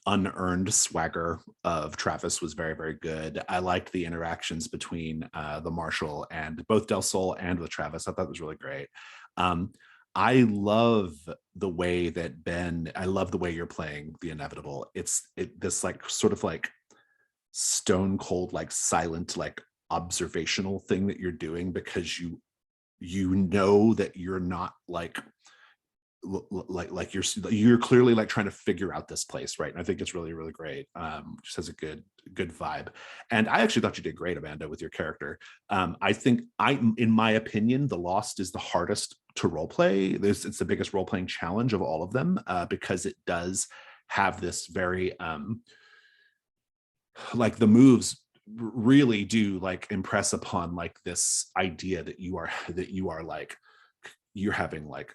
unearned swagger of Travis was very, very good. I liked the interactions between the Marshal and both Del Sol and with Travis. I thought it was really great. I love the way that Ben, I love the way you're playing the Inevitable. This like sort of like stone cold, like silent, like observational thing that you're doing, because you know that you're not like you're clearly like trying to figure out this place, right? And I think it's really, really great. Just has a good good vibe. And I actually thought you did great, Amanda, with your character. I think in my opinion, The Lost is the hardest to role play. It's the biggest role playing challenge of all of them, because it does have this very like the moves really do like impress upon like this idea that you are like you're having like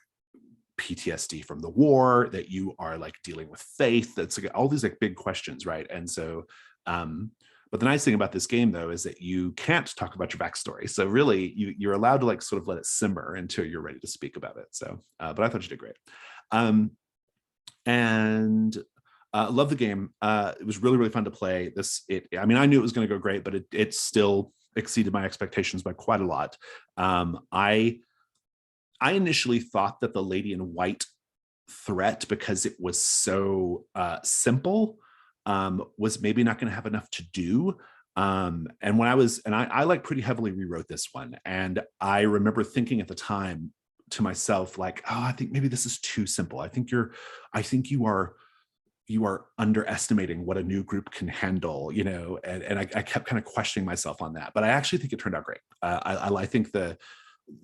PTSD from the war, that you are like dealing with faith. That's like all these like big questions, right? And so but the nice thing about this game though is that you can't talk about your backstory, so really you're allowed to like sort of let it simmer until you're ready to speak about it. So but I thought you did great. And love the game. It was really, really fun to play. I mean, I knew it was going to go great, but it still exceeded my expectations by quite a lot. I initially thought that the Lady in White threat, because it was so simple, was maybe not going to have enough to do. And I like pretty heavily rewrote this one. And I remember thinking at the time to myself, like, oh, I think maybe this is too simple. I think you are underestimating what a new group can handle, and I kept kind of questioning myself on that, but I actually think it turned out great. I think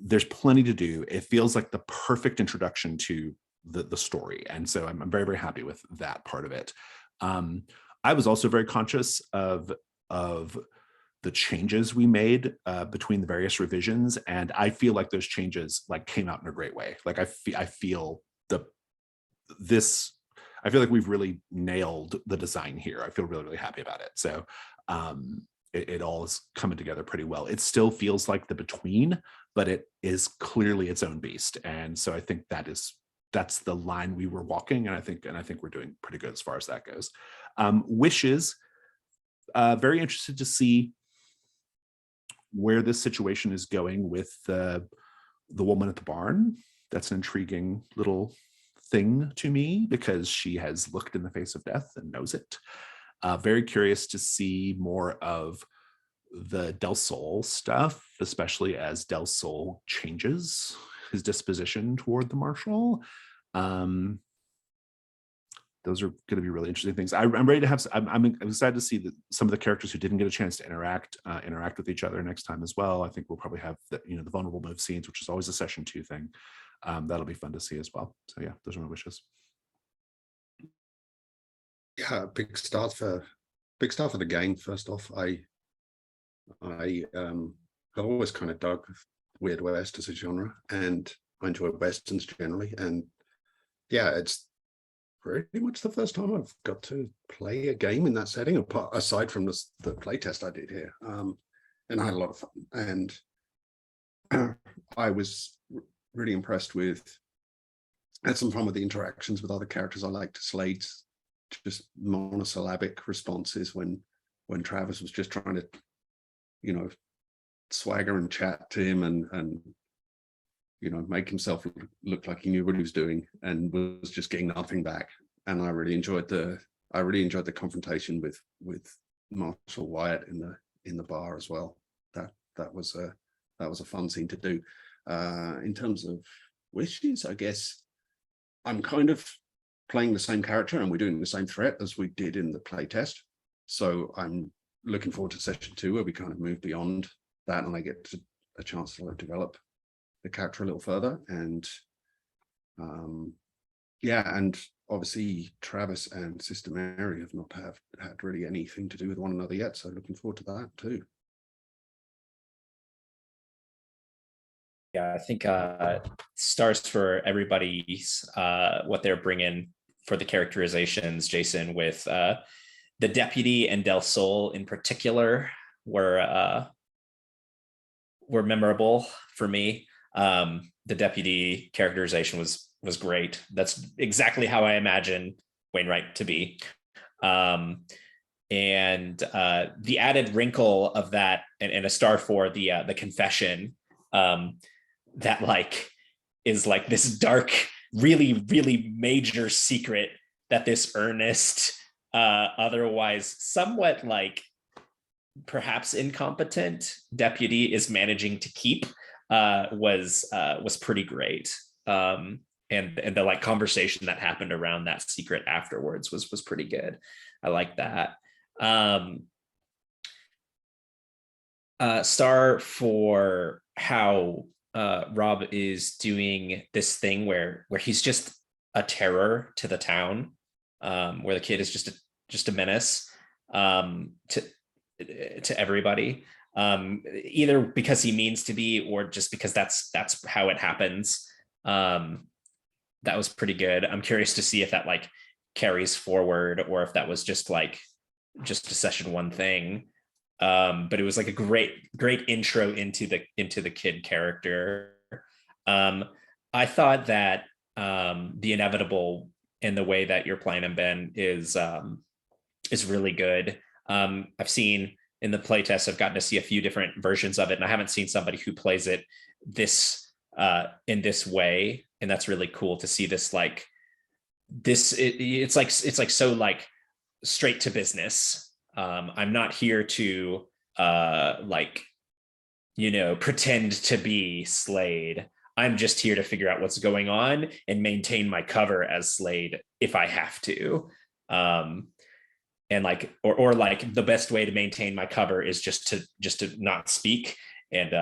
there's plenty to do. It feels like the perfect introduction to the story. And so I'm very, very happy with that part of it. I was also very conscious of the changes we made between the various revisions. And I feel like those changes like came out in a great way. Like I feel like we've really nailed the design here. I feel really, really happy about it. So it all is coming together pretty well. It still feels like The Between, but it is clearly its own beast. And so I think that's the line we were walking. And I think we're doing pretty good as far as that goes. Wishes, very interested to see where this situation is going with the woman at the barn. That's an intriguing little thing to me because she has looked in the face of death and knows it. Very curious to see more of the Del Sol stuff, especially as Del Sol changes his disposition toward the Marshal. Those are going to be really interesting things. I'm ready to have. I'm excited to see that some of the characters who didn't get a chance to interact with each other next time as well. I think we'll probably have the vulnerable move scenes, which is always a session 2 thing. That'll be fun to see as well. So yeah, those are my wishes. Yeah, big start for the game. First off, I have always kind of dug Weird West as a genre, and I enjoy westerns generally. And yeah, it's pretty much the first time I've got to play a game in that setting, aside from the playtest I did here. And I had a lot of fun. And I was really impressed with, had some fun with the interactions with other characters. I liked Slade's just monosyllabic responses when Travis was just trying to, swagger and chat to him and make himself look like he knew what he was doing and was just getting nothing back. And I really enjoyed the confrontation with Marshal Wyatt in the bar as well. That was a fun scene to do. In terms of wishes, I guess I'm kind of playing the same character and we're doing the same threat as we did in the playtest. So I'm looking forward to session 2 where we kind of move beyond that and I get a chance to develop the character a little further. And and obviously Travis and Sister Mary have not had really anything to do with one another yet. So looking forward to that too. Yeah, I think stars for everybody's what they're bringing for the characterizations, Jason, with the deputy and Del Sol in particular were memorable for me. The deputy characterization was great. That's exactly how I imagine Wainwright to be. And the added wrinkle of that, and a star for the confession, that is this dark, really, really major secret that this earnest, otherwise somewhat perhaps incompetent deputy is managing to keep was pretty great. And the conversation that happened around that secret afterwards was pretty good. I like that. Star for how Rob is doing this thing where he's just a terror to the town, where the kid is just a menace to everybody, either because he means to be or just because that's how it happens. That was pretty good. I'm curious to see if that like carries forward or if that was just a session one thing. But it was like a great intro into the kid character. I thought that the inevitable and the way that you're playing him, Ben, is really good. I've seen in the playtest, I've gotten to see a few different versions of it, and I haven't seen somebody who plays it this in this way, and that's really cool to see this like this. It's like so like straight to business. I'm not here to pretend to be Slade. I'm just here to figure out what's going on and maintain my cover as Slade if I have to. And like, or like the best way to maintain my cover is just to not speak and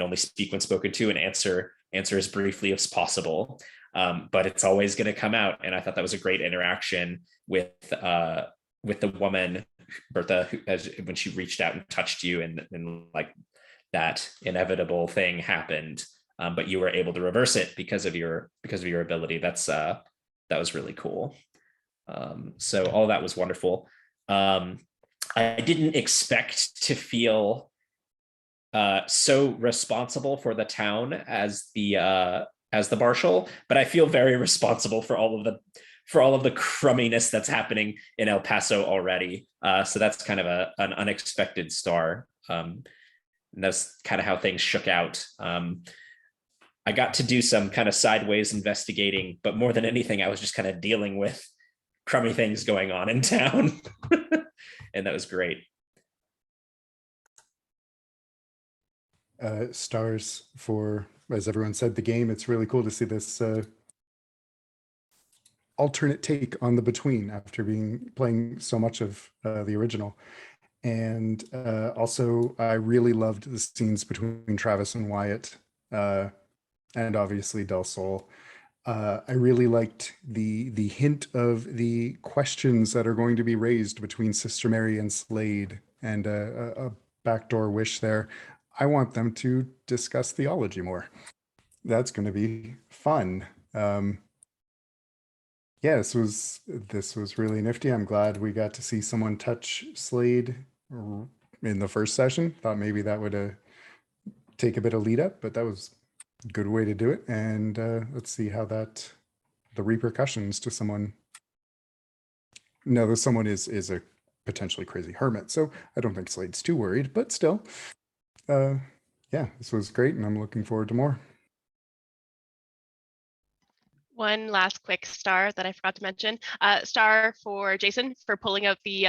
only speak when spoken to and answer as briefly as possible. But it's always going to come out. And I thought that was a great interaction with the woman, Bertha, when she reached out and touched you and like that inevitable thing happened. But you were able to reverse it because of your ability. That was really cool. So all that was wonderful. I didn't expect to feel so responsible for the town as the marshal, but I feel very responsible for all of the crumminess that's happening in El Paso already. So that's kind of an unexpected star. And that's kind of how things shook out. I got to do some kind of sideways investigating, but more than anything, I was just kind of dealing with crummy things going on in town. And that was great. Stars for, as everyone said, the game. It's really cool to see this alternate take on the Between after playing so much of the original. And also, I really loved the scenes between Travis and Wyatt, and obviously Del Sol. I really liked the hint of the questions that are going to be raised between Sister Mary and Slade, and a backdoor wish there. I want them to discuss theology more. That's going to be fun. Yeah, this was really nifty. I'm glad we got to see someone touch Slade in the first session. Thought maybe that would take a bit of lead up, but that was a good way to do it. And let's see how the repercussions to someone. No, someone is a potentially crazy hermit, so I don't think Slade's too worried, but still. Yeah, this was great, and I'm looking forward to more. One last quick star that I forgot to mention. Star for Jason for pulling out the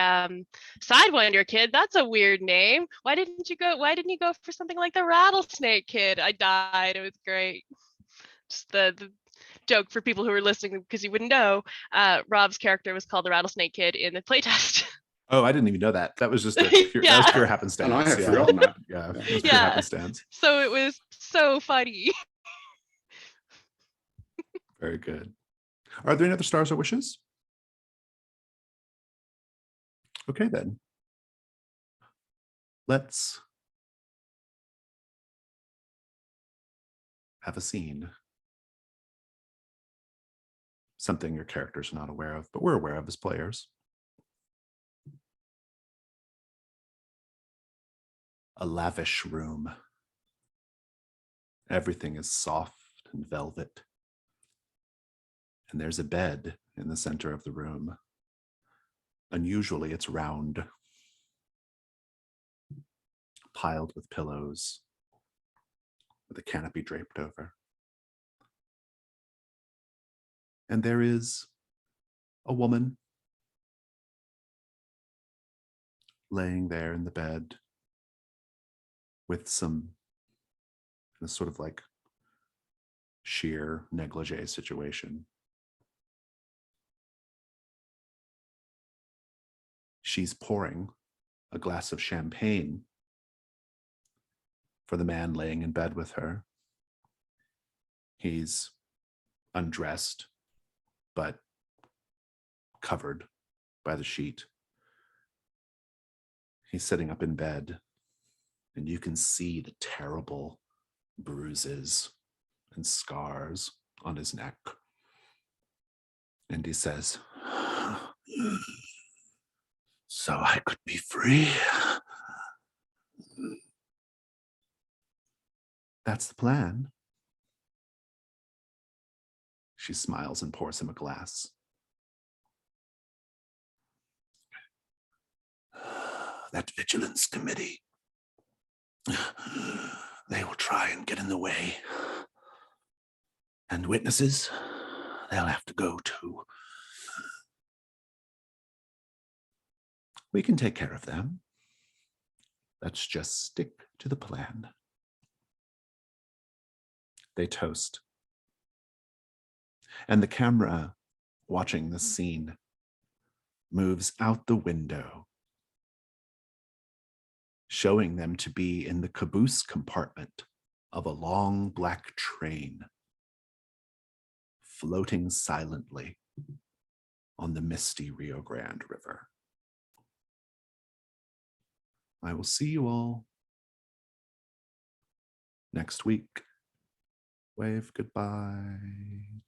Sidewinder Kid. That's a weird name. Why didn't you go for something like the Rattlesnake Kid? I died. It was great. Just the joke for people who are listening because you wouldn't know. Rob's character was called the Rattlesnake Kid in the playtest. Oh, I didn't even know that. That was just that was pure happenstance. And I had forgotten that. Yeah, it was pure happenstance. So it was so funny. Very good. Are there any other stars or wishes? Okay, then. Let's have a scene. Something your characters are not aware of, but we're aware of as players. A lavish room. Everything is soft and velvet. And there's a bed in the center of the room. Unusually, it's round, piled with pillows, with a canopy draped over. And there is a woman laying there in the bed with a sort of like sheer negligee situation. She's pouring a glass of champagne for the man laying in bed with her. He's undressed, but covered by the sheet. He's sitting up in bed, and you can see the terrible bruises and scars on his neck. And he says, "So I could be free." That's the plan. She smiles and pours him a glass. That Vigilance Committee, they will try and get in the way. And witnesses, they'll have to go too. We can take care of them. Let's just stick to the plan. They toast. And the camera watching this scene moves out the window, showing them to be in the caboose compartment of a long black train, floating silently on the misty Rio Grande River. I will see you all next week. Wave goodbye.